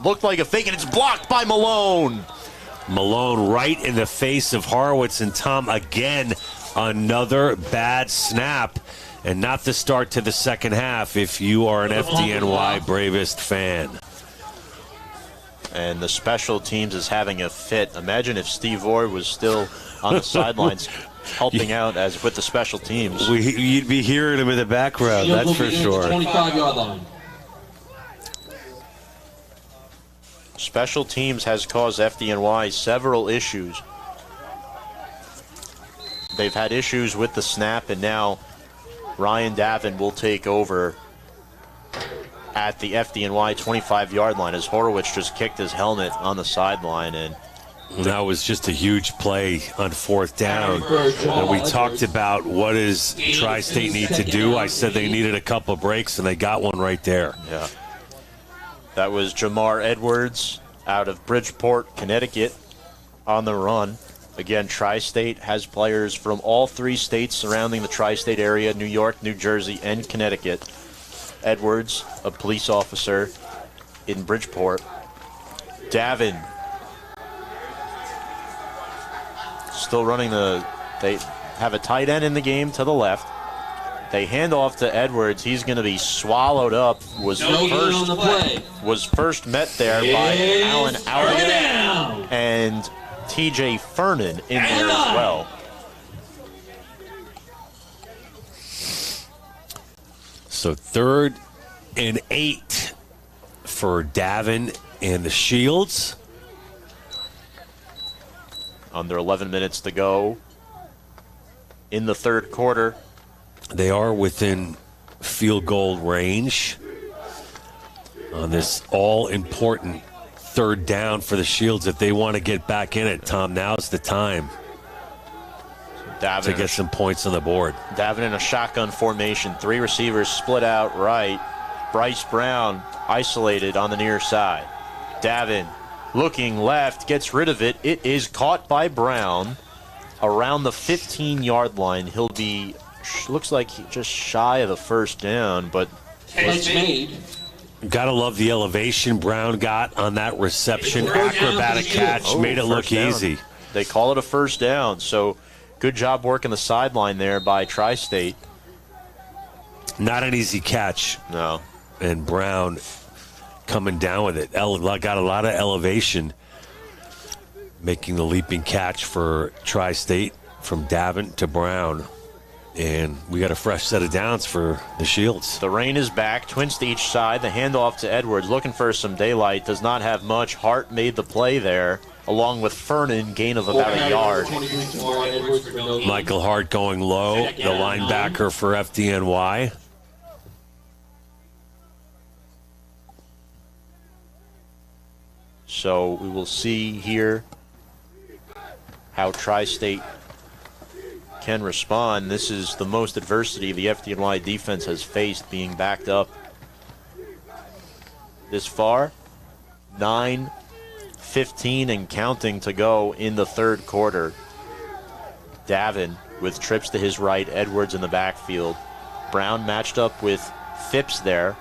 looked like a fake, and it's blocked by Malone. Malone right in the face of Horowitz, and Tom again, another bad snap, and not the start to the second half if you are an FDNY Bravest fan. And the special teams is having a fit. Imagine if Steve Orr was still on the sidelines helping out as with the special teams. You'd be hearing him in the background, that's for sure. 25-yard line. Special teams has caused FDNY several issues. They've had issues with the snap, and now Ryan Davin will take over at the FDNY 25-yard line as Horowitz just kicked his helmet on the sideline. And that was just a huge play on 4th down. And we talked about what does Tri-State need to do. I said they needed a couple of breaks, and they got one right there. yeah, that was Jamar Edwards out of Bridgeport, Connecticut, on the run. Again, Tri-State has players from all 3 states surrounding the Tri-State area: New York, New Jersey, and Connecticut. Edwards, a police officer in Bridgeport. Davin still running they have a tight end in the game to the left. They hand off to Edwards. He's going to be swallowed up. Was first met there by Alan Allen and TJ Fernan in there as well. So 3rd and 8 for Davin and the Shields. Under 11 minutes to go in the third quarter. They are within field goal range on this all-important third down for the Shields. If they want to get back in it, Tom, now's the time to get some points on the board. Davin in a shotgun formation. 3 receivers split out right. Bryce Brown isolated on the near side. Davin looking left, gets rid of it. It is caught by Brown around the 15-yard line. He'll be, looks like just shy of the first down, but Catch made. Gotta love the elevation Brown got on that reception. Acrobatic catch, made it look easy. They call it a first down, so good job working the sideline there by Tri-State. Not an easy catch. No. And Brown coming down with it. Got a lot of elevation, making the leaping catch for Tri-State from Davin to Brown. And we got a fresh set of downs for the Shields. The rain is back, twins to each side. The handoff to Edwards, looking for some daylight. Does not have much. Hart made the play there, along with Fernan, gain of about a yard. Michael Hart going low, the linebacker for FDNY. So we will see here how Tri-State can respond. This is the most adversity the FDNY defense has faced, being backed up this far. 9:15 and counting to go in the third quarter. Davin with trips to his right, Edwards in the backfield. Brown matched up with Phipps there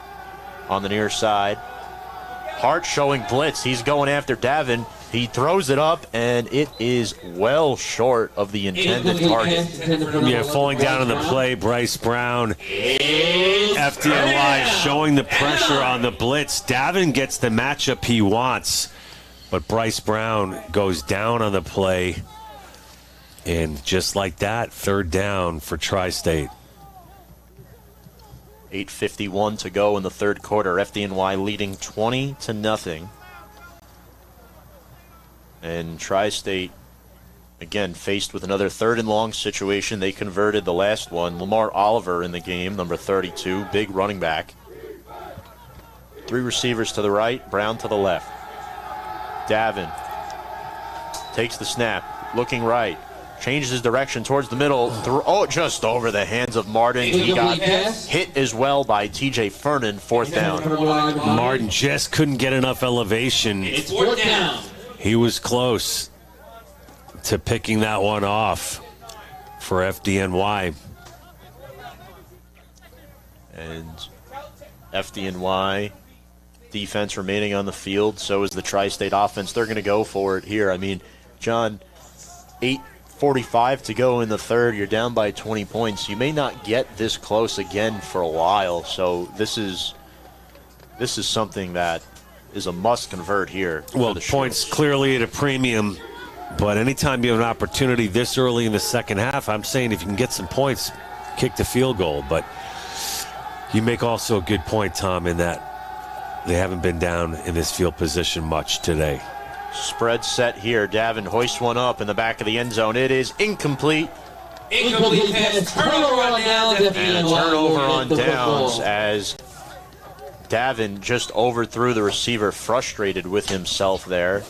on the near side. Hart showing blitz. He's going after Davin. He throws it up, and it is well short of the intended target. Yeah, falling down on the play, Bryce Brown. FDNY showing the pressure on the blitz. Davin gets the matchup he wants, but Bryce Brown goes down on the play. And just like that, third down for Tri-State. 8:51 to go in the third quarter. FDNY leading 20-0. And Tri-State, again, faced with another third and long situation. They converted the last one. Lamar Oliver in the game, number 32, big running back. 3 receivers to the right, Brown to the left. Davin takes the snap, looking right. Changes his direction towards the middle. Just over the hands of Martin. He got hit as well by TJ Fernan, fourth down. Martin just couldn't get enough elevation. It's fourth down. He was close to picking that one off for FDNY. And FDNY defense remaining on the field. So is the Tri-State offense. They're going to go for it here. I mean, John, 8:45 to go in the third. You're down by 20 points. You may not get this close again for a while. So this is something that is a must convert here. Well, the points clearly at a premium, but anytime you have an opportunity this early in the second half, I'm saying if you can get some points, kick the field goal. But you make also a good point, Tom, in that they haven't been down in this field position much today. Spread set here. Davin hoists one up in the back of the end zone. It is incomplete. Incomplete pass. Turnover on downs. And a turnover on downs as Davin just overthrew the receiver, frustrated with himself there.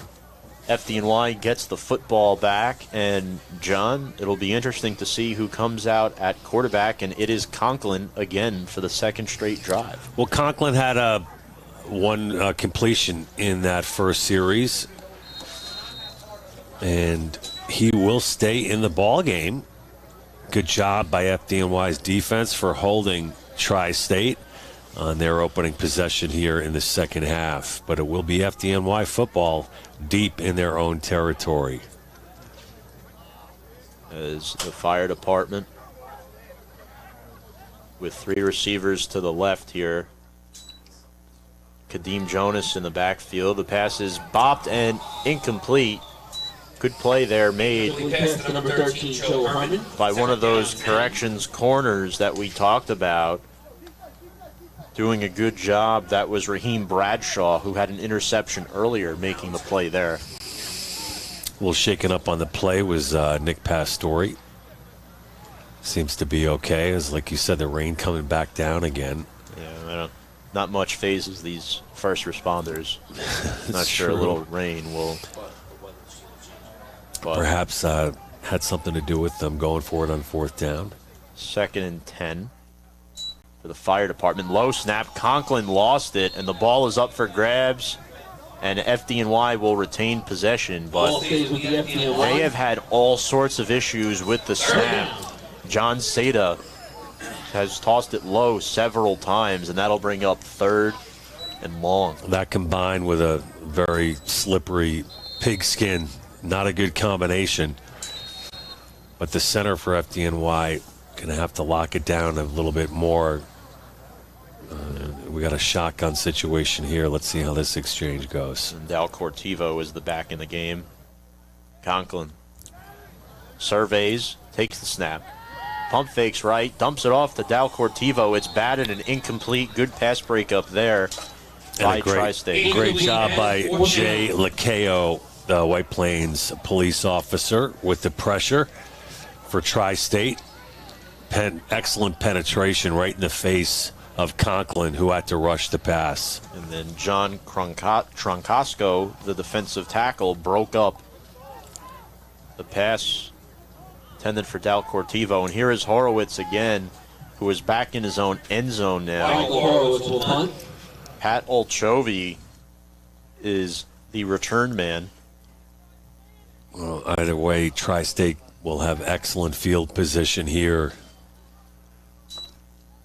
FDNY gets the football back, and John, it'll be interesting to see who comes out at quarterback, and it is Conklin again for the second straight drive. Well, Conklin had one completion in that first series, and he will stay in the ball game. Good job by FDNY's defense for holding Tri-State on their opening possession here in the second half. But it will be FDNY football deep in their own territory. As the fire department with 3 receivers to the left here. Kadeem Jonas in the backfield. The pass is bopped and incomplete. Good play there made by one of those corrections corners that we talked about. Doing a good job. That was Raheem Bradshaw, who had an interception earlier, making the play there. little shaken up on the play was Nick Pastore. Seems to be okay. As like you said, the rain coming back down again. Yeah, not much phases these first responders. Not sure true. a little rain will. But Perhaps had something to do with them going for it on 4th down. 2nd and 10 for the fire department. Low snap. Conklin lost it, and the ball is up for grabs. And FDNY will retain possession, but they have had all sorts of issues with the snap. John Seda has tossed it low several times, and that'll bring up 3rd and long. That combined with a very slippery pigskin, not a good combination. But the center for FDNY going to have to lock it down a little bit more. We got a shotgun situation here. Let's see how this exchange goes. And Dal Cortivo is the back in the game. Conklin surveys, takes the snap. Pump fakes right, dumps it off to Dal Cortivo. It's batted and incomplete. Good pass breakup there by Tri-State. Great job by Jay Lakeo, the White Plains police officer, with the pressure for Tri-State. Excellent penetration right in the face of Conklin, who had to rush the pass. And then John Troncosco, the defensive tackle, broke up the pass intended for Dal Cortivo. And here is Horowitz again, who is back in his own end zone now. Pat Olchovy is the return man. Well, either way, Tri-State will have excellent field position here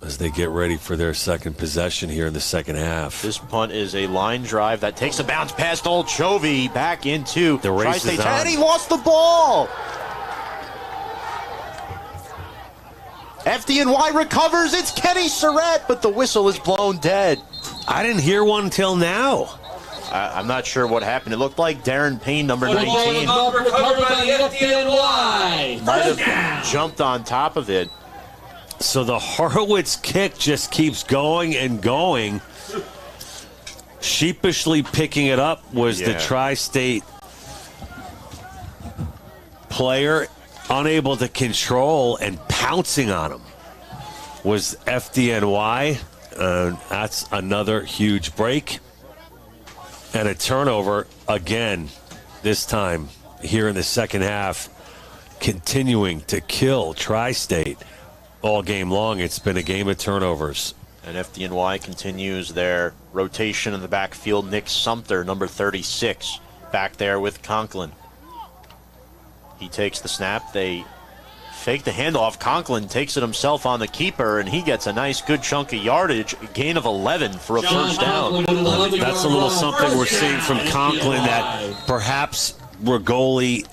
as they get ready for their second possession here in the second half. This punt is a line drive that takes a bounce past Olchovy back into the race Tri-State. is on. And he lost the ball. FDNY recovers. It's Kenny Surratt, but the whistle is blown dead. I didn't hear one until now. I'm not sure what happened. It looked like Darren Payne, number 19, Recovered by the FDNY. might have jumped on top of it. So the Horowitz kick just keeps going and going. Sheepishly picking it up was the Tri-State player, unable to control, and pouncing on him was FDNY. That's another huge break. And a turnover again, this time here in the second half, continuing to kill Tri-State all game long. It's been a game of turnovers. And FDNY continues their rotation in the backfield. Nick Sumter, number 36, back there with Conklin. He takes the snap. They fake the handoff. Conklin takes it himself on the keeper, and he gets a nice good chunk of yardage. A gain of 11 for a first down. That's a little something we're seeing from Conklin that perhaps Rigoli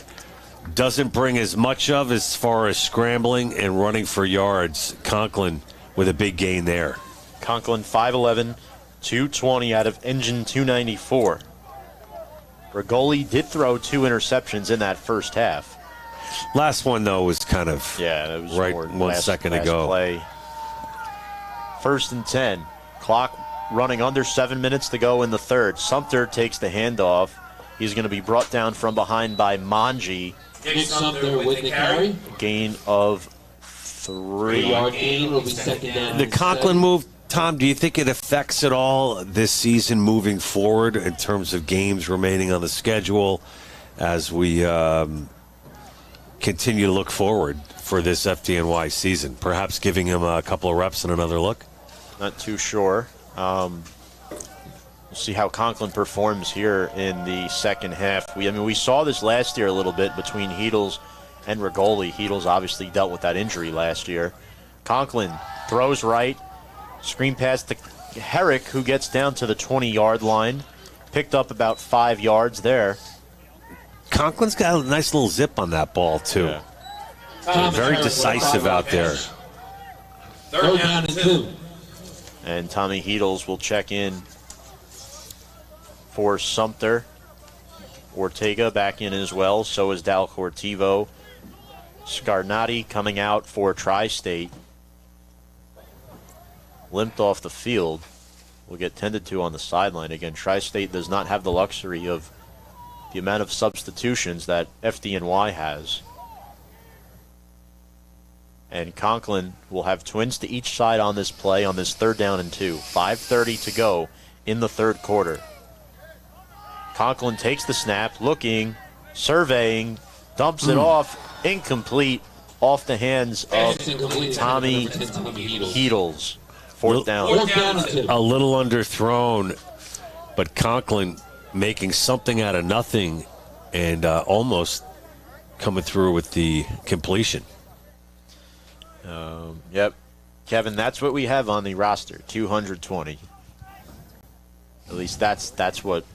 doesn't bring as much of as far as scrambling and running for yards. Conklin with a big gain there. Conklin 5'11", 220 out of engine 294. Rigoli did throw 2 interceptions in that first half. Last one, though, was kind of it was right more 1 second ago. Play. 1st and 10. Clock running under 7 minutes to go in the third. Sumter takes the handoff. He's going to be brought down from behind by Manji. Nick Sumter with the carry. Gain of 3. 3-yard gain will be second down. The Conklin move, Tom, do you think it affects at all this season moving forward in terms of games remaining on the schedule as we continue to look forward for this FDNY season? Perhaps giving him a couple of reps and another look? Not too sure. We'll see how Conklin performs here in the second half. We saw this last year a little bit between Heedles and Rigoli. Heedles obviously dealt with that injury last year. Conklin throws right, screen pass to Herrick, who gets down to the 20-yard line. Picked up about 5 yards there. Conklin's got a nice little zip on that ball, too. Yeah. Very decisive out there. Third down and 2. And Tommy Heedles will check in for Sumter. Ortega back in as well. So is Dal Cortivo. Scarnati coming out for Tri-State. Limped off the field. Will get tended to on the sideline. Again, Tri-State does not have the luxury of the amount of substitutions that FDNY has. And Conklin will have twins to each side on this play on this 3rd down and 2. 5:30 to go in the 3rd quarter. Conklin takes the snap, looking, surveying, dumps it off, incomplete, off the hands of Tommy Heedles. 4th down. A little underthrown, but Conklin making something out of nothing and almost coming through with the completion. Yep. Kevin, that's what we have on the roster, 220. At least that's what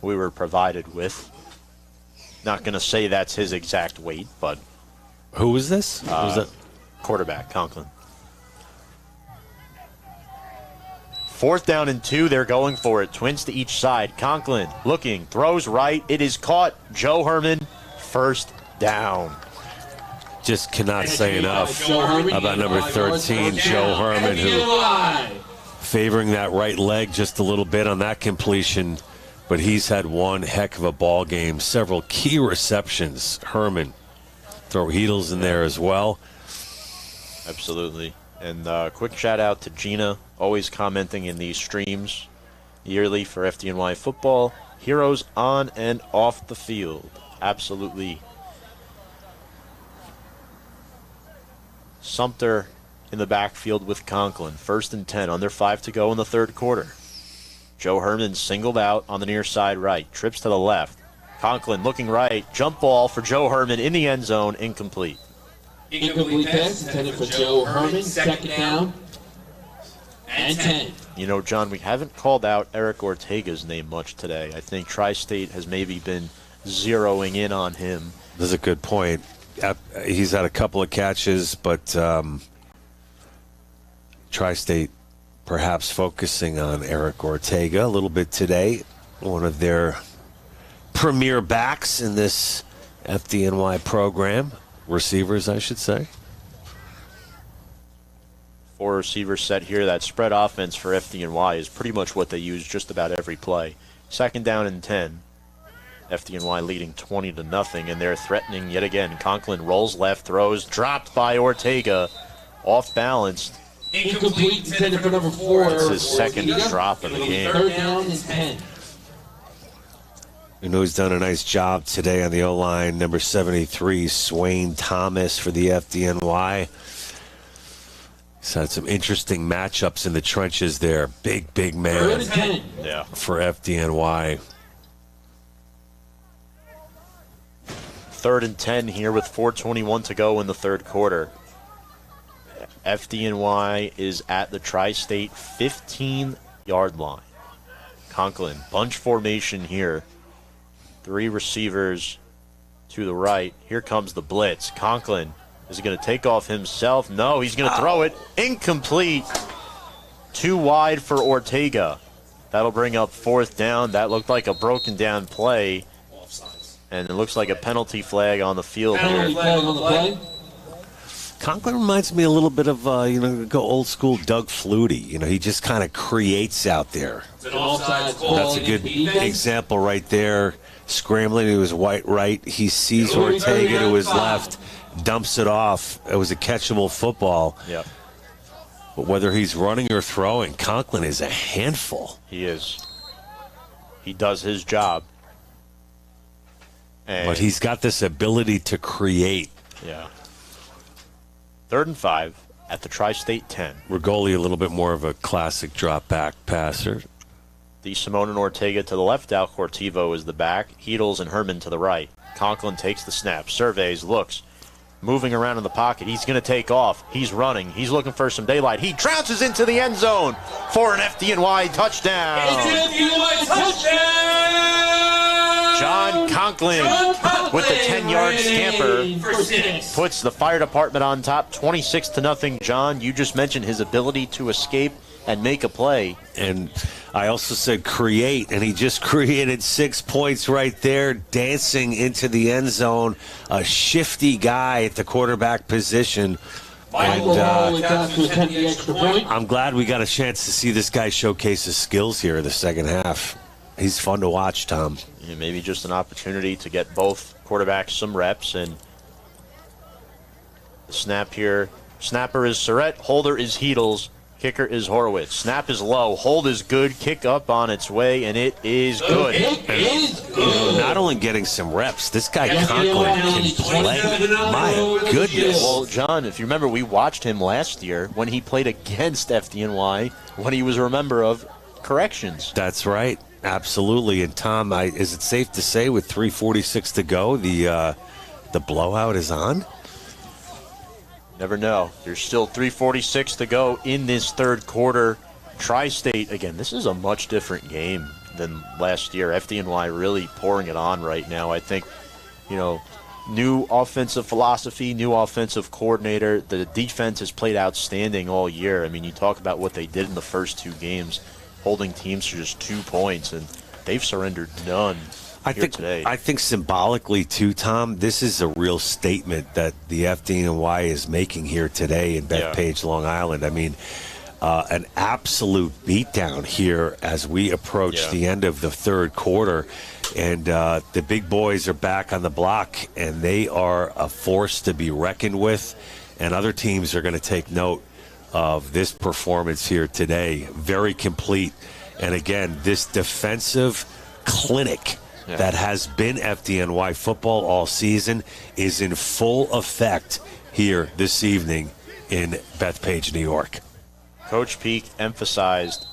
we were provided with. Not going to say that's his exact weight, but... Who was this? Was that quarterback, Conklin. 4th down and 2, they're going for it. Twins to each side. Conklin looking, throws right. It is caught. Joe Herman, 1st down. Just cannot say enough about number 13, Joe Herman, who favoring that right leg just a little bit on that completion, but he's had one heck of a ball game. Several key receptions. Herman, throw Heedles in there as well. Absolutely. And quick shout out to Gina, always commenting in these streams yearly for FDNY football. Heroes on and off the field. Absolutely. Sumter in the backfield with Conklin. 1st and 10, under 5 to go in the 3rd quarter. Joe Herman singled out on the near side right. Trips to the left. Conklin looking right. Jump ball for Joe Herman in the end zone. Incomplete. Incomplete pass intended for Joe Herman. 2nd down and 10. You know, John, we haven't called out Eric Ortega's name much today. I think Tri-State has maybe been zeroing in on him. That's a good point. He's had a couple of catches, but Tri-State perhaps focusing on Eric Ortega a little bit today. One of their premier backs in this FDNY program. Receivers, I should say. 4 receivers set here. That spread offense for FDNY is pretty much what they use just about every play. 2nd down and 10. FDNY leading 20-0, and they're threatening yet again. Conklin rolls left, throws, dropped by Ortega, off balance. Incomplete intended for number 4. It's his 2nd drop of the game. 3rd down and 10. You know who's done a nice job today on the O-line, number 73, Swain Thomas for the FDNY. He's had some interesting matchups in the trenches there. Big man for FDNY. 3rd and 10 here with 4:21 to go in the 3rd quarter. FDNY is at the Tri-State 15-yard line. Conklin, bunch formation here. 3 receivers to the right. Here comes the blitz. Conklin is going to take off himself. No, he's going to throw it. Incomplete. Too wide for Ortega. That'll bring up 4th down. That looked like a broken down play. And it looks like a penalty flag on the field here. Conklin reminds me a little bit of, go old school Doug Flutie. He just kind of creates out there. That's a good example right there. Scrambling to his right. He sees Ortega to his left, dumps it off. It was a catchable football. Yep. But whether he's running or throwing, Conklin is a handful. He is. He does his job. But he's got this ability to create. Yeah. 3rd and 5 at the Tri-State 10. Rigoli a little bit more of a classic drop-back passer. DeSimone and Ortega to the left. Al Cortivo is the back. Heedles and Herman to the right. Conklin takes the snap, surveys, looks, moving around in the pocket. He's going to take off. He's running. He's looking for some daylight. He trounces into the end zone for an FDNY touchdown. It's an FDNY touchdown! John Conklin with the 10-yard scamper puts the fire department on top, 26-0. John, you just mentioned his ability to escape and make a play. And I also said create, and he just created 6 points right there, dancing into the end zone. A shifty guy at the quarterback position. And, I'm glad we got a chance to see this guy showcase his skills here in the second half. He's fun to watch, Tom. Yeah, maybe just an opportunity to get both quarterbacks some reps. And the snap here. Snapper is Surratt. Holder is Heedles. Kicker is Horowitz. Snap is low. Hold is good. Kick up on its way, and it is good. It is good. Not only getting some reps, this guy Conklin can play. My goodness. Well, John, if you remember, we watched him last year when he played against FDNY when he was a member of corrections. That's right. Absolutely. And Tom, is it safe to say with 3:46 to go, the blowout is on? Never know. There's still 3:46 to go in this third quarter. Tri-State, again, this is a much different game than last year. FDNY really pouring it on right now. I think, new offensive philosophy, new offensive coordinator. The defense has played outstanding all year. I mean, you talk about what they did in the first two games, holding teams to just 2 points, and they've surrendered none. I think symbolically, too, Tom, this is a real statement that the FDNY is making here today in Bethpage, Long Island. I mean, an absolute beatdown here as we approach the end of the third quarter. And the big boys are back on the block, and they are a force to be reckoned with. And other teams are going to take note of this performance here today. Very complete. And again, this defensive clinic that has been FDNY football all season is in full effect here this evening in Bethpage, New York. Coach Peak emphasized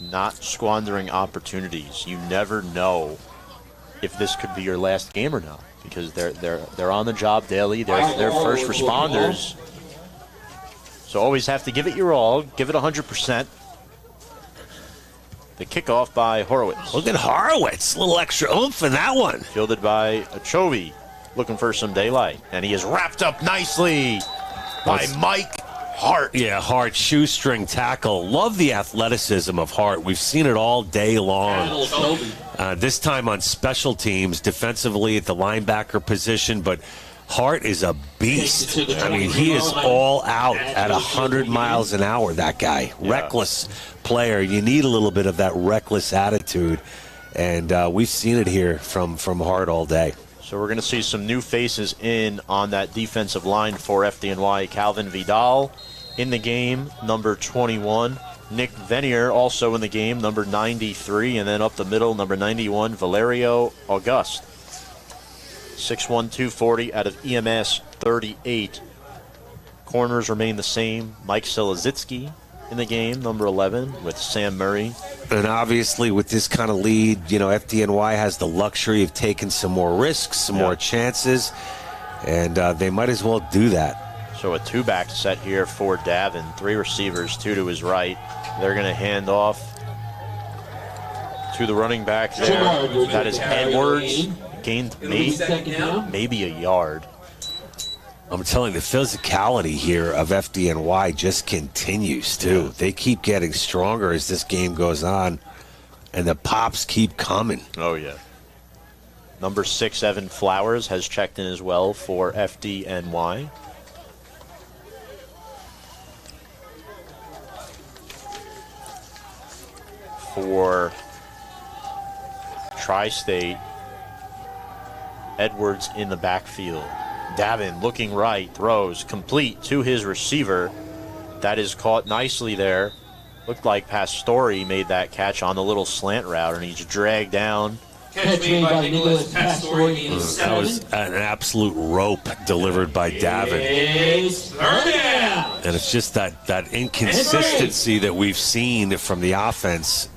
not squandering opportunities. You never know if this could be your last game or not, because they're on the job daily. They're first responders. So always have to give it your all, give it 100%. The kickoff by Horowitz. Look at Horowitz. A little extra oomph in that one. Fielded by Chovy, looking for some daylight. And he is wrapped up nicely by Mike Hart. Yeah, Hart, shoestring tackle. Love the athleticism of Hart. We've seen it all day long. This time on special teams, defensively at the linebacker position, but Hart is a beast. I mean, he is all out at 100 miles an hour, that guy. Yeah. Reckless player. You need a little bit of that reckless attitude, and we've seen it here from Hart all day. So we're going to see some new faces in on that defensive line for FDNY. Calvin Vidal in the game, number 21. Nick Venier also in the game, number 93. And then up the middle, number 91, Valerio Auguste. 6'1", 240 out of EMS 38. Corners remain the same. Mike Selazitsky in the game, number 11, with Sam Murray. And obviously with this kind of lead, FDNY has the luxury of taking some more risks, some more chances, and they might as well do that. So a two-back set here for Davin. 3 receivers, 2 to his right. They're going to hand off to the running back there. That is Edwards. Gained maybe a yard. I'm telling you, the physicality here of FDNY just continues, too. Yeah. They keep getting stronger as this game goes on, and the pops keep coming. Oh, yeah. Number 6, Evan Flowers, has checked in as well for FDNY. For Tri-State, Edwards in the backfield. Davin looking right, throws complete to his receiver. That is caught nicely there. Looked like Pastore made that catch on the little slant route, and he's dragged down. Catch made by Nicholas Pastore in 7. That was an absolute rope delivered by Davin. And it's just that inconsistency that we've seen from the offense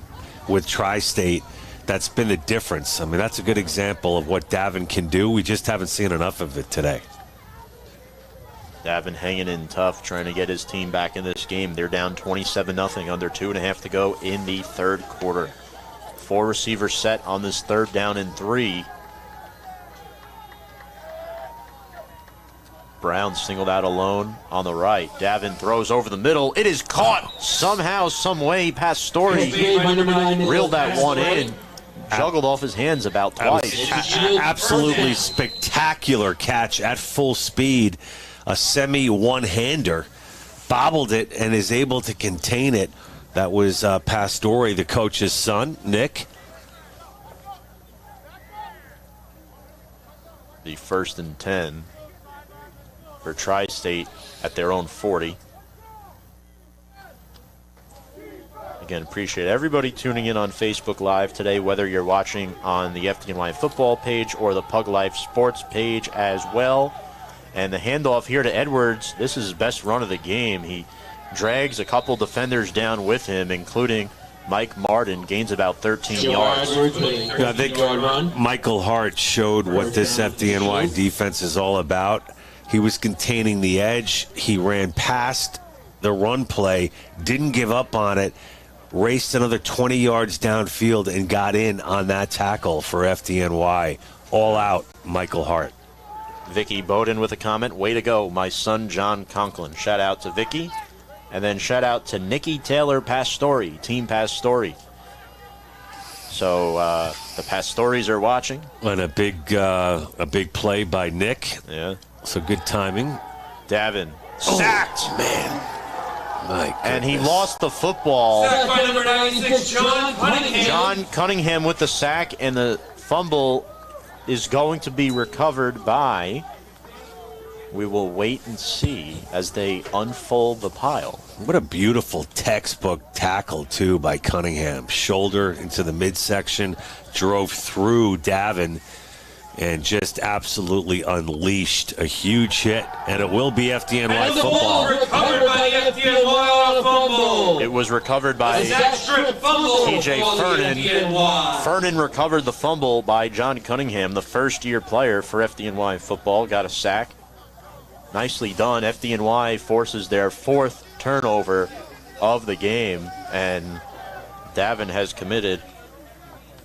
with Tri-State. That's been the difference. I mean, that's a good example of what Davin can do. We just haven't seen enough of it today. Davin hanging in tough, trying to get his team back in this game. They're down 27-0, under 2.5 to go in the third quarter. 4 receivers set on this 3rd down and 3. Brown singled out alone on the right. Davin throws over the middle. It is caught somehow, some way. Pastore reeled that one in. Juggled off his hands about twice. Absolutely spectacular catch at full speed. A semi-one-hander. Bobbled it and is able to contain it. That was Pastore, the coach's son, Nick. the 1st and 10 for Tri-State at their own 40. Again, appreciate everybody tuning in on Facebook Live today, whether you're watching on the FDNY football page or the Pug Life Sports page as well. And the handoff here to Edwards, this is his best run of the game. He drags a couple defenders down with him, including Mike Martin, gains about 13 yards. I think Michael Hart showed what this FDNY defense is all about. He was containing the edge. He ran past the run play, didn't give up on it, raced another 20 yards downfield and got in on that tackle for FDNY. All out, Michael Hart. Vicky Bowden with a comment. Way to go, my son John Conklin. Shout out to Vicky. And then shout out to Nikki Taylor Pastore, Team Pastore. So the Pastores are watching. And a big play by Nick. Yeah. So good timing. Davin sacked. Man. My goodness. And he lost the football. Sacked by number 96, John Cunningham. John Cunningham with the sack, and the fumble is going to be recovered by... We will wait and see as they unfold the pile. What a beautiful textbook tackle, too, by Cunningham. Shoulder into the midsection, drove through Davin, and just absolutely unleashed a huge hit. And it will be FDNY and the football. ball recovered by FDNY on a fumble. It was recovered by Zach Strip fumble TJ for the Fernan. FDNY. Fernan recovered the fumble by John Cunningham, the first-year player for FDNY football. Got a sack. Nicely done. FDNY forces their 4th turnover of the game, and Davin has committed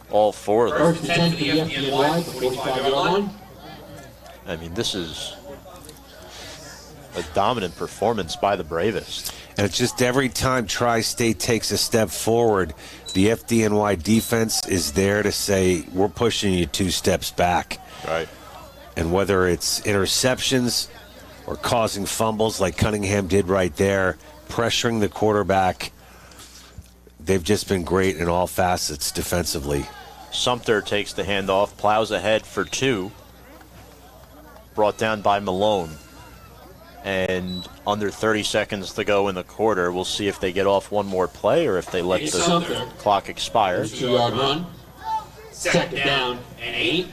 all 4 of them. First and 10 for the FDNY, 45-yard line. I mean, this is a dominant performance by the Bravest. And it's just every time Tri-State takes a step forward, the FDNY defense is there to say, we're pushing you 2 steps back. Right. And whether it's interceptions or causing fumbles like Cunningham did right there, pressuring the quarterback, they've just been great in all facets defensively. Sumter takes the handoff, plows ahead for 2. Brought down by Malone. And under 30 seconds to go in the quarter, we'll see if they get off one more play or if they let the clock expire. 2-yard run. Second down and 8.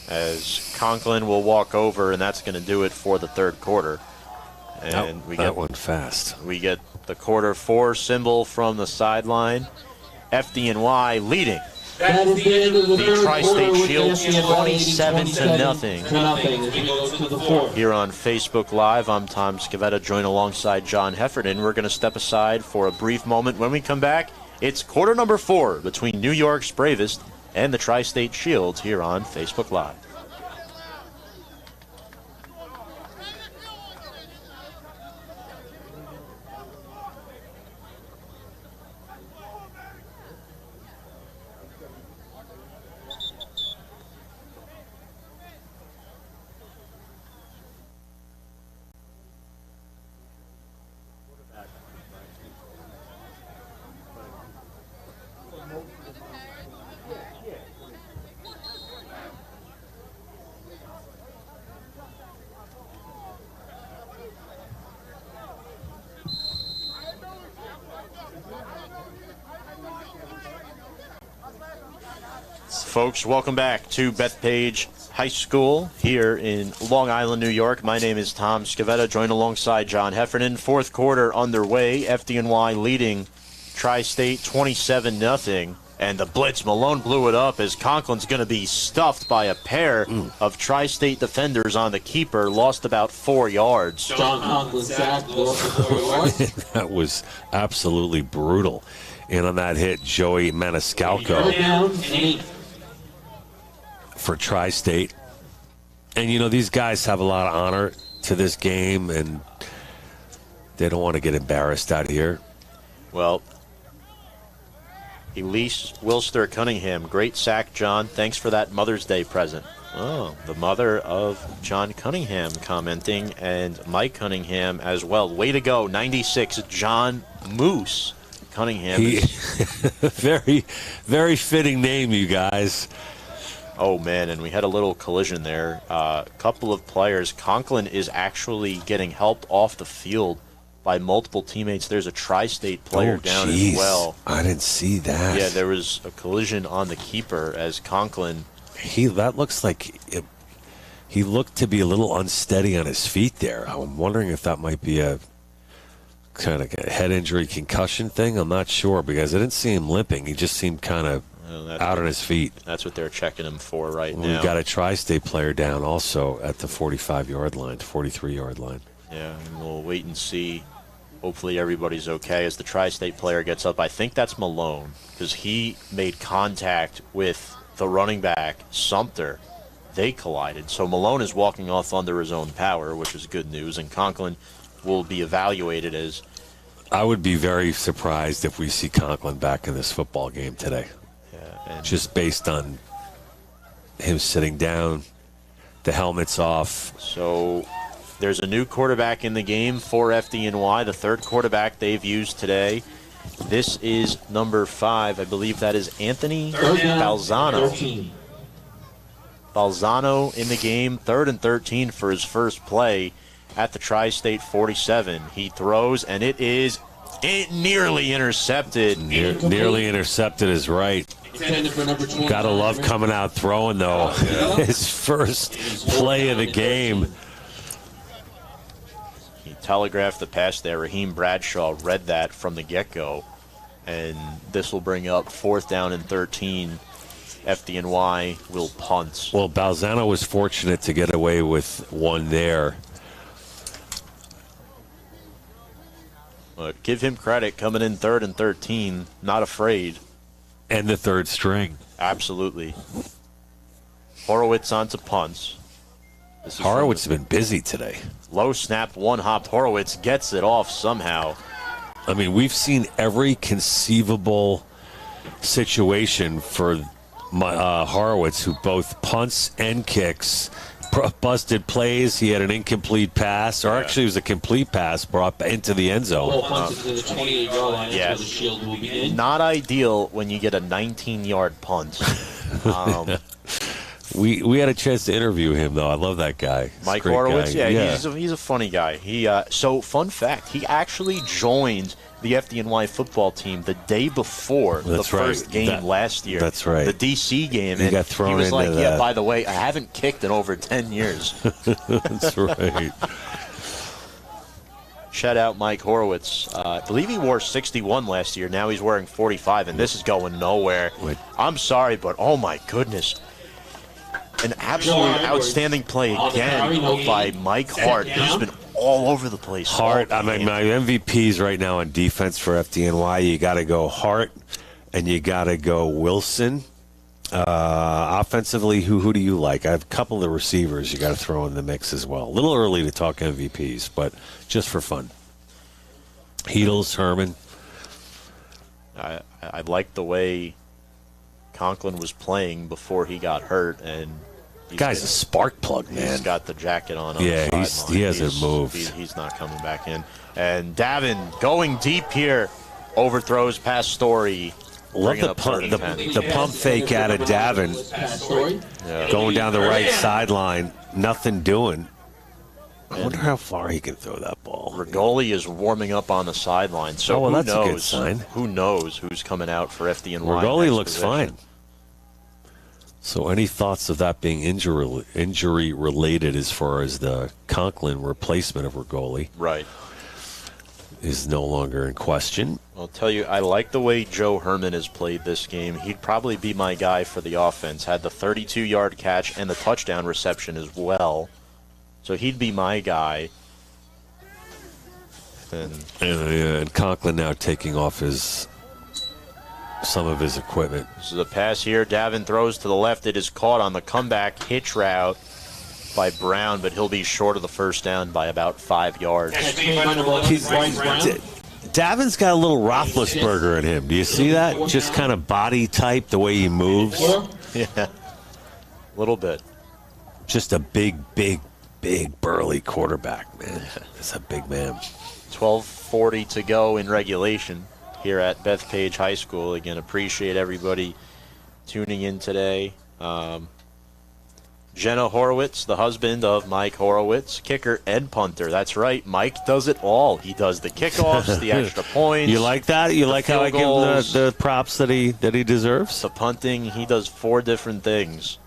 As Conklin will walk over, and that's going to do it for the 3rd quarter. And we that one fast. We get the quarter 4 symbol from the sideline. FDNY leading That is the end of the third Tri-State quarter with Shields FDNY 27-0. as we go to the 4th. Here on Facebook Live, I'm Tom Scavetta, joined alongside John Heffernan. We're going to step aside for a brief moment. When we come back, it's quarter number 4 between New York's Bravest and the Tri-State Shields here on Facebook Live. Folks, welcome back to Bethpage High School here in Long Island, New York. My name is Tom Scavetta, joined alongside John Heffernan. 4th quarter underway. FDNY leading Tri-State 27-0. And the blitz, Malone blew it up as Conklin's going to be stuffed by a pair of Tri-State defenders on the keeper. Lost about 4 yards. John Conklin sacked, lost for 4 yards. That was absolutely brutal. And on that hit, Joey Maniscalco Third down and 8. for Tri-State. And, you know, these guys have a lot of honor to this game, and they don't want to get embarrassed out here. Well, Elise Wilster Cunningham, great sack, John. Thanks for that Mother's Day present. Oh, the mother of John Cunningham commenting, and Mike Cunningham as well. Way to go, 96, John Moose Cunningham. Very, very fitting name, you guys. Oh, man, and we had a little collision there. A couple of players. Conklin is actually getting helped off the field by multiple teammates. There's a tri-state player down as well. I didn't see that. Yeah, there was a collision on the keeper as Conklin. That looks like he looked to be a little unsteady on his feet there. I'm wondering if that might be a kind of a head injury concussion thing. I'm not sure because I didn't see him limping. He just seemed kind of out on his feet. That's what they're checking him for right now. We've got a tri-state player down also at the 45-yard line, 43-yard line. Yeah, and we'll wait and see. Hopefully everybody's okay as the tri-state player gets up. I think that's Malone because he made contact with the running back, Sumter. They collided. So Malone is walking off under his own power, which is good news, and Conklin will be evaluated as... I would be very surprised if we see Conklin back in this football game today. Yeah, and just based on him sitting down, the helmet's off. So there's a new quarterback in the game for FDNY, the third quarterback they've used today. This is number 5. I believe that is Anthony Balzano. 13. Balzano in the game, 3rd and 13 for his first play at the Tri-State 47. He throws, and it is nearly intercepted. Nearly intercepted is right. Intended for number 29. Gotta love coming out throwing, though. His first play of the game. He telegraphed the pass there. Raheem Bradshaw read that from the get-go. And this will bring up 4th down and 13. FDNY will punt. Well, Balzano was fortunate to get away with one there. But give him credit, coming in 3rd and 13, not afraid. And the third string. Absolutely. Horowitz onto punts. Horowitz has been busy today. Low snap, one-hopped. Horowitz gets it off somehow. I mean, we've seen every conceivable situation for Horowitz, who both punts and kicks, busted plays. He had an incomplete pass, or actually it was a complete pass brought into the end zone. Punts to the 28-yard line. Yeah. That's where the shield will be in. Not ideal when you get a 19-yard punt. We had a chance to interview him, though. I love that guy. He's Mike a great Horowitz, guy. yeah. He's a funny guy. So fun fact, he actually joined the FDNY football team the day before the first game last year. That's right. The DC game. He got thrown he was into like, that. yeah, by the way, I haven't kicked in over 10 years. That's right. Shout out Mike Horowitz. I believe he wore 61 last year. Now he's wearing 45, and this is going nowhere. I'm sorry, but oh my goodness. An absolute outstanding play again by Mike Hart. He's been all over the place. Hart, I mean, my MVPs right now on defense for FDNY, you got to go Hart and you got to go Wilson. Offensively, who do you like? I have a couple of the receivers you got to throw in the mix as well. A little early to talk MVPs, but just for fun. Heedles, Herman. I like the way Conklin was playing before he got hurt, and guy's a spark plug, man. He's got the jacket on. Yeah, he hasn't moved. He's not coming back in. And Davin going deep here, overthrows past Story. Love the pump fake out of Davin. Going down the right sideline, nothing doing. I wonder how far he can throw that ball. Rigoli is warming up on the sideline, so that's a good sign. Who knows who's coming out for FDNY? Rigoli looks fine. So any thoughts of that being injury related as far as the Conklin replacement of Rigoli? Right. Is no longer in question. I'll tell you, I like the way Joe Herman has played this game. He'd probably be my guy for the offense. Had the 32-yard catch and the touchdown reception as well. So he'd be my guy. And Conklin now taking off some of his equipment. This is a pass here. Davin throws to the left. It is caught on the comeback hitch route by Brown, but he'll be short of the first down by about 5 yards. Davin's got a little Roethlisberger in him. Do you see that? Just kind of body type, the way he moves. Yeah, a little bit. Just a big burly quarterback, man. That's a big man. 12:40 to go in regulation. here at Bethpage High School. Again, appreciate everybody tuning in today. Jenna Horowitz, the husband of Mike Horowitz, kicker and punter. That's right. Mike does it all. He does the kickoffs, the extra points. You like that? You like how I give him the props that he deserves? The punting, he does 4 different things.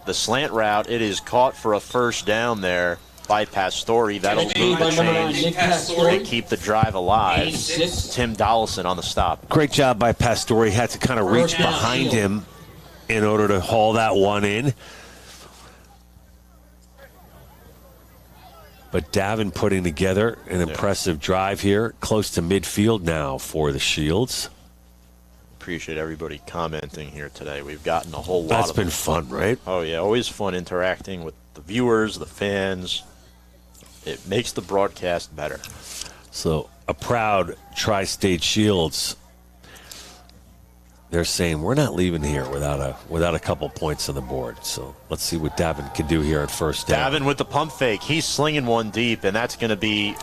The slant route, it is caught for a first down there by Pastore. That'll move the chains and keep the drive alive. Tim Dollison on the stop. Great job by Pastore. He had to kind of reach behind him in order to haul that one in. But Davin putting together an impressive drive here, close to midfield now for the Shields. Appreciate everybody commenting here today. We've gotten a whole lot That's of been fun, right? Oh, yeah. Always fun interacting with the viewers, the fans. It makes the broadcast better. So a proud Tri-State Shields. They're saying we're not leaving here without a couple points on the board. So let's see what Davin can do here at first down. Davin with the pump fake. He's slinging one deep, and that's going to be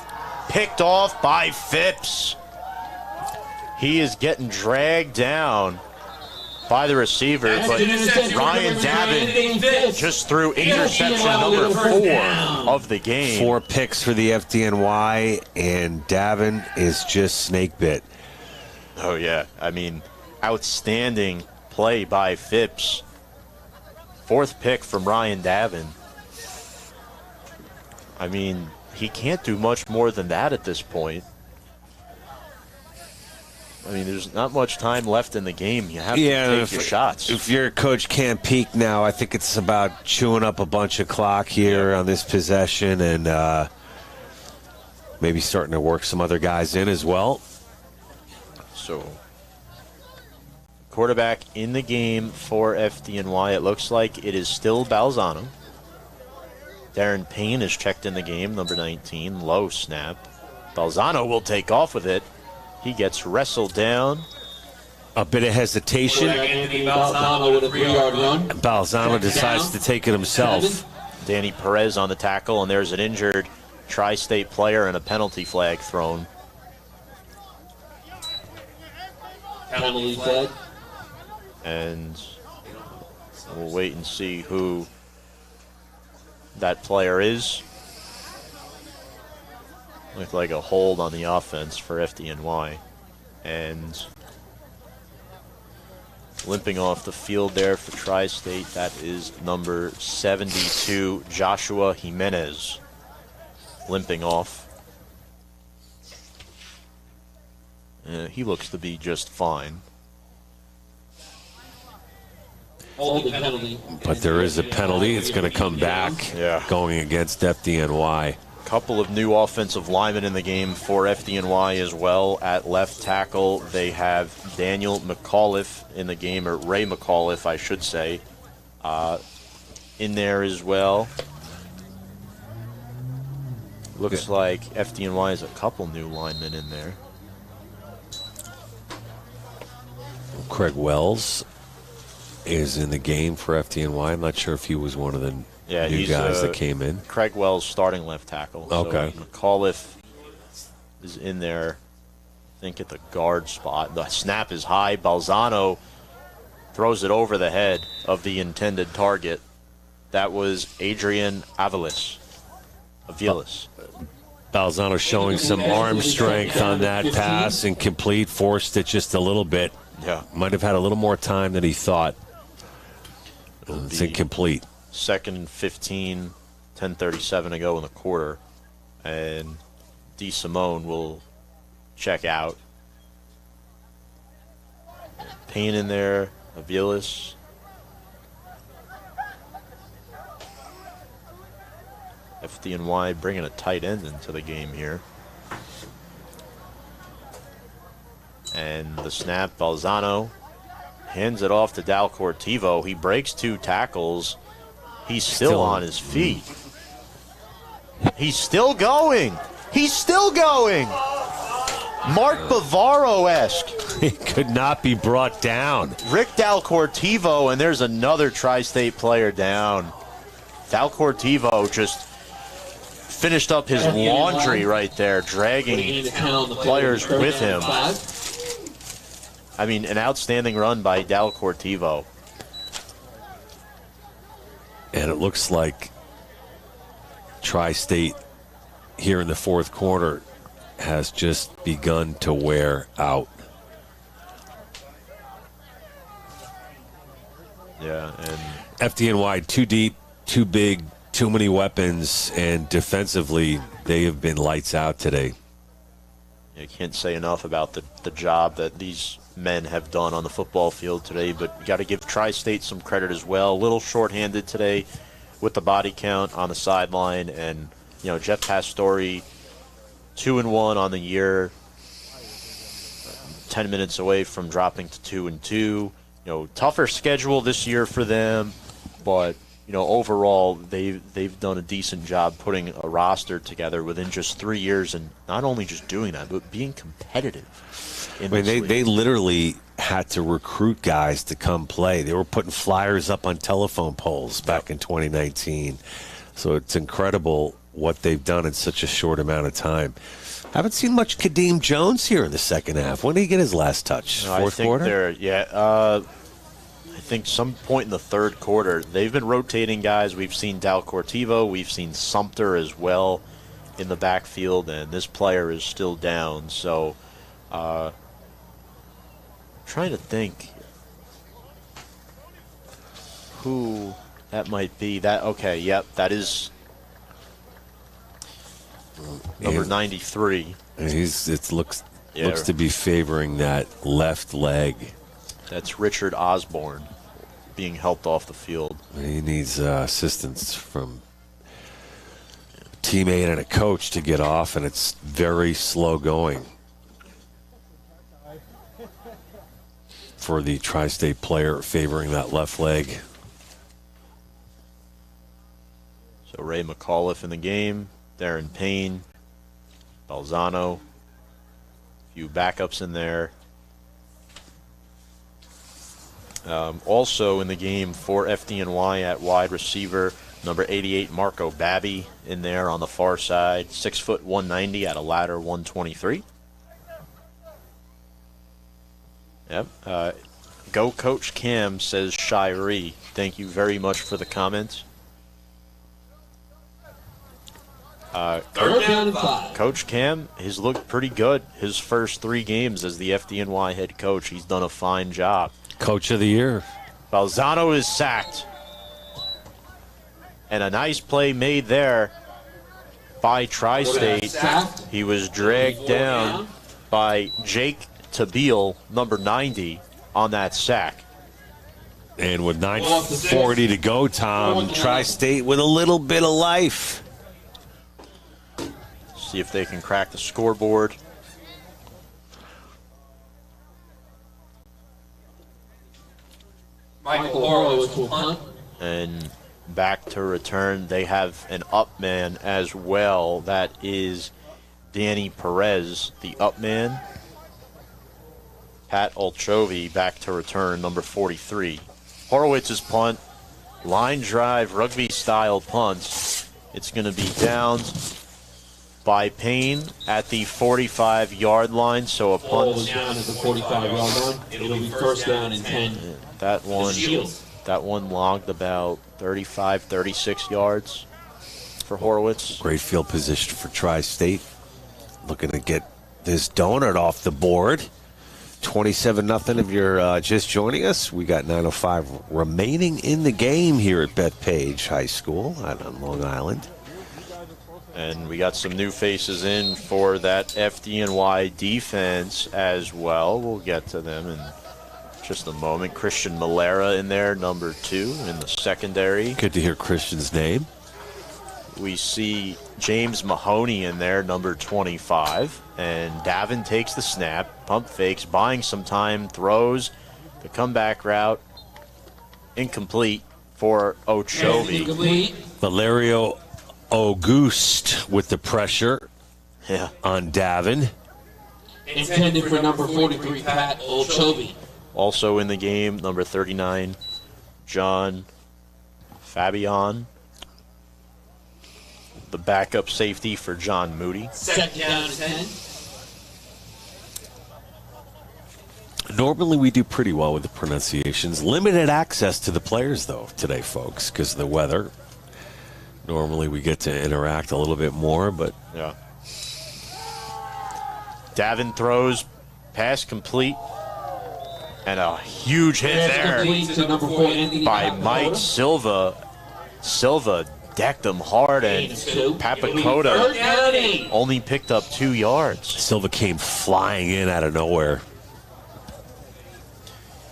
picked off by Phipps. He is getting dragged down by the receiver, but Ryan Davin just threw interception number 4 of the game. 4 picks for the FDNY, and Davin is just snake bit. Oh, yeah. I mean, outstanding play by Phipps. 4th pick from Ryan Davin. I mean, he can't do much more than that at this point. I mean, there's not much time left in the game. You have to take your shots. If your coach can't peak now, I think it's about chewing up a bunch of clock here on this possession and maybe starting to work some other guys in as well. So, quarterback in the game for FDNY. It looks like it is still Balzano. Darren Payne is checked in the game, number 19. Low snap. Balzano will take off with it. He gets wrestled down. A bit of hesitation. Balzano with a 3-yard run. Balzano decides to take it himself. Danny Perez on the tackle, and there's an injured Tri-State player and a penalty flag thrown. Penalty flag. And we'll wait and see who that player is. Looked like a hold on the offense for FDNY. And limping off the field there for Tri-State, that is number 72, Joshua Jimenez. Limping off. He looks to be just fine. But there is a penalty. It's going to come back going against FDNY. Couple of new offensive linemen in the game for FDNY as well. At left tackle, they have Daniel McAuliffe in the game, or Ray McAuliffe, I should say, in there as well. Looks like FDNY has a couple new linemen in there. Craig Wells is in the game for FDNY. I'm not sure if he was one of the new guys that came in. Craig Wells starting left tackle. Okay. So McAuliffe is in there, I think, at the guard spot. The snap is high. Balzano throws it over the head of the intended target. That was Adrian Aviles. Balzano showing some arm strength on that pass, incomplete, forced it just a little bit. Yeah. Might have had a little more time than he thought. It's incomplete. 2nd and 15, 10:37 to go in the quarter. And D. Simone will check out. Payne in there, Aviles. FDNY bringing a tight end into the game here. And the snap, Balzano hands it off to Dal Cortivo. He breaks 2 tackles. He's still on his feet. He's still going. He's still going. Mark Bavaro-esque. He could not be brought down. Rick Dal Cortivo, and there's another Tri-State player down. Dal Cortivo just finished up his laundry right there, dragging players with him. I mean, an outstanding run by Del Cortivo. And it looks like Tri-State here in the fourth quarter has just begun to wear out. Yeah, and FDNY too deep, too big, too many weapons, and defensively they have been lights out today. I can't say enough about the job that these men have done on the football field today, but you got to give Tri-State some credit as well. A little shorthanded today with the body count on the sideline, and Jeff Pastore 2-1 on the year, 10 minutes away from dropping to 2-2. Tougher schedule this year for them, but overall they've done a decent job putting a roster together within just 3 years, and not only just doing that, but being competitive. They literally had to recruit guys to come play. They were putting flyers up on telephone poles back in 2019. So it's incredible what they've done in such a short amount of time. Haven't seen much Kadeem Jones here in the second half. When did he get his last touch? Fourth quarter? I think some point in the third quarter. They've been rotating guys. We've seen Del Cortivo. We've seen Sumter as well in the backfield, and this player is still down. So trying to think who that might be. That is number 93. It looks to be favoring that left leg. That's Richard Osborne being helped off the field. He needs assistance from a teammate and a coach to get off, and it's very slow going for the Tri-State player favoring that left leg. So Ray McAuliffe in the game, Darren Payne, Balzano, a few backups in there. Also in the game for FDNY at wide receiver, number 88, Marco Babby in there on the far side, 6 foot 190 at a ladder 123. Yep. Go Coach Cam, says Shiree. Thank you very much for the comments. Coach Cam has looked pretty good his first 3 games as the FDNY head coach. He's done a fine job. Coach of the year. Balzano is sacked. And a nice play made there by Tri-State. He was dragged down by Jake Tabeel, number 90, on that sack. And with 9:40 to go, Tom, Tri-State with a little bit of life. See if they can crack the scoreboard. Michael Horowitz will punt. And back to return, they have an up man as well. That is Danny Perez, the up man. Pat Olchovi back to return, number 43. Horowitz's punt, line drive, rugby-style punt. It's going to be down by Payne at the 45-yard line, so a punt. Down at the 45-yard line. It'll be first down and 10. That one logged about 35, 36 yards for Horowitz. Great field position for Tri-State. Looking to get this donut off the board. 27-0 if you're just joining us. We got 9:05 remaining in the game here at Bethpage High School out on Long Island. And we got some new faces in for that FDNY defense as well. We'll get to them in just a moment. Christian Malera in there, number 2 in the secondary. Good to hear Christian's name. We see James Mahoney in there, number 25. And Davin takes the snap, pump fakes, buying some time, throws the comeback route. Incomplete for Ochovi. Valerio Auguste with the pressure on Davin. Intended for number 43, Pat Olchovi. Also in the game, number 39, John Fabian. the backup safety for John Moody. Second down and 10. Normally we do pretty well with the pronunciations. Limited access to the players, though, today, folks, because of the weather. Normally we get to interact a little bit more, but... Yeah. Davin throws, pass complete, and a huge hit Pass there complete to number 4, Anthony by Papacoda. Mike Silva. Silva decked him hard, and Third Papacoda down 8. only picked up 2 yards. Silva came flying in out of nowhere.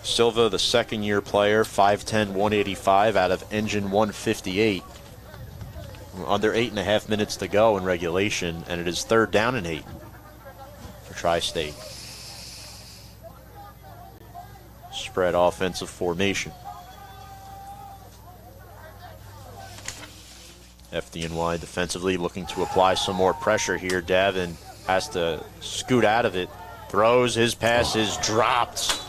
Silva, the second-year player, 5'10", 185 out of Engine 158. Under 8.5 minutes to go in regulation, and it is 3rd down and 8 for Tri-State. Spread offensive formation. FDNY defensively looking to apply some more pressure here. Davin has to scoot out of it. Throws, his pass is dropped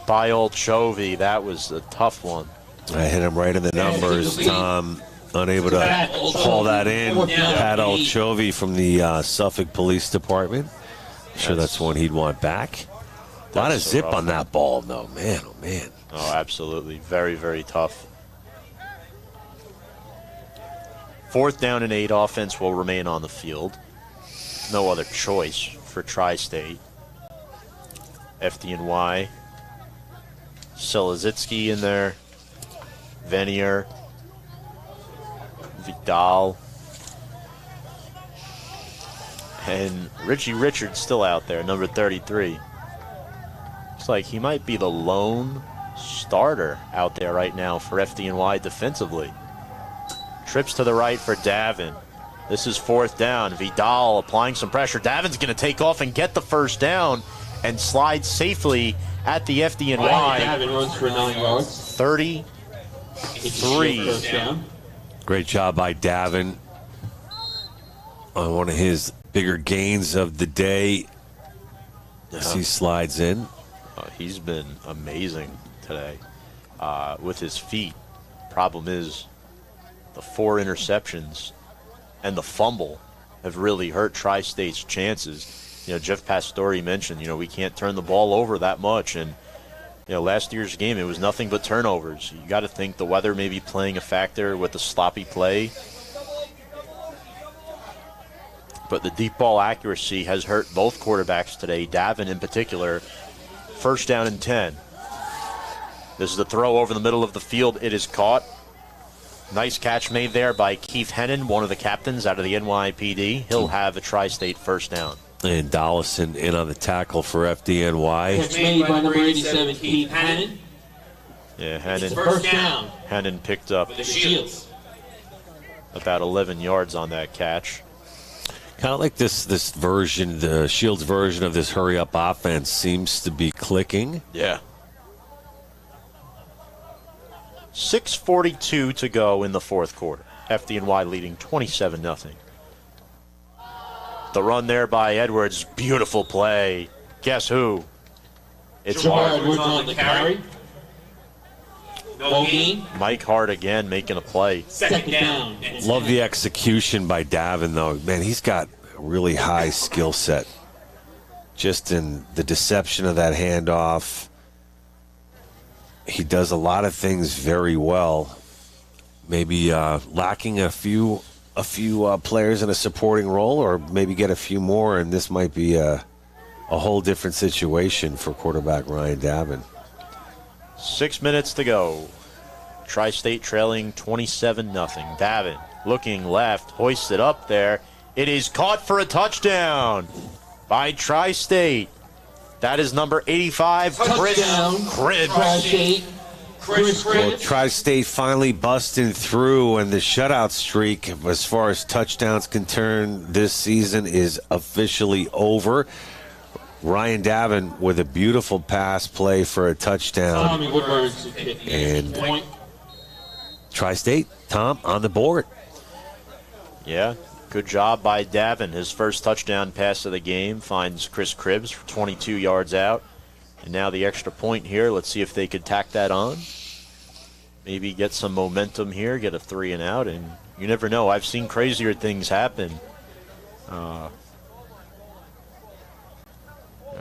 by old Chovy. That was a tough one. I hit him right in the numbers, Tom. Unable to haul that in. Pat Olchovy from the Suffolk Police Department. I'm sure that's one he'd want back. A lot of zip on that ball, though. Man, oh, man. Oh, absolutely. Very, very tough. 4th down and 8, offense will remain on the field. No other choice for Tri-State. FDNY. Selazitsky in there. Venier. Vidal. And Richie Richards still out there, number 33. Looks like he might be the lone starter out there right now for FDNY defensively. Trips to the right for Davin. This is 4th down. Vidal applying some pressure. Davin's going to take off and get the first down and slide safely at the FDNY. Davin runs for 9 yards. 33. First down. Great job by Davin on one of his bigger gains of the day as he slides in. He's been amazing today with his feet. Problem is, the 4 interceptions and the fumble have really hurt Tri-State's chances. You know, Jeff Pastore mentioned, you know, we can't turn the ball over that much. And, you know, last year's game, it was nothing but turnovers. You got to think the weather may be playing a factor with the sloppy play. But the deep ball accuracy has hurt both quarterbacks today, Davin in particular. 1st down and 10. This is the throw over the middle of the field. It is caught. Nice catch made there by Keith Hennon, one of the captains out of the NYPD. He'll have a Tri-State first down. And Dollison in on the tackle for FDNY. Catch made by number 87, Keith Hannon. Yeah, Hennon. First down. Hennon picked up The Shields. about 11 yards on that catch. Kind of like this version, the Shields version of this hurry-up offense seems to be clicking. Yeah. 6:42 to go in the 4th quarter. FDNY leading 27-0. The run there by Edwards. Beautiful play. Guess who? It's Jamar Hart. Edwards on the carry. No gain. Mike Hart again making a play. Second down. Love the execution by Davin, though. Man, he's got a really high skill set. Just in the deception of that handoff. He does a lot of things very well. Maybe lacking a few players in a supporting role, or maybe get a few more, and this might be a whole different situation for quarterback Ryan Davin. 6 minutes to go. Tri-State trailing 27-0. Davin looking left, hoisted up there. It is caught for a touchdown by Tri-State. That is number 85, Chris Cribbs. Chris Well, Cribbs. Tri-State finally busting through, and the shutout streak, as far as touchdowns concerned, this season is officially over. Ryan Davin with a beautiful pass play for a touchdown. Tommy Woodward's And point. Tri-State, Tom, on the board. Yeah, good job by Davin. His first touchdown pass of the game finds Chris Cribbs for 22 yards out. And now the extra point here. Let's see if they could tack that on. Maybe get some momentum here, get a 3 and out, and you never know. I've seen crazier things happen. I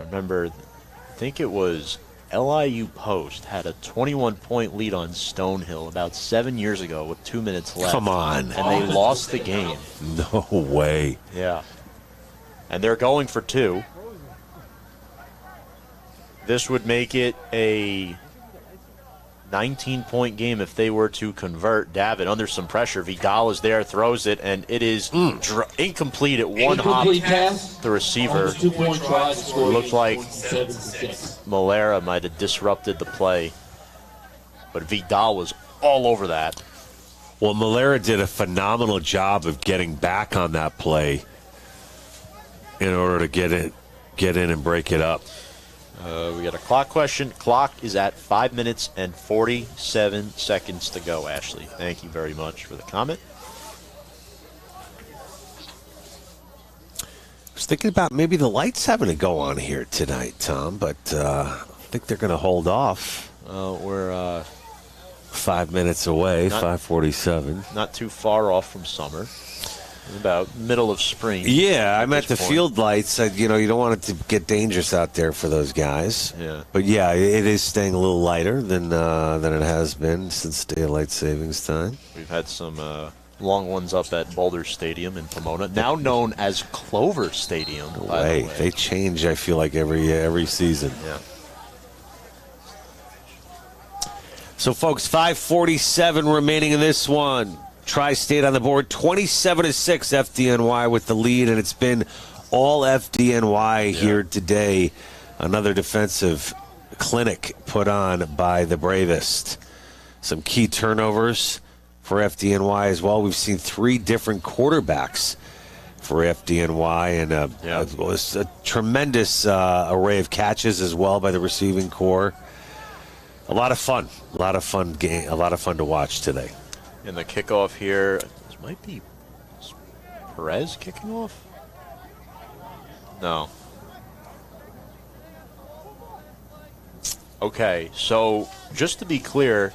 remember, I think it was LIU Post had a 21-point lead on Stonehill about 7 years ago with 2 minutes left. Come on. And they lost the game. No way. Yeah. And they're going for 2. This would make it a 19-point game if they were to convert. David under some pressure. Vidal is there, throws it, and it is incomplete at one hop. Pass. The receiver. Almost 2-point try to score. Looked like 7-6. Malera might have disrupted the play, but Vidal was all over that. Well, Malera did a phenomenal job of getting back on that play in order to get in and break it up. We got a clock question. Clock is at 5 minutes and 47 seconds to go, Ashley. Thank you very much for the comment. I was thinking about maybe the lights having to go on here tonight, Tom, but I think they're going to hold off. We're 5 minutes away, 5:47. Not too far off from summer. About middle of spring. Yeah, I meant the point. field lights. You don't want it to get dangerous out there for those guys. Yeah. But yeah, it is staying a little lighter than it has been since daylight savings time. We've had some long ones up at Boulder Stadium in Pomona, now known as Clover Stadium. By the way. They change. I feel like every season. Yeah. So, folks, 5:47 remaining in this one. Tri-State on the board, 27-6 FDNY with the lead, and it's been all FDNY here today. Another defensive clinic put on by the Bravest. Some key turnovers for FDNY as well. We've seen 3 different quarterbacks for FDNY, and it was a tremendous array of catches as well by the receiving corps. A lot of fun game, a lot of fun to watch today. In the kickoff here, this might be Perez kicking off? No. Okay, so just to be clear,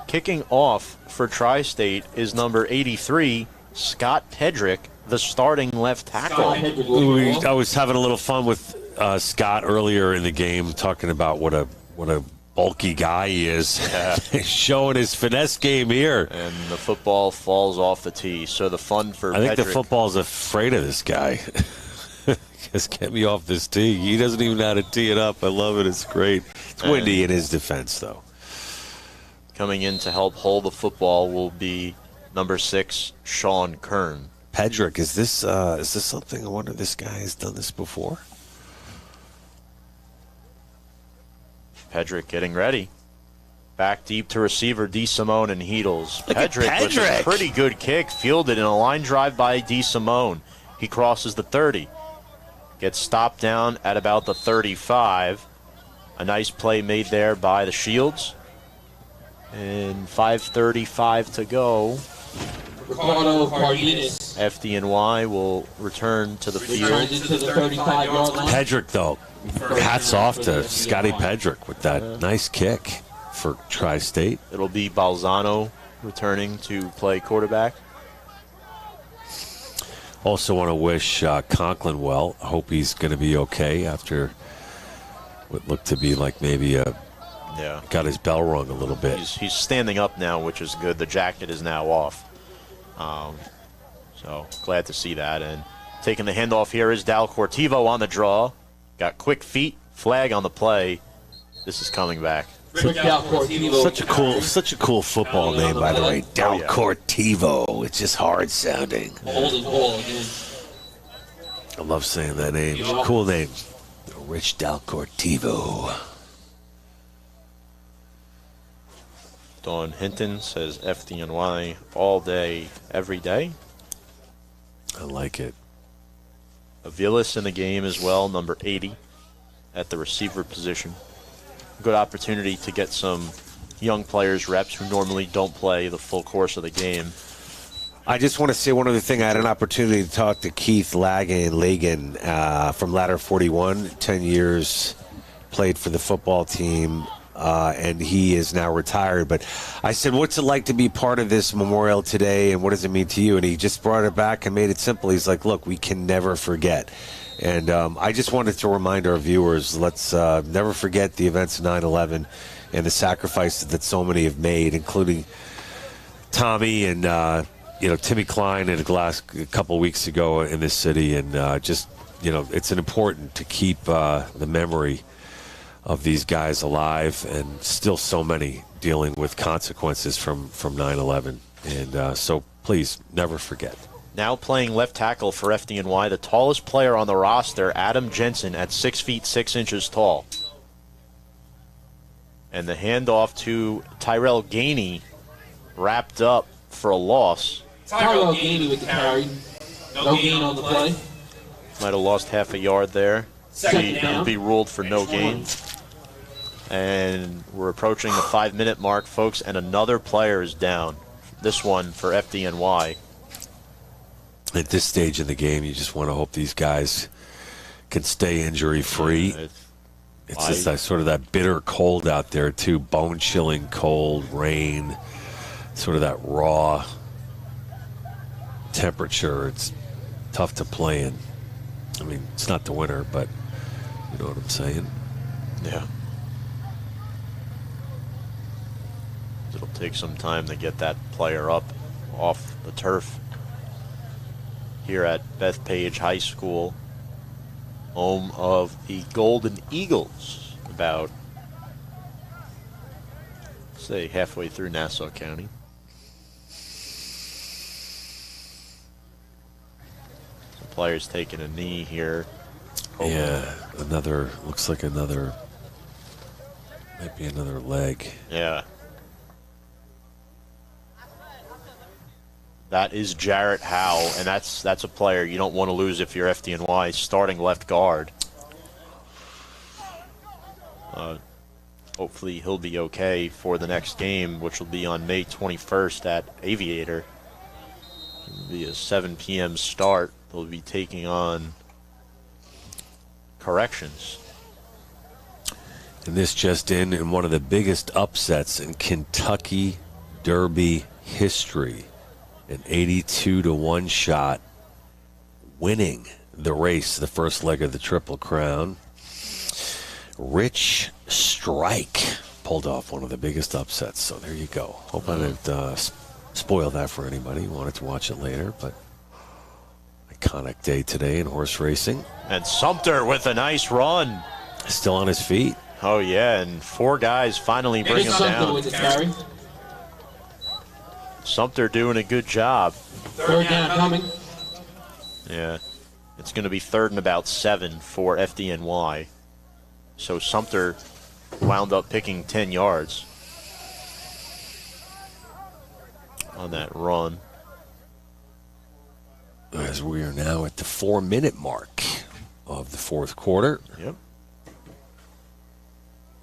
kicking off for Tri-State is number 83, Scott Pedrick, the starting left tackle. I was having a little fun with Scott earlier in the game, talking about what a bulky guy he is. Yeah. Showing his finesse game here. And the football falls off the tee. So the fun for I think Pedrick, the football's afraid of this guy. Just get me off this tee. He doesn't even know how to tee it up. I love it. It's great. It's windy in his defense, though. coming in to help hold the football will be number 6, Sean Kern. Pedrick, is this something? I wonder if this guy has done this before. Pedrick getting ready. Back deep to receiver DeSimone and Heedles. Look at Pedrick with a pretty good kick, fielded in a line drive by DeSimone. He crosses the 30. Gets stopped down at about the 35. A nice play made there by the Shields. And 5:35 to go. Ricardo Cardenas FDNY will return to the field. returns into the 35-yard line. Pedrick, though, hats off to Scotty Pedrick with that nice kick for Tri-State. It'll be Balzano returning to play quarterback. Also want to wish Conklin well. I hope he's going to be okay after what looked to be like maybe got his bell rung a little bit. He's standing up now, which is good. The jacket is now off. So glad to see that. And taking the handoff here is Dal Cortivo on the draw. Got quick feet, flag on the play. This is coming back. Such a cool football name, by the way. Del Cortivo. It's just hard sounding. Holding ball again. I love saying that name. Cool name. Rich Del Cortivo. Dawn Hinton says FDNY all day, every day. I like it. Aviles in the game as well, number 80 at the receiver position. Good opportunity to get some young players reps who normally don't play the full course of the game. I just want to say one other thing. I had an opportunity to talk to Keith Lagan from Ladder 41, 10 years, played for the football team. and he is now retired. But I said, what's it like to be part of this memorial today, and what does it mean to you? And he just brought it back and made it simple. He's like, look, we can never forget. And I just wanted to remind our viewers, let's never forget the events of 9/11 and the sacrifices that so many have made, including Tommy and Timmy Klein a couple weeks ago in this city. And it's important to keep the memory of these guys alive, and still so many dealing with consequences from 9/11. And so please never forget. Now playing left tackle for FDNY, the tallest player on the roster, Adam Jensen, at 6 feet 6 inches tall. And the handoff to Tyrell Gainey, wrapped up for a loss. Tyrell Gainey with the carry. No gain on the play. Might have lost half a yard there. Second down. Be ruled for no gain. And we're approaching the 5-minute mark, folks, and another player is down. This one for FDNY. At this stage in the game, you just want to hope these guys can stay injury-free. It's just sort of that bitter cold out there, too. Bone-chilling cold, rain, sort of that raw temperature. It's tough to play in. I mean, it's not the winter, but you know what I'm saying? Yeah. It'll take some time to get that player up off the turf here at Bethpage High School, home of the Golden Eagles, about, say, halfway through Nassau County. Some players taking a knee here. Yeah, looks like might be another leg. Yeah. That is Jarrett Howe, and that's a player you don't want to lose if you're FDNY, starting left guard. Hopefully he'll be okay for the next game, which will be on May 21st at Aviator. It'll be a 7 p.m. start. They'll be taking on Corrections. And this just in one of the biggest upsets in Kentucky Derby history. An 82-1 shot, winning the race, the first leg of the Triple Crown. Rich Strike pulled off one of the biggest upsets. So there you go. Hope I didn't spoil that for anybody who wanted to watch it later. But iconic day today in horse racing. And Sumter with a nice run. Still on his feet. Oh, yeah, and 4 guys finally bring him down. With the carry. Sumter doing a good job. Third down coming. Yeah, it's going to be 3rd and about 7 for FDNY. So Sumter wound up picking 10 yards on that run. As we are now at the 4-minute mark of the 4th quarter. Yep.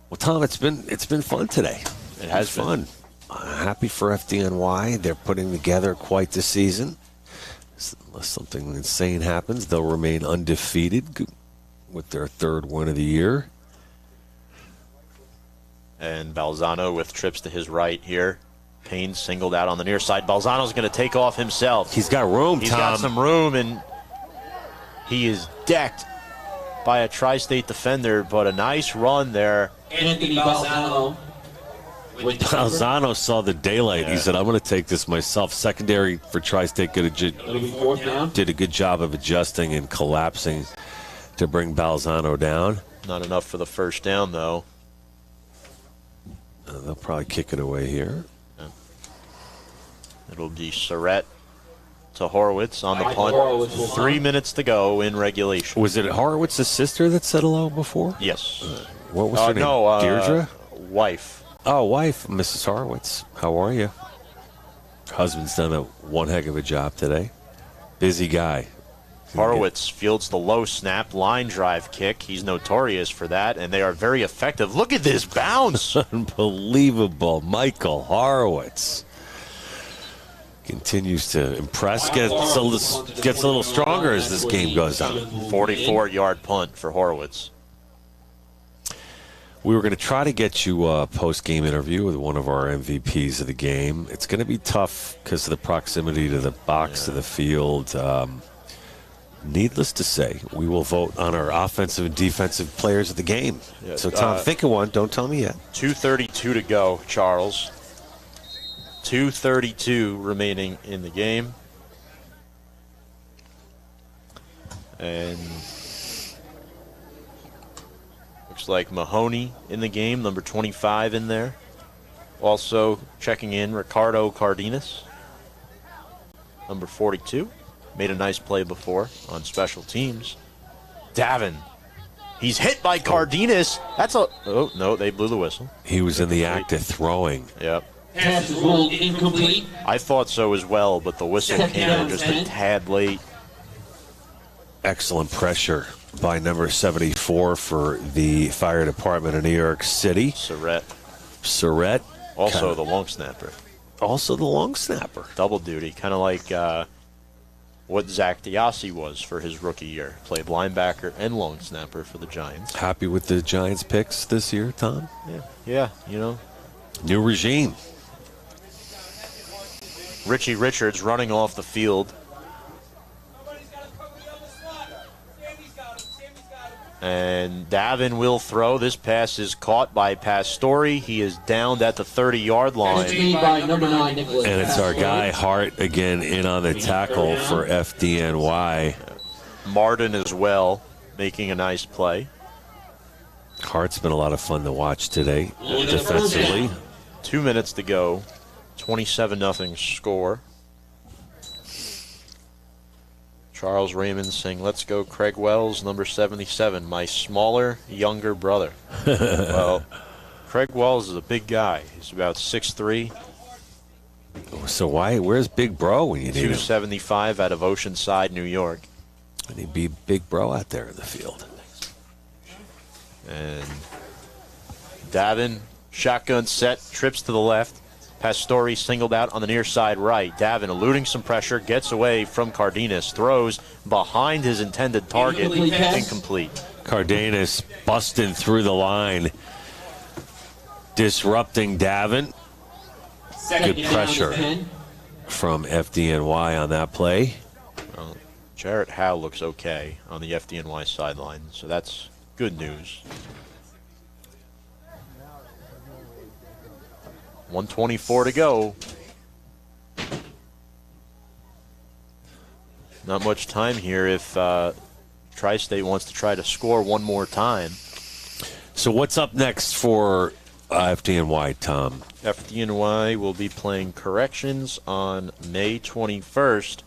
Well, Tom, it's been fun today. It has been fun. Happy for FDNY. They're putting together quite the season. Unless something insane happens, they'll remain undefeated with their 3rd win of the year. And Balzano with trips to his right here. Payne singled out on the near side. Balzano's going to take off himself. He's got room, He's Tom. got some room, and he is decked by a tri-state defender, but a nice run there. Anthony Balzano. Balzano saw the daylight. He said, I'm going to take this myself. Secondary for Tri-State It'll be 4th down. did a good job of adjusting and collapsing to bring Balzano down. Not enough for the first down, though. They'll probably kick it away here. Yeah. It'll be Surratt to Horowitz on the Horowitz will punt. 3 minutes to go in regulation. Was it Horowitz's sister that said hello before? Yes. What was her name? No, Deirdre? Wife. Oh, wife, Mrs. Horowitz. How are you? Husband's done one heck of a job today. Busy guy. Horowitz fields the low snap line drive kick. He's notorious for that, and they are very effective. Look at this bounce. Unbelievable. Michael Horowitz continues to impress. Gets a little stronger as this game goes on. 44-yard punt for Horowitz. We were going to try to get you a post-game interview with one of our MVPs of the game. It's going to be tough because of the proximity to the box, to the field. Needless to say, we will vote on our offensive and defensive players of the game. Yeah, So, Tom, think of one. Don't tell me yet. 2:32 to go, Charles. 2:32 remaining in the game. And looks like Mahoney in the game, number 25 in there. Also checking in, Ricardo Cardenas, number 42. Made a nice play before on special teams. Davin. He's hit by Cardenas. That's a... Oh, no, they blew the whistle. He was in the act of throwing. Yep. Pass is ruled incomplete. I thought so as well, but the whistle Second came down, in just 10. a tad late. Excellent pressure by number 74 for the fire department of New York City. Surrett. Also the long snapper. Also the long snapper. Double duty, kind of like what Zach Diassi was for his rookie year. Played linebacker and long snapper for the Giants. Happy with the Giants picks this year, Tom? Yeah, you know. New regime. Richie Richards running off the field. And Davin will throw. This pass is caught by Pastore. He is downed at the 30-yard line. Made by number 9, Nicholas. And it's our guy Hart again in on the tackle for FDNY. Martin as well, making a nice play. Hart's been a lot of fun to watch today defensively. 2 minutes to go. 27-0 score. Charles Raymond saying, "Let's go, Craig Wells, number 77, my smaller, younger brother." Well, Craig Wells is a big guy. He's about 6'3", So where's Big Bro when you need him? 275 out of Oceanside, New York. And he'd be Big Bro out there in the field. And Davin, shotgun set, trips to the left. Pastore singled out on the near side right. Davin eluding some pressure, gets away from Cardenas, throws behind his intended target. Incomplete. Cardenas busting through the line, disrupting Davin. Good pressure from FDNY on that play. Well, Jarrett Howe looks okay on the FDNY sideline, so that's good news. 1:24 to go. Not much time here if Tri-State wants to try to score one more time. So what's up next for FDNY, Tom? FDNY will be playing Corrections on May 21st.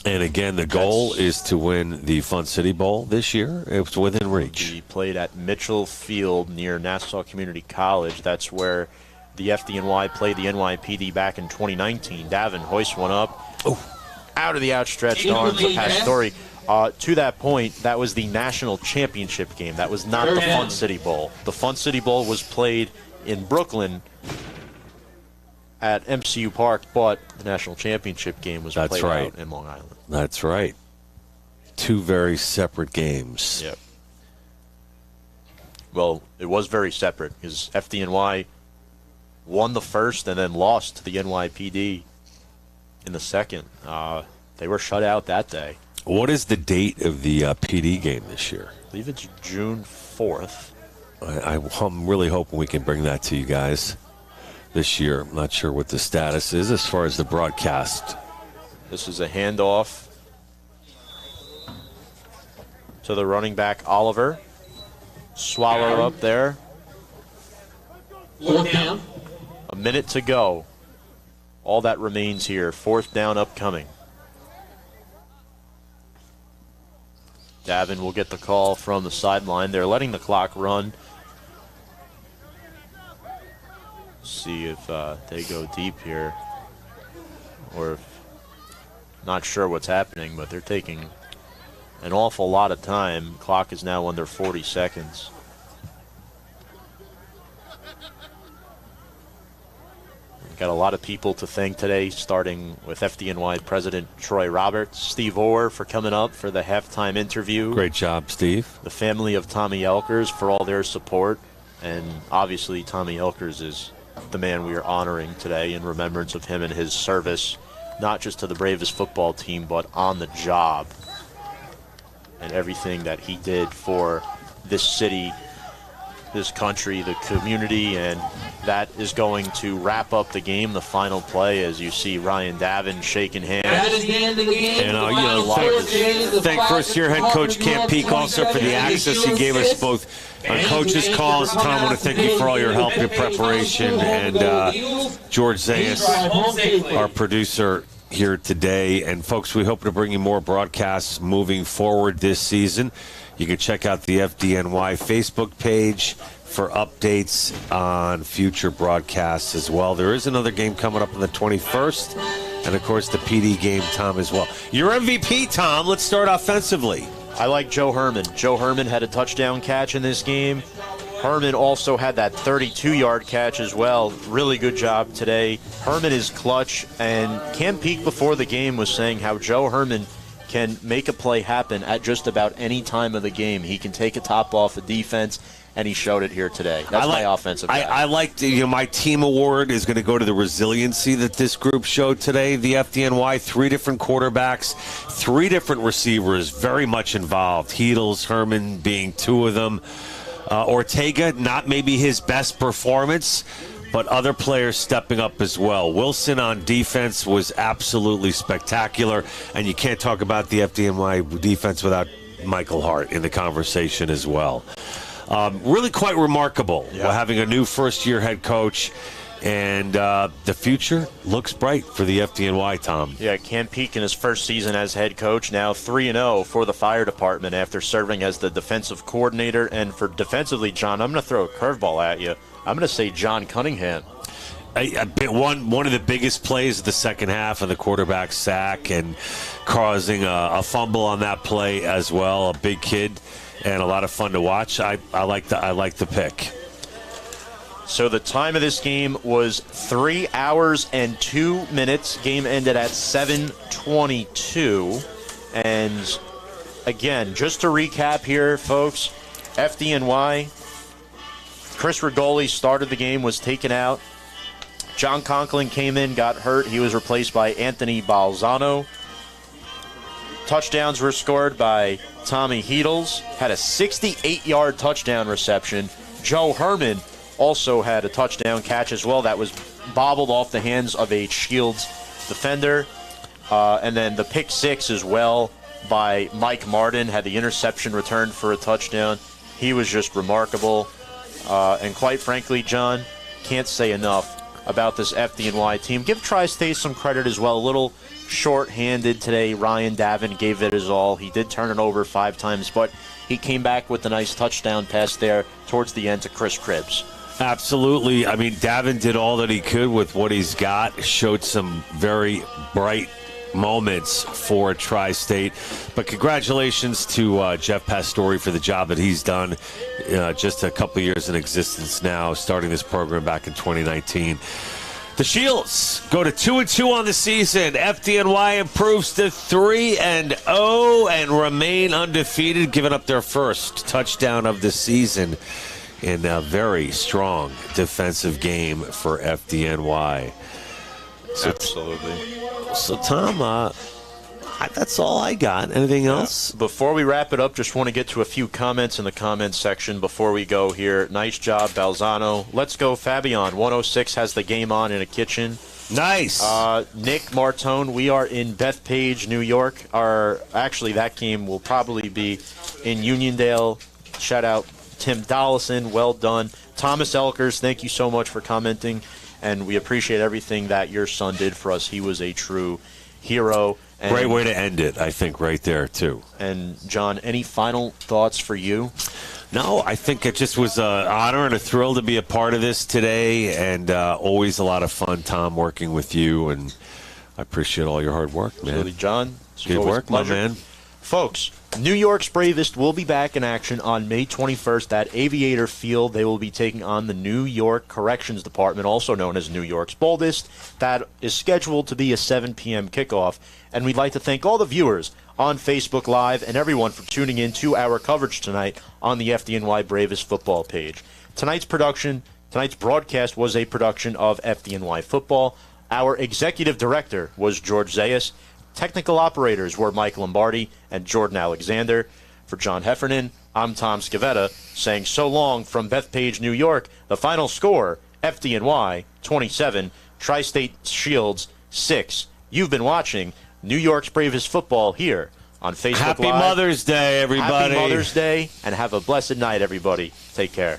And again, the goal is to win the Fun City Bowl this year. It's within reach. He played at Mitchell Field near Nassau Community College. That's where the FDNY played the NYPD back in 2019. Davin hoists one up. Out of the outstretched arms of Pastore. To that point, that was the national championship game. That was not the Fun City Bowl. The Fun City Bowl was played in Brooklyn at MCU Park, but the national championship game was played out in Long Island. That's right. Two very separate games. Yep. Well, it was very separate because FDNY won the first and then lost to the NYPD in the second. They were shut out that day. What is the date of the PD game this year? I believe it's June 4th. I'm really hoping we can bring that to you guys this year. I'm not sure what the status is as far as the broadcast. This is a handoff to the running back, Oliver. Swallow up there. Fourth down. A minute to go. All that remains here. Fourth down upcoming. Davin will get the call from the sideline. They're letting the clock run. See if they go deep here. Or if, not sure what's happening, but they're taking an awful lot of time. Clock is now under 40 seconds. Got a lot of people to thank today, starting with FDNY President Troy Roberts, Steve Orr for coming up for the halftime interview. Great job, Steve. The family of Tommy Elkers for all their support. And obviously Tommy Elkers is the man we are honoring today in remembrance of him and his service, not just to the Bravest football team, but on the job, and everything that he did for this city, this country, the community. And that is going to wrap up the game, the final play, as you see Ryan Davin shaking hands. That is the end of the game. And thank first-year head coach Camp Peak also for the access he gave us both on coaches' calls. Tom, I want to thank you for all your help, your preparation, and George Zayas, our producer here today. And folks, we hope to bring you more broadcasts moving forward this season. You can check out the FDNY Facebook page for updates on future broadcasts as well. There is another game coming up on the 21st, and of course the PD game, Tom, as well. Your MVP, Tom. Let's start offensively. I like Joe Herman. Joe Herman had a touchdown catch in this game. Herman also had that 32-yard catch as well. Really good job today. Herman is clutch, and Cam Peak before the game was saying how Joe Herman can make a play happen at just about any time of the game. He can take a top off a defense, and he showed it here today. That's my offensive guy. I like my team award is going to go to the resiliency that this group showed today. The FDNY, 3 different quarterbacks, 3 different receivers, very much involved. Heedles, Herman being 2 of them. Ortega, not maybe his best performance, but other players stepping up as well. Wilson on defense was absolutely spectacular, and you can't talk about the FDNY defense without Michael Hart in the conversation as well. Really quite remarkable. Yeah. We're having a new first-year head coach, and the future looks bright for the FDNY, Tom. Yeah, Cam Peak in his first season as head coach, now 3-0 for the fire department after serving as the defensive coordinator. And for defensively, John, I'm going to throw a curveball at you. I'm going to say John Cunningham. One of the biggest plays of the second half of the quarterback sack and causing a fumble on that play as well. A big kid and a lot of fun to watch. I like the pick. So the time of this game was 3 hours and 2 minutes. Game ended at 7:22. And again, just to recap here, folks, FDNY, Chris Rigoli started the game, was taken out. John Conklin came in, got hurt. He was replaced by Anthony Balzano. Touchdowns were scored by Tommy Heedles, had a 68-yard touchdown reception. Joe Herman also had a touchdown catch as well that was bobbled off the hands of a Shields defender. And then the pick six as well by Mike Martin, had the interception returned for a touchdown. He was just remarkable. And quite frankly, John, can't say enough about this FDNY team. Give Tri-State some credit as well. A little short-handed today. Ryan Davin gave it his all. He did turn it over 5 times, but he came back with a nice touchdown pass there towards the end to Chris Cribbs. Absolutely. I mean, Davin did all that he could with what he's got, showed some very bright moments for Tri-State. But congratulations to Jeff Pastore for the job that he's done. Just a couple years in existence now, starting this program back in 2019. The Shields go to 2-2 on the season. FDNY improves to 3-0 and remain undefeated, giving up their first touchdown of the season in a very strong defensive game for FDNY. Absolutely. So, Tom, that's all I got. Anything else? Before we wrap it up, just want to get to a few comments in the comments section before we go here. Nice job, Balzano. Let's go, Fabian. 106 has the game on in a kitchen. Nice. Nick Martone, we are in Bethpage, New York. Actually, that game will probably be in Uniondale. Shout out Tim Dollison. Well done. Thomas Elkers, thank you so much for commenting. And we appreciate everything that your son did for us. He was a true hero. And, great way to end it, I think, right there, too. And, John, any final thoughts for you? No, I think it just was an honor and a thrill to be a part of this today. And always a lot of fun, Tom, working with you. And I appreciate all your hard work, man. Absolutely, John. Good work, my man. Folks, New York's Bravest will be back in action on May 21st at Aviator Field. They will be taking on the New York Corrections Department, also known as New York's Boldest. That is scheduled to be a 7 p.m. kickoff. And we'd like to thank all the viewers on Facebook Live, and everyone for tuning in to our coverage tonight on the FDNY Bravest football page. Tonight's broadcast was a production of FDNY Football. Our executive director was George Zayas. Technical operators were Mike Lombardi and Jordan Alexander. For John Heffernan, I'm Tom Scavetta, saying so long from Bethpage, New York. The final score, FDNY 27, Tri-State Shields 6. You've been watching New York's Bravest football here on Facebook Happy Live. Mother's Day, everybody. Happy Mother's Day, and have a blessed night, everybody. Take care.